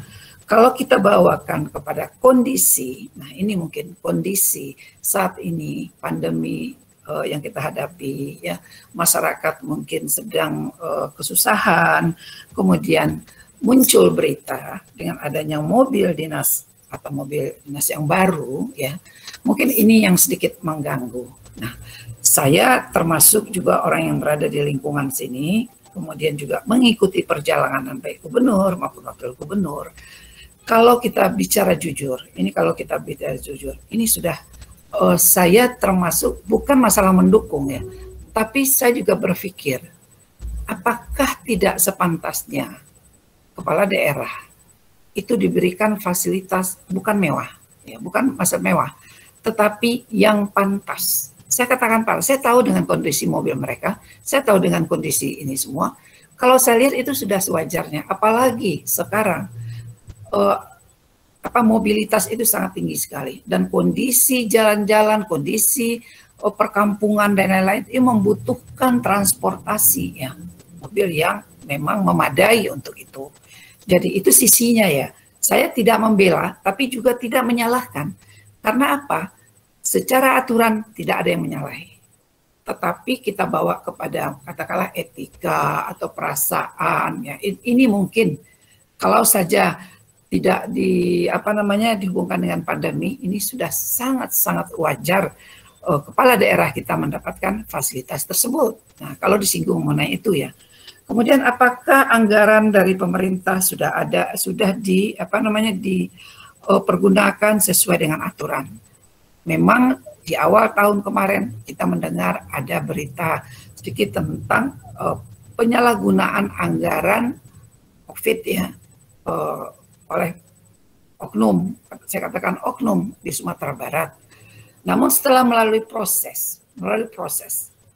kalau kita bawakan kepada kondisi, nah ini mungkin kondisi saat ini pandemi yang kita hadapi, ya masyarakat mungkin sedang kesusahan, kemudian muncul berita dengan adanya mobil dinas atau mobil dinas yang baru, ya mungkin ini yang sedikit mengganggu. Nah, saya termasuk juga orang yang berada di lingkungan sini, kemudian juga mengikuti perjalanan baik gubernur maupun wakil gubernur. Kalau kita bicara jujur, ini sudah saya termasuk bukan masalah mendukung ya, tapi saya juga berpikir apakah tidak sepantasnya kepala daerah itu diberikan fasilitas bukan mewah, ya bukan masalah mewah, tetapi yang pantas. Saya katakan Pak, saya tahu dengan kondisi mobil mereka, saya tahu dengan kondisi ini semua. Kalau saya lihat itu sudah sewajarnya, apalagi sekarang mobilitas itu sangat tinggi sekali dan kondisi jalan-jalan, kondisi perkampungan dan lain-lain itu membutuhkan transportasi ya, mobil yang memang memadai untuk itu. Jadi itu sisinya ya. Saya tidak membela, tapi juga tidak menyalahkan. Karena apa? Secara aturan tidak ada yang menyalahi. Tetapi kita bawa kepada katakanlah etika atau perasaan ya. Ini mungkin kalau saja tidak dihubungkan dengan pandemi, ini sudah sangat-sangat wajar kepala daerah kita mendapatkan fasilitas tersebut. Nah, kalau disinggung mengenai itu ya. Kemudian apakah anggaran dari pemerintah sudah dipergunakan sesuai dengan aturan? Memang di awal tahun kemarin kita mendengar ada berita sedikit tentang penyalahgunaan anggaran COVID ya oleh oknum, saya katakan oknum di Sumatera Barat. Namun setelah melalui proses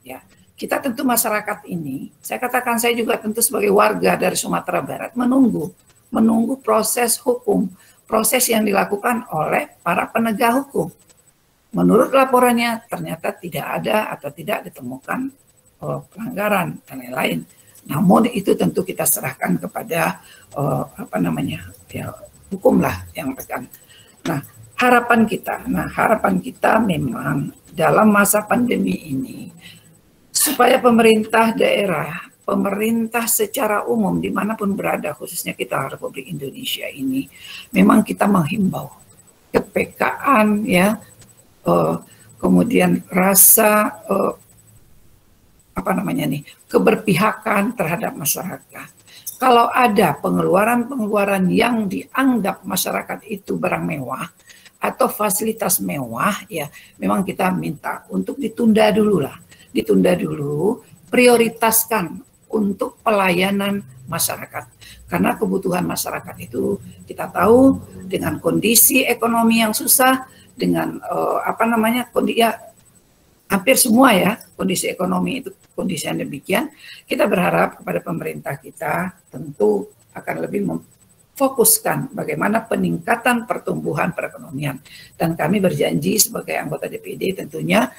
ya, kita tentu masyarakat ini, saya katakan saya juga tentu sebagai warga dari Sumatera Barat menunggu proses hukum, proses yang dilakukan oleh para penegak hukum. Menurut laporannya ternyata tidak ada atau tidak ditemukan pelanggaran dan lain-lain. Namun itu tentu kita serahkan kepada hukum lah yang tekan. Nah, harapan kita memang dalam masa pandemi ini supaya pemerintah daerah, pemerintah secara umum dimanapun berada, khususnya kita Republik Indonesia ini, memang kita menghimbau kepekaan ya, kemudian rasa keberpihakan terhadap masyarakat. Kalau ada pengeluaran-pengeluaran yang dianggap masyarakat itu barang mewah atau fasilitas mewah, ya memang kita minta untuk ditunda dulu, prioritaskan untuk pelayanan masyarakat. Karena kebutuhan masyarakat itu kita tahu dengan kondisi ekonomi yang susah, dengan hampir semua ya kondisi ekonomi itu kondisi yang demikian, kita berharap kepada pemerintah kita tentu akan lebih memfokuskan bagaimana peningkatan pertumbuhan perekonomian. Dan kami berjanji sebagai anggota DPD tentunya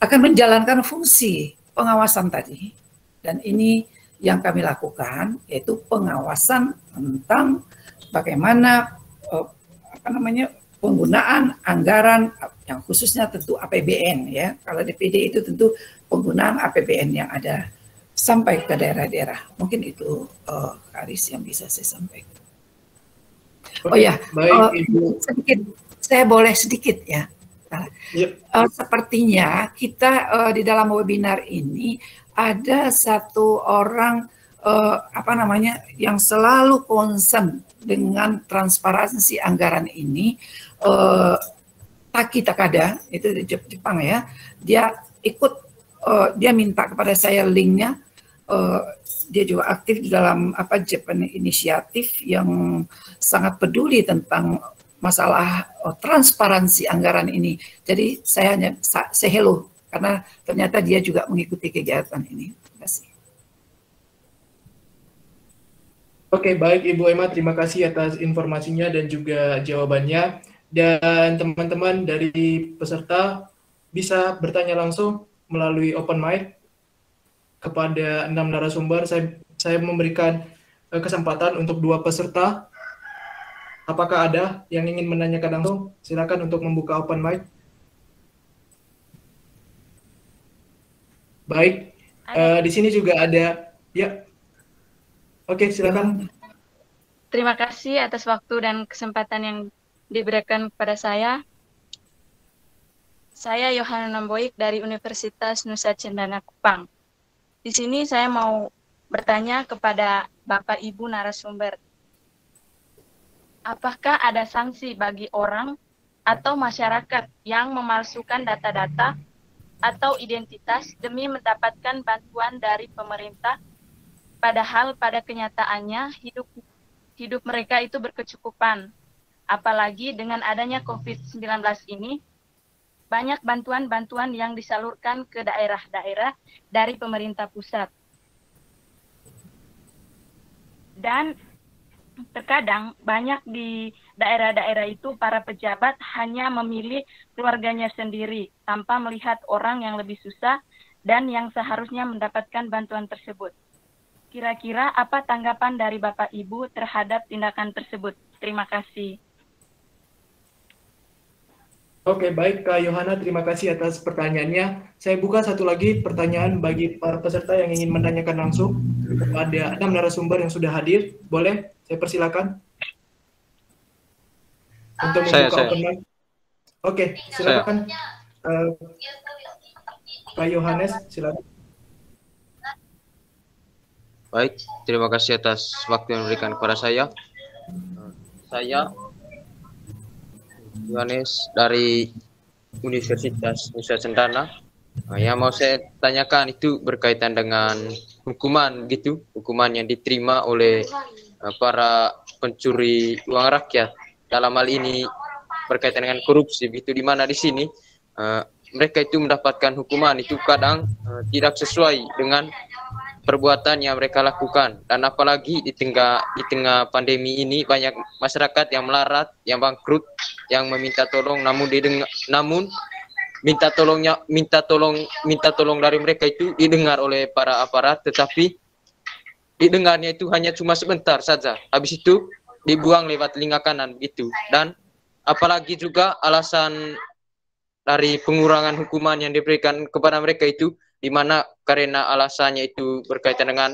akan menjalankan fungsi pengawasan tadi. Dan ini yang kami lakukan yaitu pengawasan tentang bagaimana penggunaan anggaran yang khususnya tentu APBN ya. Kalau DPD itu tentu penggunaan APBN yang ada sampai ke daerah-daerah. Mungkin itu Karis yang bisa saya sampaikan. Oh ya, sedikit saya boleh sedikit ya. Nah, sepertinya kita di dalam webinar ini ada satu orang yang selalu concern dengan transparansi anggaran ini, Taki Takada, itu di Jepang ya, dia ikut, dia minta kepada saya linknya, dia juga aktif di dalam Japan Initiative yang sangat peduli tentang masalah transparansi anggaran ini. Jadi saya hanya say hello, karena ternyata dia juga mengikuti kegiatan ini. Terima kasih. Oke, baik Ibu Emma, terima kasih atas informasinya dan juga jawabannya. Dan teman-teman dari peserta bisa bertanya langsung melalui open mic. kepada 6 narasumber. Saya memberikan kesempatan untuk 2 peserta. Apakah ada yang ingin menanyakan langsung? Silakan untuk membuka open mic. Baik, di sini juga ada, ya. Oke, silakan. Terima kasih atas waktu dan kesempatan yang diberikan kepada saya. Saya Yohana Namboik dari Universitas Nusa Cendana Kupang. Di sini saya mau bertanya kepada Bapak Ibu narasumber. Apakah ada sanksi bagi orang atau masyarakat yang memalsukan data-data atau identitas demi mendapatkan bantuan dari pemerintah, padahal pada kenyataannya hidup mereka itu berkecukupan. Apalagi dengan adanya COVID-19 ini, banyak bantuan-bantuan yang disalurkan ke daerah-daerah dari pemerintah pusat. Dan terkadang banyak di daerah-daerah itu para pejabat hanya memilih keluarganya sendiri tanpa melihat orang yang lebih susah dan yang seharusnya mendapatkan bantuan tersebut. Kira-kira apa tanggapan dari Bapak Ibu terhadap tindakan tersebut? Terima kasih. Oke, baik Kak Yohana, terima kasih atas pertanyaannya. Saya buka satu lagi pertanyaan bagi para peserta yang ingin menanyakan langsung kepada 6 narasumber yang sudah hadir. Boleh? Saya persilakan untuk membuka open mic. Oke, silakan Pak Yohanes, silakan. Baik, terima kasih atas waktu yang diberikan kepada saya. Saya Yohanes dari Universitas Nusa Cendana. Yang mau saya tanyakan itu berkaitan dengan hukuman gitu, hukuman yang diterima oleh para pencuri uang rakyat. Dalam hal ini berkaitan dengan korupsi, begitu di mana di sini mereka itu mendapatkan hukuman itu kadang tidak sesuai dengan perbuatan yang mereka lakukan. Dan apalagi di tengah pandemi ini banyak masyarakat yang melarat, yang bangkrut, yang meminta tolong, namun minta tolong dari mereka itu didengar oleh para aparat, tetapi didengarnya itu hanya cuma sebentar saja. Habis itu dibuang lewat telinga kanan begitu. Dan apalagi juga alasan dari pengurangan hukuman yang diberikan kepada mereka itu di mana karena alasannya itu berkaitan dengan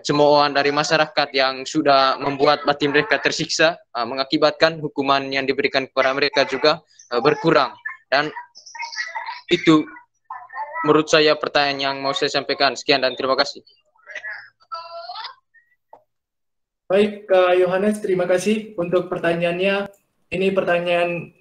cemoohan dari masyarakat yang sudah membuat batin mereka tersiksa, mengakibatkan hukuman yang diberikan kepada mereka juga berkurang. Dan itu menurut saya pertanyaan yang mau saya sampaikan. Sekian dan terima kasih. Baik, Kak Yohanes, terima kasih untuk pertanyaannya. Ini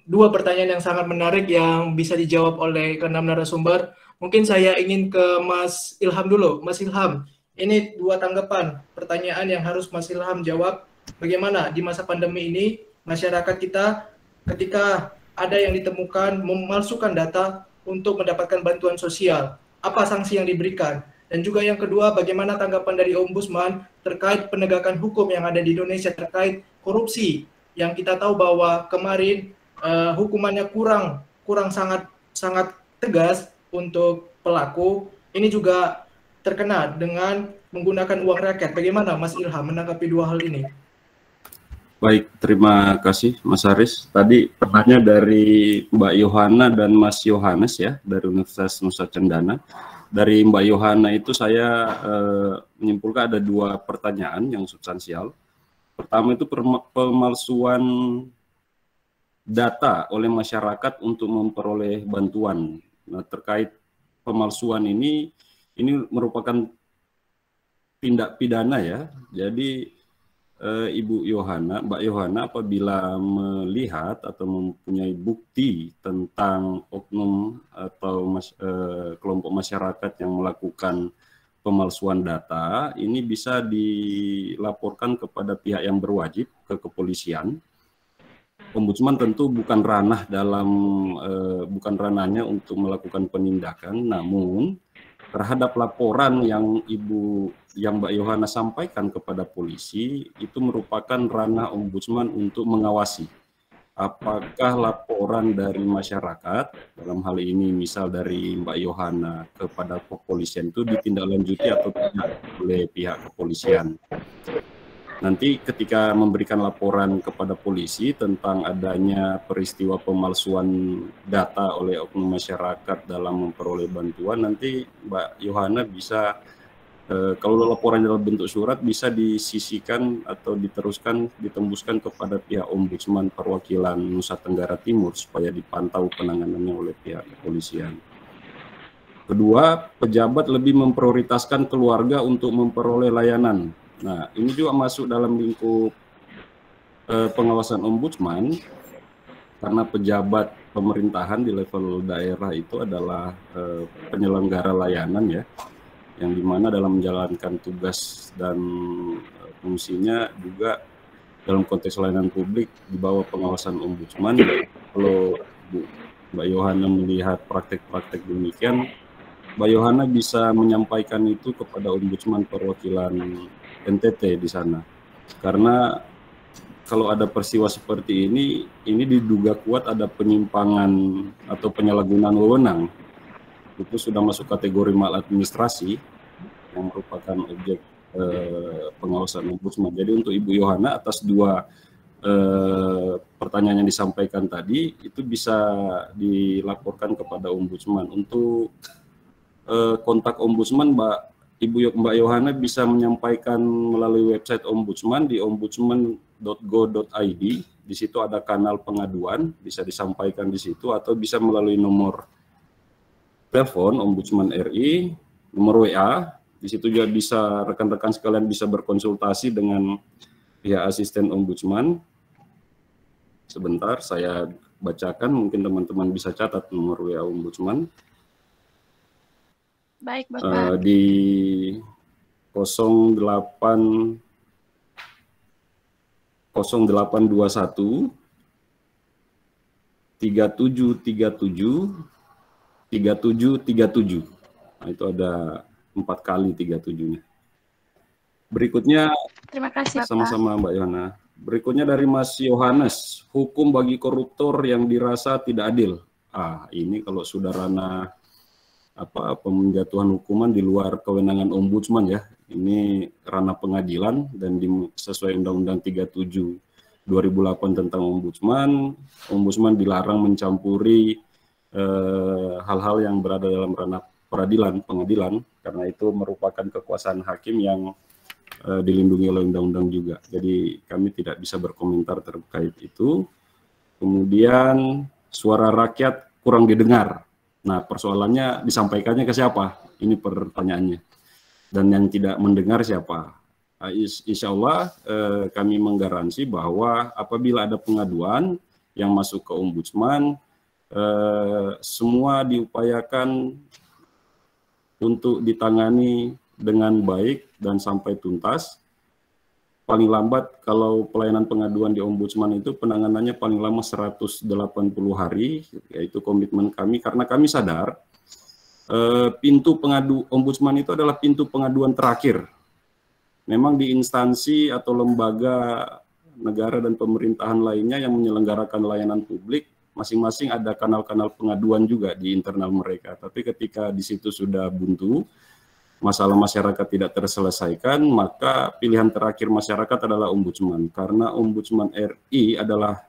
dua pertanyaan yang sangat menarik yang bisa dijawab oleh ke-6 narasumber. Mungkin saya ingin ke Mas Ilham dulu. Mas Ilham, ini 2 tanggapan pertanyaan yang harus Mas Ilham jawab. Bagaimana di masa pandemi ini masyarakat kita ketika ada yang ditemukan memalsukan data untuk mendapatkan bantuan sosial, apa sanksi yang diberikan? Dan juga yang kedua, bagaimana tanggapan dari Ombudsman terkait penegakan hukum yang ada di Indonesia terkait korupsi, yang kita tahu bahwa kemarin hukumannya kurang sangat tegas untuk pelaku. Ini juga terkena dengan menggunakan uang rakyat. Bagaimana Mas Ilham menanggapi 2 hal ini? Baik, terima kasih Mas Haris. Tadi pertanyaan dari Mbak Yohana dan Mas Yohanes ya, dari Universitas Nusa Cendana. Dari Mbak Yohana itu saya menyimpulkan ada 2 pertanyaan yang substansial. Pertama itu pemalsuan data oleh masyarakat untuk memperoleh bantuan. Nah, terkait pemalsuan ini merupakan tindak pidana ya. Jadi Mbak Yohana apabila melihat atau mempunyai bukti tentang oknum atau kelompok masyarakat yang melakukan pemalsuan data, ini bisa dilaporkan kepada pihak yang berwajib ke kepolisian. Ombudsman tentu bukan ranahnya untuk melakukan penindakan, namun terhadap laporan yang Mbak Yohana sampaikan kepada polisi itu merupakan ranah Ombudsman untuk mengawasi. apakah laporan dari masyarakat, dalam hal ini misal dari Mbak Yohana kepada kepolisian itu ditindaklanjuti atau tidak oleh pihak kepolisian. Nanti ketika memberikan laporan kepada polisi tentang adanya peristiwa pemalsuan data oleh oknum masyarakat dalam memperoleh bantuan, nanti Mbak Yohana bisa, kalau laporan dalam bentuk surat, bisa disisikan atau diteruskan, ditembuskan kepada pihak Ombudsman Perwakilan Nusa Tenggara Timur supaya dipantau penanganannya oleh pihak kepolisian. Kedua, pejabat lebih memprioritaskan keluarga untuk memperoleh layanan. Nah, ini juga masuk dalam lingkup pengawasan ombudsman, karena pejabat pemerintahan di level daerah itu adalah penyelenggara layanan ya, yang dimana dalam menjalankan tugas dan fungsinya juga dalam konteks layanan publik di bawah pengawasan ombudsman. Kalau Mbak Yohana melihat praktek-praktek demikian, Mbak Yohana bisa menyampaikan itu kepada Ombudsman Perwakilan NTT di sana. Karena kalau ada peristiwa seperti ini diduga kuat ada penyimpangan atau penyalahgunaan wewenang. Itu sudah masuk kategori maladministrasi yang merupakan objek pengawasan Ombudsman. Jadi untuk Ibu Yohana, atas dua pertanyaan yang disampaikan tadi, itu bisa dilaporkan kepada Ombudsman. Untuk kontak Ombudsman, Mbak Yohana bisa menyampaikan melalui website Ombudsman di ombudsman.go.id. Di situ ada kanal pengaduan, bisa disampaikan di situ, atau bisa melalui nomor telepon Ombudsman RI, nomor WA. Di situ juga bisa rekan-rekan sekalian bisa berkonsultasi dengan pihak asisten Ombudsman. Sebentar saya bacakan, mungkin teman-teman bisa catat nomor WA Ombudsman. Baik, Bapak. Di 0821 3737 3737. Nah, itu ada 4 kali 37-nya. Berikutnya, Terima kasih, Bapak. sama-sama Mbak Yohana. Berikutnya dari Mas Yohanes, hukum bagi koruptor yang dirasa tidak adil. Ini kalau sudah ranah penjatuhan hukuman di luar kewenangan ombudsman ya. Ini ranah pengadilan dan sesuai Undang-Undang 37 2008 tentang ombudsman dilarang mencampuri hal-hal yang berada dalam ranah pengadilan, karena itu merupakan kekuasaan hakim yang dilindungi oleh undang-undang juga. Jadi kami tidak bisa berkomentar terkait itu. Kemudian suara rakyat kurang didengar. Nah, persoalannya disampaikannya ke siapa? Ini pertanyaannya. Dan yang tidak mendengar siapa? Insya Allah kami menggaransi bahwa apabila ada pengaduan yang masuk ke ombudsman, semua diupayakan untuk ditangani dengan baik dan sampai tuntas. Paling lambat kalau pelayanan pengaduan di ombudsman itu penanganannya paling lama 180 hari, yaitu komitmen kami, karena kami sadar pintu ombudsman itu adalah pintu pengaduan terakhir. Memang di instansi atau lembaga negara dan pemerintahan lainnya yang menyelenggarakan layanan publik, masing-masing ada kanal-kanal pengaduan juga di internal mereka. Tapi ketika di situ sudah buntu, masalah masyarakat tidak terselesaikan, maka pilihan terakhir masyarakat adalah ombudsman. Karena ombudsman RI adalah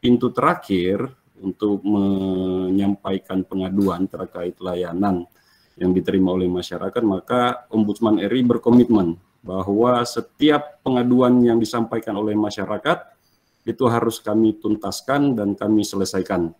pintu terakhir untuk menyampaikan pengaduan terkait layanan yang diterima oleh masyarakat, maka ombudsman RI berkomitmen bahwa setiap pengaduan yang disampaikan oleh masyarakat itu harus kami tuntaskan dan kami selesaikan.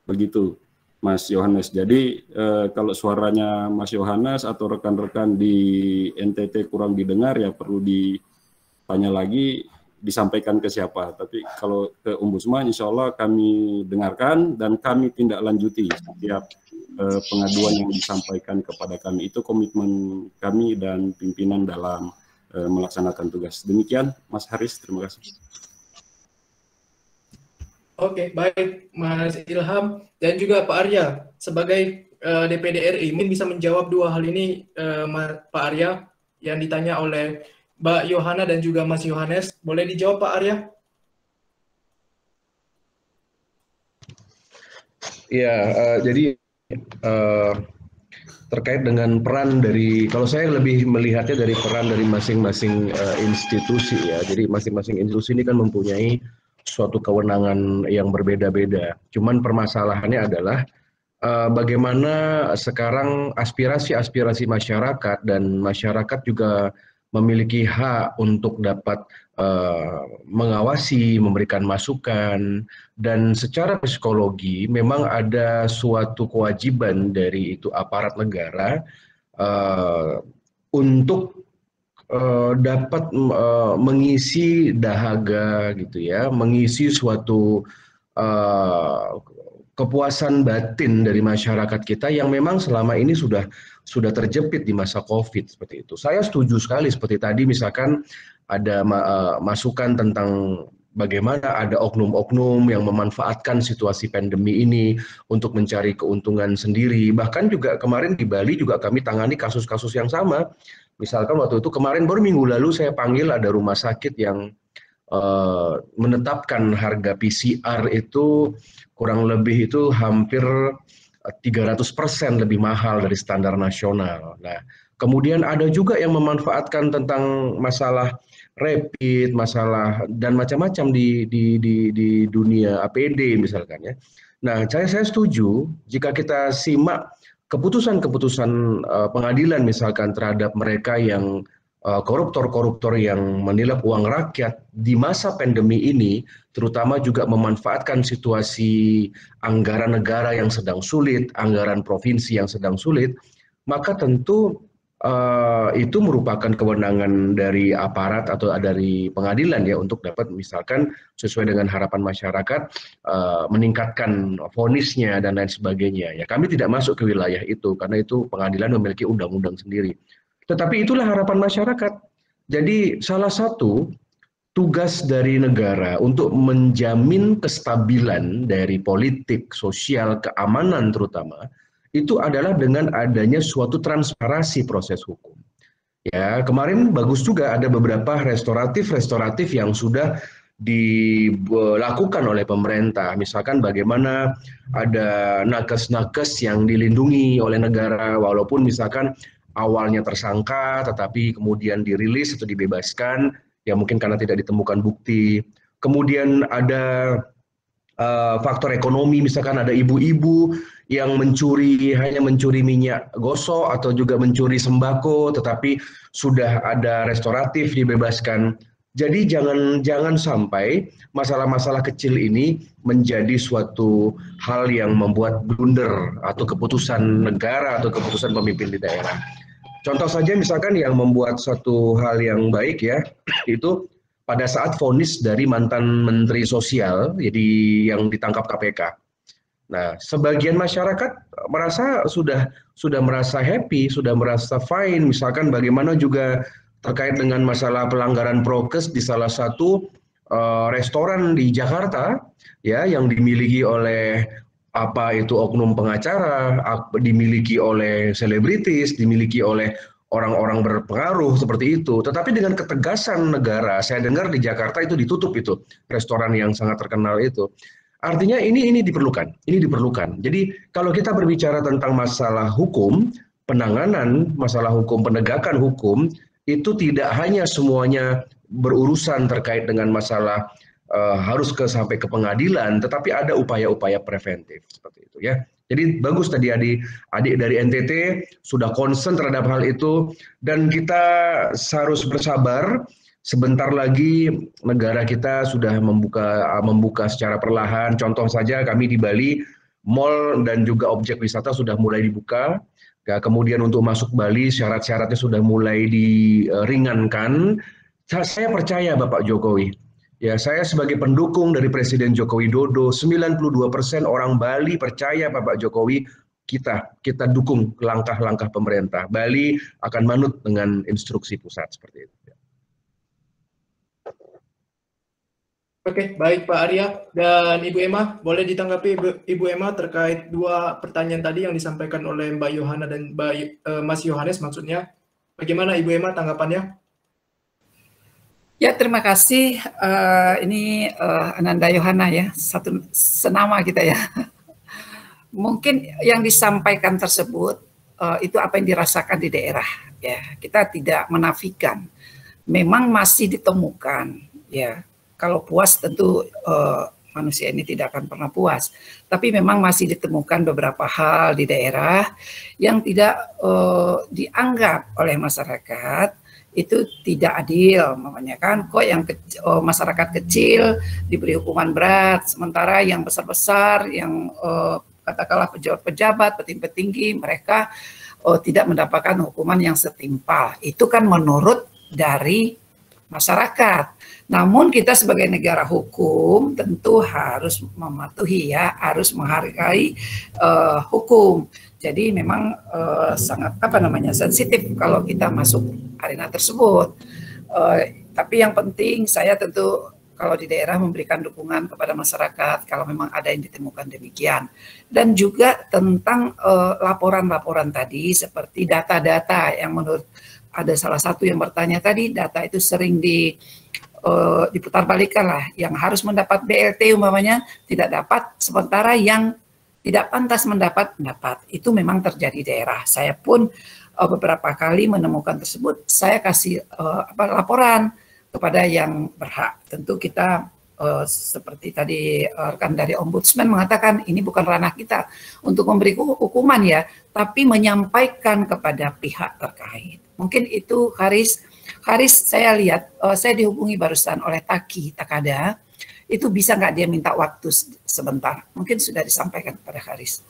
Begitu, Mas Yohanes. Jadi kalau suaranya Mas Yohanes atau rekan-rekan di NTT kurang didengar, ya perlu ditanya lagi, disampaikan ke siapa. Tapi kalau ke ombudsman, insya Allah kami dengarkan dan kami tindak lanjuti setiap pengaduan yang disampaikan kepada kami. Itu komitmen kami dan pimpinan dalam melaksanakan tugas. Demikian, Mas Haris, terima kasih. Oke, baik Mas Ilham dan juga Pak Arya. Sebagai DPD RI, mungkin bisa menjawab dua hal ini Pak Arya yang ditanya oleh Mbak Yohana dan juga Mas Yohanes. Boleh dijawab Pak Arya? Jadi terkait dengan peran dari, kalau saya lebih melihatnya dari peran dari masing-masing institusi ya. Jadi masing-masing institusi ini kan mempunyai suatu kewenangan yang berbeda-beda. Cuman permasalahannya adalah bagaimana sekarang aspirasi-aspirasi masyarakat, dan masyarakat juga memiliki hak untuk dapat mengawasi, memberikan masukan, dan secara psikologi memang ada suatu kewajiban dari itu aparat negara untuk dapat mengisi dahaga gitu ya, mengisi suatu kepuasan batin dari masyarakat kita yang memang selama ini sudah terjepit di masa COVID seperti itu. Saya setuju sekali seperti tadi misalkan ada masukan tentang bagaimana ada oknum-oknum yang memanfaatkan situasi pandemi ini untuk mencari keuntungan sendiri. Bahkan juga kemarin di Bali juga kami tangani kasus-kasus yang sama. Misalkan waktu itu kemarin baru minggu lalu saya panggil ada rumah sakit yang menetapkan harga PCR itu kurang lebih itu hampir 300% lebih mahal dari standar nasional. Nah, kemudian ada juga yang memanfaatkan tentang masalah rapid, masalah dan macam-macam di dunia APD misalkan ya. Nah, saya setuju jika kita simak keputusan-keputusan pengadilan misalkan terhadap mereka yang koruptor-koruptor yang menilap uang rakyat di masa pandemi ini, terutama juga memanfaatkan situasi anggaran negara yang sedang sulit, anggaran provinsi yang sedang sulit, maka tentu itu merupakan kewenangan dari aparat atau dari pengadilan ya untuk dapat misalkan sesuai dengan harapan masyarakat meningkatkan vonisnya dan lain sebagainya. Ya, kami tidak masuk ke wilayah itu karena itu pengadilan memiliki undang-undang sendiri. Tetapi itulah harapan masyarakat. Jadi salah satu tugas dari negara untuk menjamin kestabilan dari politik, sosial, keamanan terutama, itu adalah dengan adanya suatu transparansi proses hukum. Ya, kemarin bagus juga ada beberapa restoratif yang sudah dilakukan oleh pemerintah. Misalkan bagaimana ada nakes-nakes yang dilindungi oleh negara, walaupun misalkan awalnya tersangka tetapi kemudian dirilis atau dibebaskan, ya mungkin karena tidak ditemukan bukti. Kemudian ada faktor ekonomi, misalkan ada ibu-ibu yang hanya mencuri minyak gosok atau juga mencuri sembako, tetapi sudah ada restoratif dibebaskan. Jadi jangan sampai masalah-masalah kecil ini menjadi suatu hal yang membuat blunder atau keputusan negara atau keputusan pemimpin di daerah. Contoh saja misalkan yang membuat suatu hal yang baik ya, itu pada saat vonis dari mantan Menteri Sosial, jadi yang ditangkap KPK. Nah, sebagian masyarakat merasa sudah merasa happy, sudah merasa fine. Misalkan bagaimana juga terkait dengan masalah pelanggaran prokes di salah satu restoran di Jakarta, ya, yang dimiliki oleh oknum pengacara, dimiliki oleh selebritis, dimiliki oleh orang-orang berpengaruh seperti itu. Tetapi dengan ketegasan negara, saya dengar di Jakarta itu ditutup itu restoran yang sangat terkenal itu. Artinya ini diperlukan. Jadi kalau kita berbicara tentang masalah hukum, penanganan masalah hukum, penegakan hukum itu tidak hanya semuanya berurusan terkait dengan masalah harus sampai ke pengadilan, tetapi ada upaya-upaya preventif seperti itu ya. Jadi bagus tadi adik dari NTT sudah concern terhadap hal itu, dan kita harus bersabar. Sebentar lagi negara kita sudah membuka secara perlahan. Contoh saja kami di Bali, mal dan juga objek wisata sudah mulai dibuka. Ya, kemudian untuk masuk Bali syarat-syaratnya sudah mulai diringankan. Saya percaya Bapak Jokowi. Ya, saya sebagai pendukung dari Presiden Joko Widodo, 92% orang Bali percaya Bapak Jokowi, kita dukung langkah-langkah pemerintah. Bali akan manut dengan instruksi pusat seperti itu. Oke, baik Pak Arya dan Ibu Emma, boleh ditanggapi Ibu Emma terkait dua pertanyaan tadi yang disampaikan oleh Mbak Yohana dan Mas Yohanes maksudnya. Bagaimana Ibu Emma tanggapannya? Ya, terima kasih. Ini Ananda Yohana ya, satu senama kita ya. mungkin yang disampaikan tersebut itu apa yang dirasakan di daerah, ya. Kita tidak menafikan, memang masih ditemukan, ya. Kalau puas tentu manusia ini tidak akan pernah puas, tapi memang masih ditemukan beberapa hal di daerah yang tidak dianggap oleh masyarakat itu tidak adil, namanya kan, kok yang masyarakat kecil diberi hukuman berat, sementara yang besar-besar, yang katakanlah pejabat-pejabat, petinggi-petinggi, mereka tidak mendapatkan hukuman yang setimpal. Itu kan menurut dari masyarakat. Namun kita sebagai negara hukum tentu harus mematuhi, ya, harus menghargai hukum. Jadi memang sangat sensitif kalau kita masuk arena tersebut. Tapi yang penting saya tentu kalau di daerah memberikan dukungan kepada masyarakat kalau memang ada yang ditemukan demikian. Dan juga tentang laporan-laporan tadi seperti data-data yang menurut ada salah satu yang bertanya tadi, data itu sering diputarbalikkan lah, yang harus mendapat BLT umpamanya tidak dapat, sementara yang tidak pantas mendapat. Itu memang terjadi di daerah. Saya pun beberapa kali menemukan tersebut, saya kasih laporan kepada yang berhak. Tentu kita seperti tadi rekan dari Ombudsman mengatakan ini bukan ranah kita untuk memberi hukuman, ya, tapi menyampaikan kepada pihak terkait. Mungkin itu Haris, saya lihat, saya dihubungi barusan oleh Taki Takada, itu bisa nggak dia minta waktu sebentar? Mungkin sudah disampaikan kepada Haris.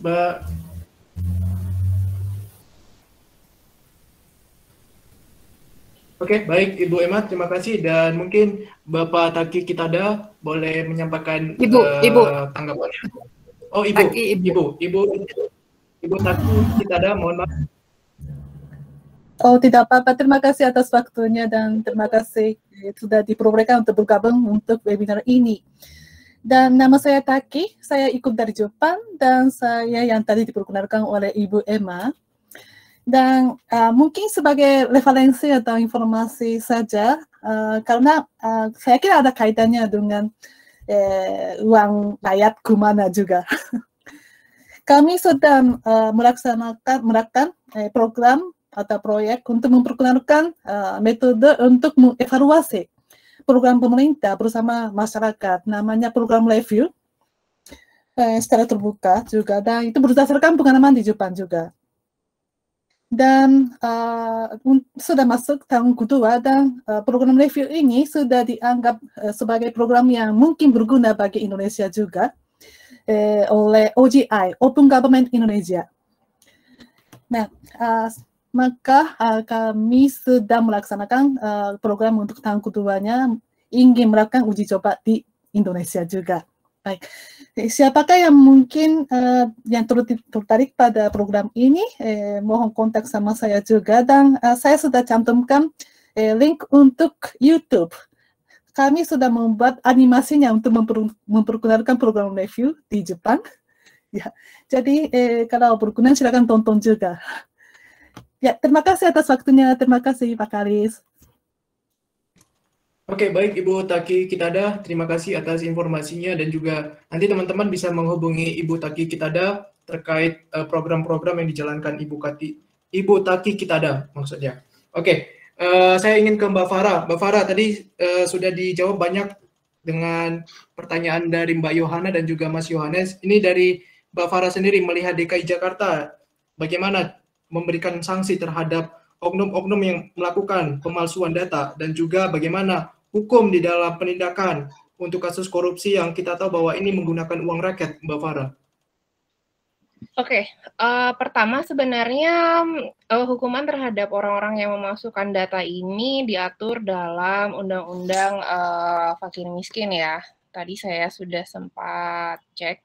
Mbak. Oke, baik Ibu Emma, terima kasih. Dan mungkin Bapak Taki Kitada boleh menyampaikan tanggapannya. Oh, Ibu Taki Kitada, mohon maaf. Oh, tidak apa-apa. Terima kasih atas waktunya dan terima kasih sudah diperbolehkan untuk bergabung untuk webinar ini. Dan nama saya Taki, saya ikut dari Jepang dan saya yang tadi diperkenalkan oleh Ibu Emma. Dan mungkin sebagai referensi atau informasi saja, karena saya kira ada kaitannya dengan uang rakyat Kumana juga. Kami sudah melaksanakan program atau proyek untuk memperkenalkan metode untuk mengevaluasi program pemerintah bersama masyarakat, namanya program review secara terbuka juga, dan itu berdasarkan pengalaman di Jepang juga. Dan sudah masuk tahun kedua dan program review ini sudah dianggap sebagai program yang mungkin berguna bagi Indonesia juga oleh OGI, Open Government Indonesia. Nah, maka kami sudah melaksanakan program untuk tahun keduanya, ingin melakukan uji coba di Indonesia juga. Baik, siapakah yang mungkin yang tertarik pada program ini, mohon kontak sama saya juga, dan saya sudah cantumkan link untuk YouTube. Kami sudah membuat animasinya untuk memperkenalkan program review di Jepang. Ya, jadi kalau berkenan silakan tonton juga. Ya, terima kasih atas waktunya. Terima kasih Pak Karis. Oke, baik Ibu Taki Kitada, terima kasih atas informasinya, dan juga nanti teman-teman bisa menghubungi Ibu Taki Kitada terkait program-program yang dijalankan Ibu Taki Kitada maksudnya. Oke, saya ingin ke Mbak Farah. Mbak Farah, tadi sudah dijawab banyak dengan pertanyaan dari Mbak Yohana dan juga Mas Yohanes. Ini dari Mbak Farah sendiri melihat DKI Jakarta, bagaimana memberikan sanksi terhadap oknum-oknum yang melakukan pemalsuan data, dan juga bagaimana hukum di dalam penindakan untuk kasus korupsi yang kita tahu bahwa ini menggunakan uang rakyat, Mbak Farah. Oke, pertama sebenarnya hukuman terhadap orang-orang yang memasukkan data ini diatur dalam Undang-Undang Fakir Miskin, ya. Tadi saya sudah sempat cek.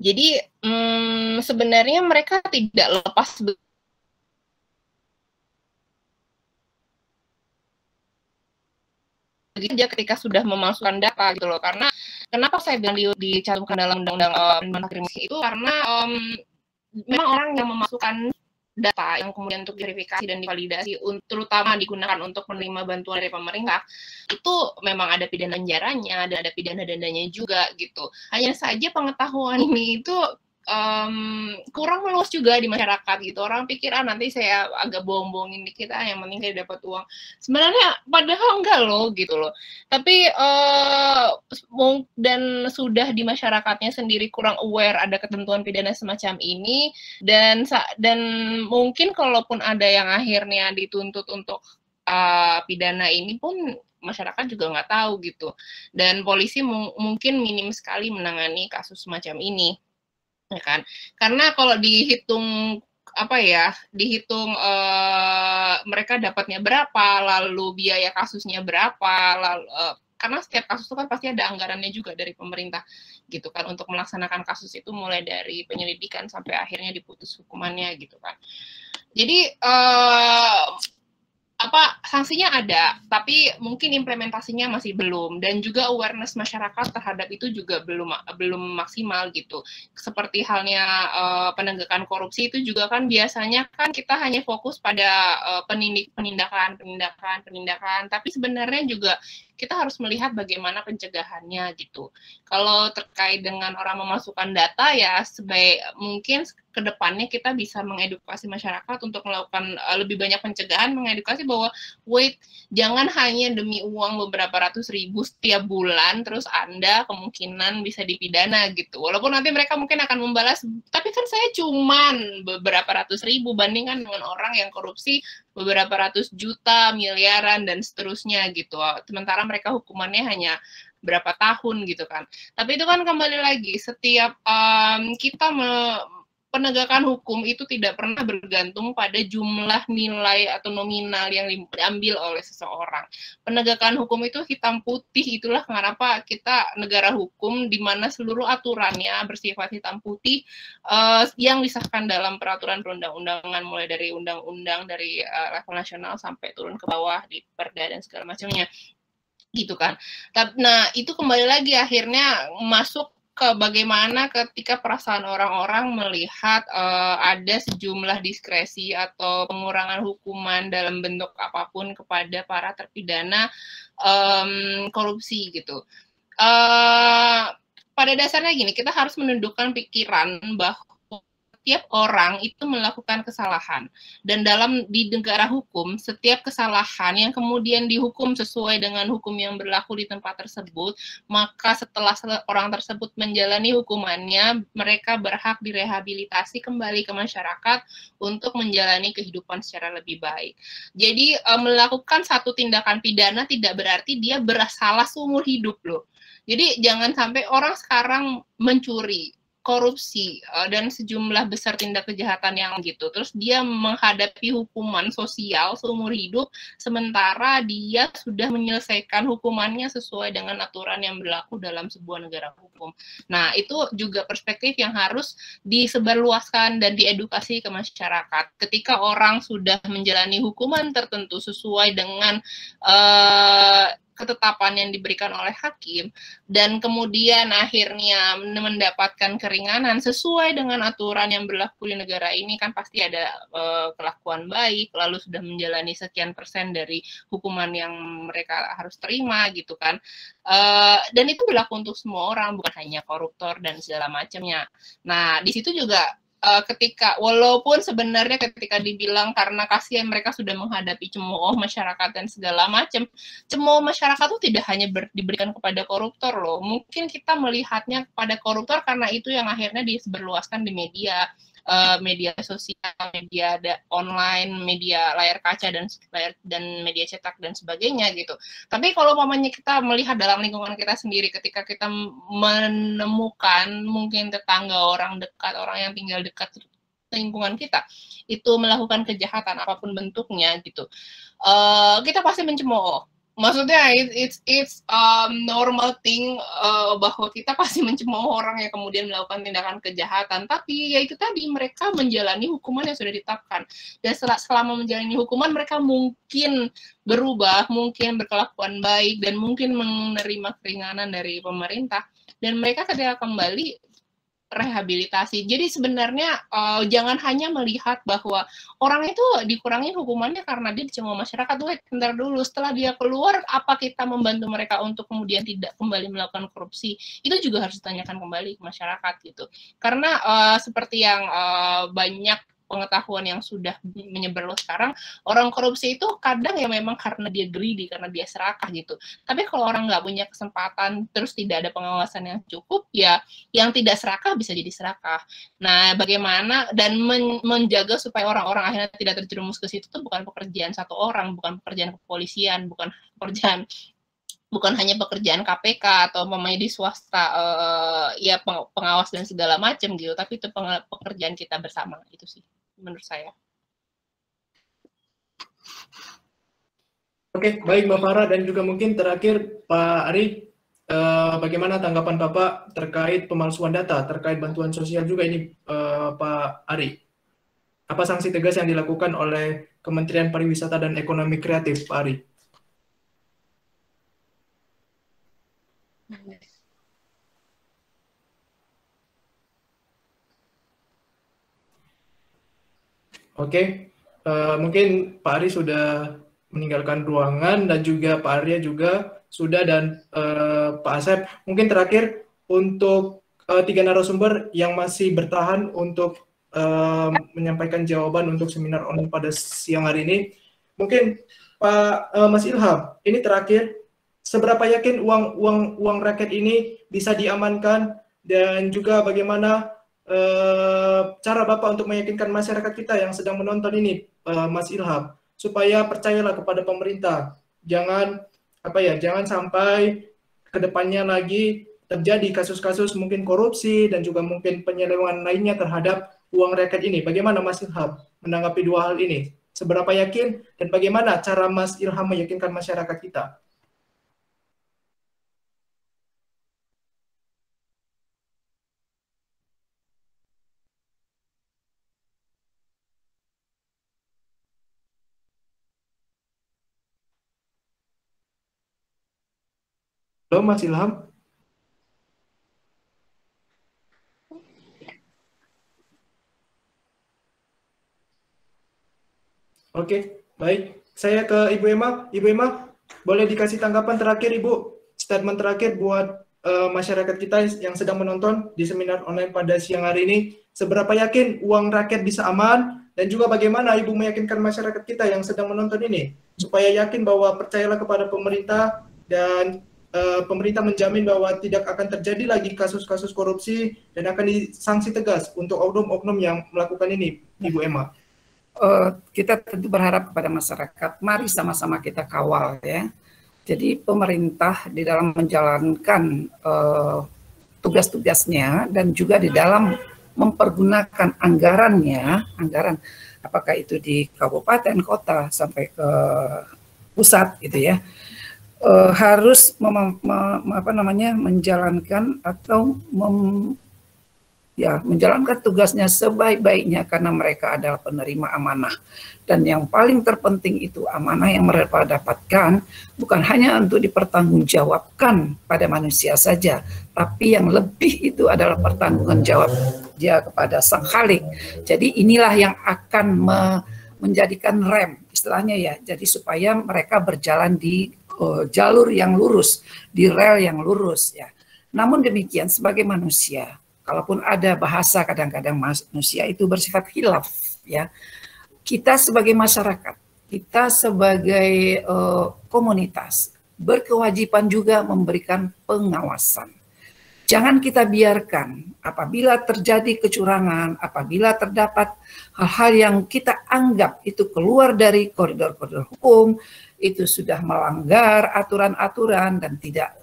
Jadi sebenarnya mereka tidak lepas dia ketika sudah memasukkan data gitu loh. Karena kenapa saya bilang dicantumkan dalam Undang-Undang Fakir Miskin itu karena memang orang yang memasukkan data yang kemudian untuk diverifikasi dan divalidasi, terutama digunakan untuk menerima bantuan dari pemerintah, itu memang ada pidana penjaranya dan ada pidana dandanya juga gitu. Hanya saja pengetahuan ini itu kurang meluas juga di masyarakat gitu. Orang pikir nanti saya agak bohong-bohongin dikit yang penting saya dapat uang. Sebenarnya padahal enggak loh gitu loh. Tapi dan sudah di masyarakatnya sendiri kurang aware ada ketentuan pidana semacam ini, dan mungkin kalaupun ada yang akhirnya dituntut untuk pidana ini pun masyarakat juga nggak tahu gitu. Dan polisi mungkin minim sekali menangani kasus semacam ini. Ya kan? Karena kalau dihitung mereka dapatnya berapa, lalu biaya kasusnya berapa, lalu karena setiap kasus itu kan pasti ada anggarannya juga dari pemerintah gitu kan untuk melaksanakan kasus itu, mulai dari penyelidikan sampai akhirnya diputus hukumannya gitu kan. Jadi sanksinya ada, tapi mungkin implementasinya masih belum, dan juga awareness masyarakat terhadap itu juga belum maksimal gitu. Seperti halnya penegakan korupsi itu juga kan biasanya kan kita hanya fokus pada penindakan, tapi sebenarnya juga kita harus melihat bagaimana pencegahannya gitu. Kalau terkait dengan orang memasukkan data, ya mungkin ke depannya kita bisa mengedukasi masyarakat untuk melakukan lebih banyak pencegahan, mengedukasi bahwa jangan hanya demi uang beberapa ratus ribu setiap bulan terus Anda kemungkinan bisa dipidana gitu. Walaupun nanti mereka mungkin akan membalas, tapi kan saya cuman beberapa ratus ribu bandingkan dengan orang yang korupsi beberapa ratus juta, miliaran, dan seterusnya gitu. Sementara mereka hukumannya hanya berapa tahun gitu kan. Tapi itu kan kembali lagi, setiap penegakan hukum itu tidak pernah bergantung pada jumlah nilai atau nominal yang diambil oleh seseorang. Penegakan hukum itu hitam putih, itulah kenapa kita negara hukum di mana seluruh aturannya bersifat hitam putih yang disahkan dalam peraturan perundang-undangan, mulai dari undang-undang dari level nasional sampai turun ke bawah di perda dan segala macamnya gitu kan. Nah, itu kembali lagi akhirnya masuk ke bagaimana ketika perasaan orang-orang melihat ada sejumlah diskresi atau pengurangan hukuman dalam bentuk apapun kepada para terpidana korupsi gitu. Pada dasarnya gini, kita harus menundukkan pikiran bahwa setiap orang itu melakukan kesalahan, dan di negara hukum setiap kesalahan yang kemudian dihukum sesuai dengan hukum yang berlaku di tempat tersebut, maka setelah orang tersebut menjalani hukumannya, mereka berhak direhabilitasi kembali ke masyarakat untuk menjalani kehidupan secara lebih baik. Jadi melakukan satu tindakan pidana tidak berarti dia bersalah seumur hidup loh. Jadi jangan sampai orang sekarang mencuri, korupsi, dan sejumlah besar tindak kejahatan yang gitu, terus dia menghadapi hukuman sosial seumur hidup, sementara dia sudah menyelesaikan hukumannya sesuai dengan aturan yang berlaku dalam sebuah negara hukum. Nah, itu juga perspektif yang harus disebarluaskan dan diedukasi ke masyarakat. Ketika orang sudah menjalani hukuman tertentu sesuai dengan ketetapan yang diberikan oleh hakim, dan kemudian akhirnya mendapatkan keringanan sesuai dengan aturan yang berlaku di negara ini, kan pasti ada kelakuan baik, lalu sudah menjalani sekian persen dari hukuman yang mereka harus terima gitu kan. Dan itu berlaku untuk semua orang, bukan hanya koruptor dan segala macamnya. Nah, di situ juga ketika walaupun sebenarnya ketika dibilang karena kasihan mereka sudah menghadapi cemooh masyarakat dan segala macam, cemooh masyarakat itu tidak hanya diberikan kepada koruptor loh. Mungkin kita melihatnya kepada koruptor karena itu yang akhirnya disebarluaskan di media sosial, media online, media layar kaca dan media cetak dan sebagainya gitu. Tapi kalau umpamanya kita melihat dalam lingkungan kita sendiri, ketika kita menemukan mungkin tetangga, orang dekat, orang yang tinggal dekat lingkungan kita itu melakukan kejahatan apapun bentuknya gitu, kita pasti mencemooh. Maksudnya it's normal thing bahwa kita pasti mencemooh orang yang kemudian melakukan tindakan kejahatan, tapi ya itu tadi, mereka menjalani hukuman yang sudah ditetapkan, dan selama menjalani hukuman mereka mungkin berubah, mungkin berkelakuan baik, dan mungkin menerima keringanan dari pemerintah, dan mereka ketika kembali rehabilitasi. Jadi sebenarnya jangan hanya melihat bahwa orang itu dikurangi hukumannya karena dia dicengau masyarakat. Bentar dulu, setelah dia keluar, apa kita membantu mereka untuk kemudian tidak kembali melakukan korupsi? Itu juga harus ditanyakan kembali ke masyarakat gitu. Karena seperti yang banyak pengetahuan yang sudah menyebar sekarang, orang korupsi itu kadang ya memang karena dia greedy, karena dia serakah gitu. Tapi kalau orang nggak punya kesempatan, terus tidak ada pengawasan yang cukup, ya yang tidak serakah bisa jadi serakah. Nah, bagaimana dan menjaga supaya orang-orang akhirnya tidak terjerumus ke situ itu bukan pekerjaan satu orang, bukan pekerjaan kepolisian, bukan hanya pekerjaan KPK atau pemain di swasta, ya pengawas dan segala macam gitu, tapi itu pekerjaan kita bersama, itu sih menurut saya. Oke, baik Mbak Farah, dan juga mungkin terakhir Pak Ari, bagaimana tanggapan Bapak terkait pemalsuan data, terkait bantuan sosial juga ini Pak Ari? Apa sanksi tegas yang dilakukan oleh Kementerian Pariwisata dan Ekonomi Kreatif, Pak Ari? Oke, mungkin Pak Ari sudah meninggalkan ruangan dan juga Pak Arya juga sudah, dan Pak Asep. Mungkin terakhir untuk 3 narasumber yang masih bertahan untuk menyampaikan jawaban untuk seminar online pada siang hari ini. Mungkin Pak Mas Ilham, ini terakhir, seberapa yakin uang rakyat ini bisa diamankan, dan juga bagaimana cara Bapak untuk meyakinkan masyarakat kita yang sedang menonton ini, Mas Ilham, supaya percayalah kepada pemerintah. Jangan sampai kedepannya lagi terjadi kasus-kasus mungkin korupsi dan juga mungkin penyelewengan lainnya terhadap uang rakyat ini. Bagaimana Mas Ilham menanggapi 2 hal ini? Seberapa yakin dan bagaimana cara Mas Ilham meyakinkan masyarakat kita? Halo Mas Ilham. Oke, baik. Saya ke Ibu Emma. Ibu Emma, boleh dikasih tanggapan terakhir Ibu, statement terakhir buat masyarakat kita yang sedang menonton di seminar online pada siang hari ini. Seberapa yakin uang rakyat bisa aman, dan juga bagaimana Ibu meyakinkan masyarakat kita yang sedang menonton ini supaya yakin bahwa percayalah kepada pemerintah, dan pemerintah menjamin bahwa tidak akan terjadi lagi kasus-kasus korupsi dan akan disanksi tegas untuk oknum-oknum yang melakukan ini, Ibu Emma. Kita tentu berharap kepada masyarakat, mari sama-sama kita kawal ya. Jadi pemerintah di dalam menjalankan tugas-tugasnya dan juga di dalam mempergunakan anggaran apakah itu di kabupaten, kota sampai ke pusat gitu ya. Harus menjalankan atau menjalankan tugasnya sebaik-baiknya, karena mereka adalah penerima amanah. Dan yang paling terpenting itu amanah yang mereka dapatkan bukan hanya untuk dipertanggungjawabkan pada manusia saja, tapi yang lebih itu adalah pertanggungan jawab dia kepada Sang Khalik. Jadi inilah yang akan menjadikan rem istilahnya ya, jadi supaya mereka berjalan di jalur yang lurus, di rel yang lurus ya. Namun demikian sebagai manusia, kalaupun ada bahasa kadang-kadang manusia itu bersifat khilaf ya. Kita sebagai masyarakat, kita sebagai komunitas berkewajiban juga memberikan pengawasan. Jangan kita biarkan apabila terjadi kecurangan, apabila terdapat hal-hal yang kita anggap itu keluar dari koridor-koridor hukum, itu sudah melanggar aturan-aturan dan tidak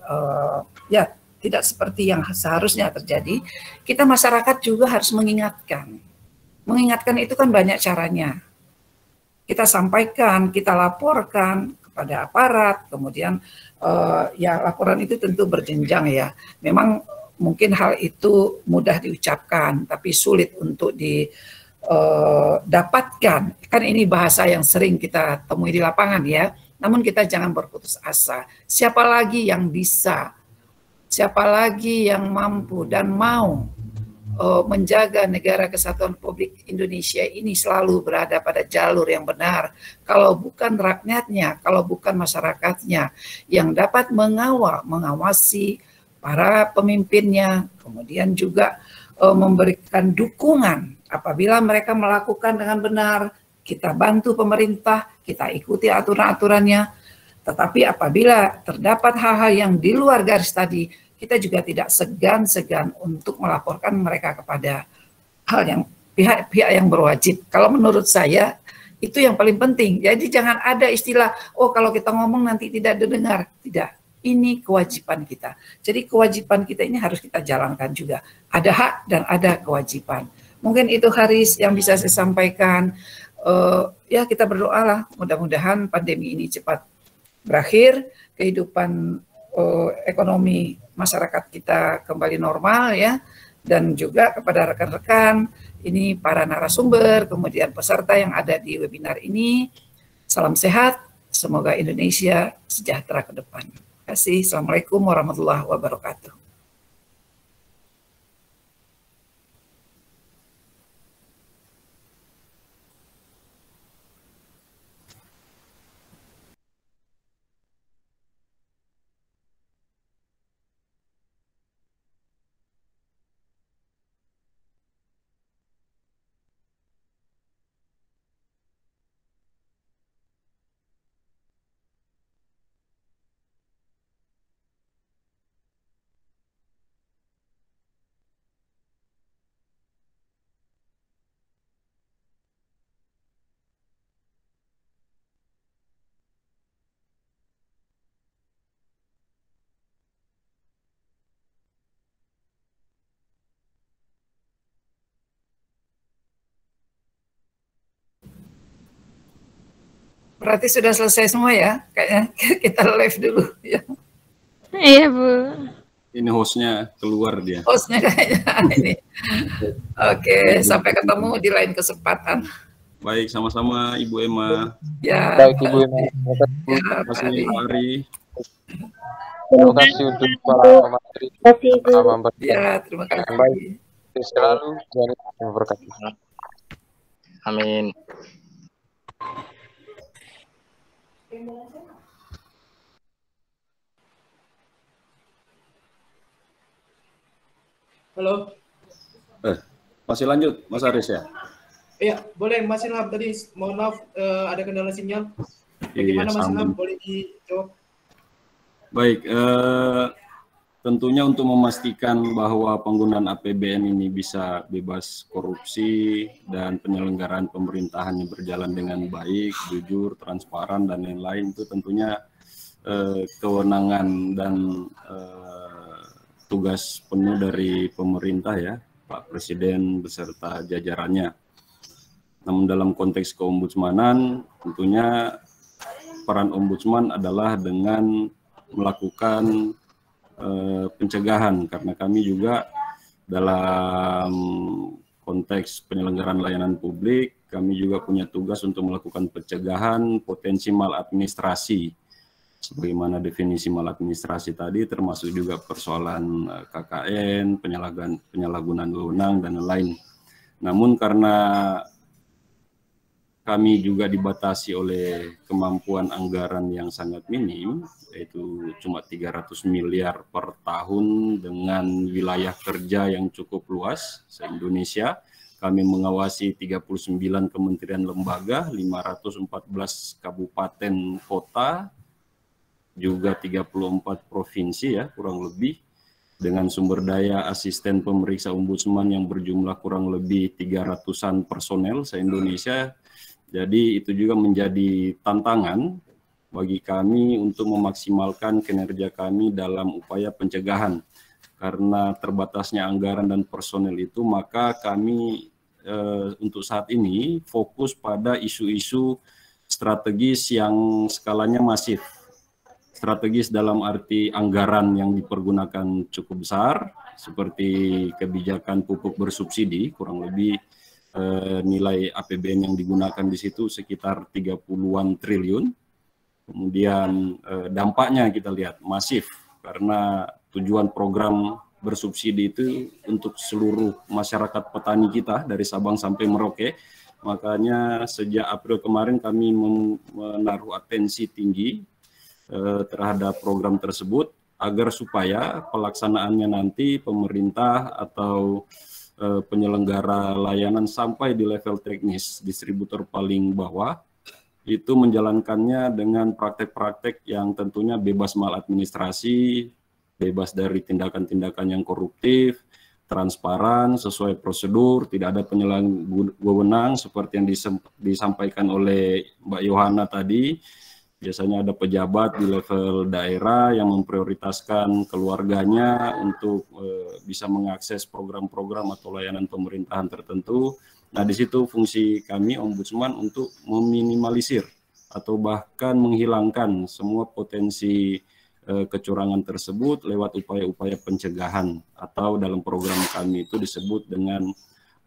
seperti yang seharusnya terjadi. Kita masyarakat juga harus mengingatkan. Mengingatkan itu kan banyak caranya. Kita sampaikan, kita laporkan kepada aparat, kemudian laporan itu tentu berjenjang ya. Memang mungkin hal itu mudah diucapkan, tapi sulit untuk didapatkan. Kan ini bahasa yang sering kita temui di lapangan ya. Namun kita jangan berputus asa. Siapa lagi yang bisa, siapa lagi yang mampu dan mau menjaga negara kesatuan Republik Indonesia ini selalu berada pada jalur yang benar. Kalau bukan rakyatnya, kalau bukan masyarakatnya yang dapat mengawasi para pemimpinnya, kemudian juga memberikan dukungan apabila mereka melakukan dengan benar, kita bantu pemerintah, kita ikuti aturan-aturannya. Tetapi apabila terdapat hal-hal yang di luar garis tadi, kita juga tidak segan-segan untuk melaporkan mereka kepada hal yang pihak-pihak yang berwajib. Kalau menurut saya itu yang paling penting. Jadi jangan ada istilah, oh kalau kita ngomong nanti tidak didengar. Tidak, ini kewajiban kita. Jadi kewajiban kita ini harus kita jalankan juga. Ada hak dan ada kewajiban. Mungkin itu Haris yang bisa saya sampaikan. Ya kita berdoalah mudah-mudahan pandemi ini cepat berakhir, kehidupan ekonomi masyarakat kita kembali normal ya, dan juga kepada rekan-rekan ini para narasumber, kemudian peserta yang ada di webinar ini, salam sehat, semoga Indonesia sejahtera ke depan. Terima kasih. Assalamualaikum warahmatullahi wabarakatuh. Berarti sudah selesai semua ya? Kayaknya kita live dulu ya. Iya, Bu. Ini hostnya keluar dia. Hostnya kayaknya ini. Oke, sampai ketemu di lain kesempatan. Baik, sama-sama Ibu Emma. Ya. Baik Ibu Emma. Terima kasih Pak Ari. Terima kasih untuk para pemateri. Ya, terima kasih. Baik. Selalu Tuhan memberkati. Amin. Halo. Masih lanjut, Mas Aris ya? Iya, boleh Mas Ilham tadi. Mohon maaf ada kendala sinyal. Bagaimana Mas Ilham? Boleh dijawab? Baik, tentunya untuk memastikan bahwa penggunaan APBN ini bisa bebas korupsi dan penyelenggaraan pemerintahannya berjalan dengan baik, jujur, transparan, dan lain-lain, itu tentunya kewenangan dan tugas penuh dari pemerintah ya, Pak Presiden beserta jajarannya. Namun dalam konteks keombudsmanan, tentunya peran ombudsman adalah dengan melakukan pencegahan, karena kami juga dalam konteks penyelenggaraan layanan publik, kami juga punya tugas untuk melakukan pencegahan potensi maladministrasi. Sebagaimana definisi maladministrasi tadi, termasuk juga persoalan KKN, penyalahgunaan wewenang, dan lain-lain. Namun karena kami juga dibatasi oleh kemampuan anggaran yang sangat minim, yaitu cuma 300 miliar per tahun dengan wilayah kerja yang cukup luas se-Indonesia. Kami mengawasi 39 kementerian lembaga, 514 kabupaten kota, juga 34 provinsi ya kurang lebih, dengan sumber daya asisten pemeriksa ombudsman yang berjumlah kurang lebih 300-an personel se-Indonesia. Jadi itu juga menjadi tantangan bagi kami untuk memaksimalkan kinerja kami dalam upaya pencegahan. Karena terbatasnya anggaran dan personel itu, maka kami untuk saat ini fokus pada isu-isu strategis yang skalanya masif. Strategis dalam arti anggaran yang dipergunakan cukup besar, seperti kebijakan pupuk bersubsidi, kurang lebih nilai APBN yang digunakan di situ sekitar 30-an triliun. Kemudian dampaknya kita lihat masif, karena tujuan program bersubsidi itu untuk seluruh masyarakat petani kita dari Sabang sampai Merauke. Makanya sejak April kemarin kami menaruh atensi tinggi terhadap program tersebut agar supaya pelaksanaannya nanti pemerintah atau penyelenggara layanan sampai di level teknis distributor paling bawah itu menjalankannya dengan praktek-praktek yang tentunya bebas maladministrasi, bebas dari tindakan-tindakan yang koruptif, transparan, sesuai prosedur, tidak ada penyalahgunaan seperti yang disampaikan oleh Mbak Yohana tadi. Biasanya ada pejabat di level daerah yang memprioritaskan keluarganya untuk bisa mengakses program-program atau layanan pemerintahan tertentu. Nah, di situ fungsi kami Ombudsman untuk meminimalisir atau bahkan menghilangkan semua potensi kecurangan tersebut lewat upaya-upaya pencegahan atau dalam program kami itu disebut dengan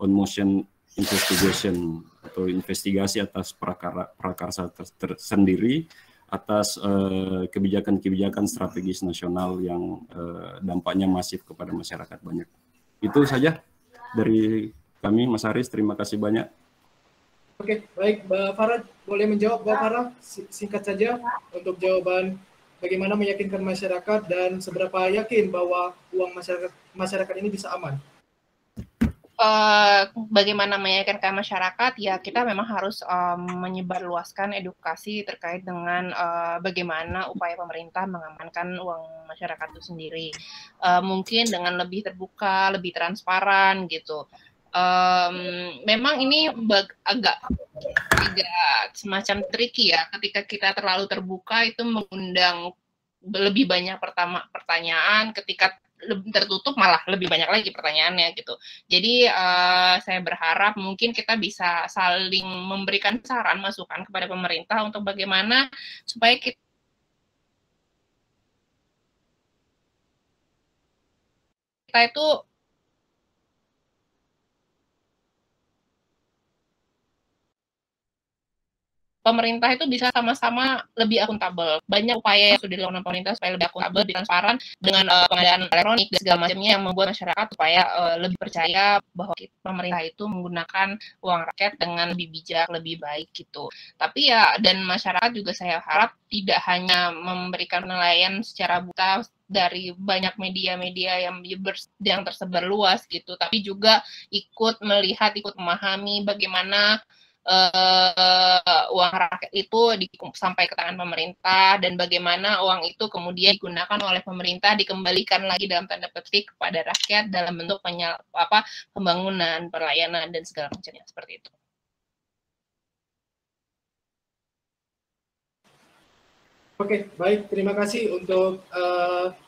on-motion investigation atau investigasi atas prakarsa tersendiri atas kebijakan-kebijakan strategis nasional yang dampaknya masif kepada masyarakat banyak. Itu saja dari kami, Mas Haris. Terima kasih banyak. Oke, baik, Mbak Farah, boleh menjawab, Mbak Farah, singkat saja untuk jawaban bagaimana meyakinkan masyarakat dan seberapa yakin bahwa uang masyarakat ini bisa aman? Bagaimana meyakinkan masyarakat, ya kita memang harus menyebarluaskan edukasi terkait dengan bagaimana upaya pemerintah mengamankan uang masyarakat itu sendiri. Mungkin dengan lebih terbuka, lebih transparan gitu. Memang ini agak semacam tricky ya, ketika kita terlalu terbuka itu mengundang lebih banyak pertanyaan, ketika tertutup malah lebih banyak lagi pertanyaannya gitu. Jadi saya berharap mungkin kita bisa saling memberikan saran, masukan kepada pemerintah untuk bagaimana supaya kita itu pemerintah itu bisa sama-sama lebih akuntabel. Banyak upaya yang sudah dilakukan pemerintah supaya lebih akuntabel, lebih transparan dengan pengadaan elektronik dan segala macamnya yang membuat masyarakat supaya lebih percaya bahwa pemerintah itu menggunakan uang rakyat dengan lebih bijak, lebih baik gitu. Tapi ya, dan masyarakat juga saya harap tidak hanya memberikan penilaian secara buta dari banyak media-media yang tersebar luas gitu, tapi juga ikut melihat, ikut memahami bagaimana uang rakyat itu sampai ke tangan pemerintah dan bagaimana uang itu kemudian digunakan oleh pemerintah, dikembalikan lagi dalam tanda petik kepada rakyat dalam bentuk pembangunan, pelayanan dan segala macamnya seperti itu. Oke, baik. Terima kasih untuk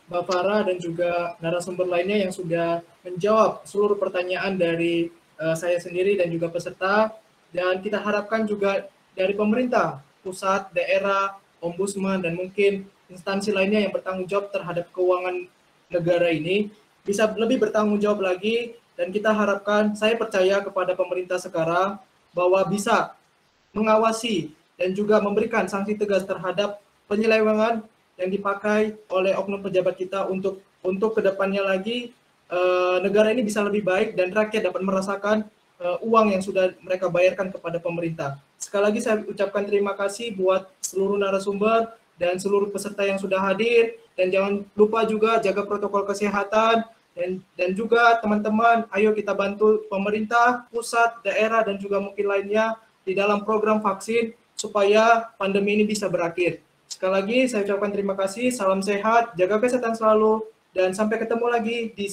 Mbak Farah dan juga narasumber lainnya yang sudah menjawab seluruh pertanyaan dari saya sendiri dan juga peserta. Dan kita harapkan juga dari pemerintah, pusat, daerah, ombudsman, dan mungkin instansi lainnya yang bertanggung jawab terhadap keuangan negara ini bisa lebih bertanggung jawab lagi. Dan kita harapkan, saya percaya kepada pemerintah sekarang bahwa bisa mengawasi dan juga memberikan sanksi tegas terhadap penyelewengan yang dipakai oleh oknum pejabat kita untuk kedepannya lagi negara ini bisa lebih baik dan rakyat dapat merasakan uang yang sudah mereka bayarkan kepada pemerintah. Sekali lagi saya ucapkan terima kasih buat seluruh narasumber dan seluruh peserta yang sudah hadir, dan jangan lupa juga jaga protokol kesehatan, dan juga teman-teman, ayo kita bantu pemerintah, pusat, daerah, dan juga mungkin lainnya di dalam program vaksin supaya pandemi ini bisa berakhir. Sekali lagi saya ucapkan terima kasih, salam sehat, jaga kesehatan selalu, dan sampai ketemu lagi di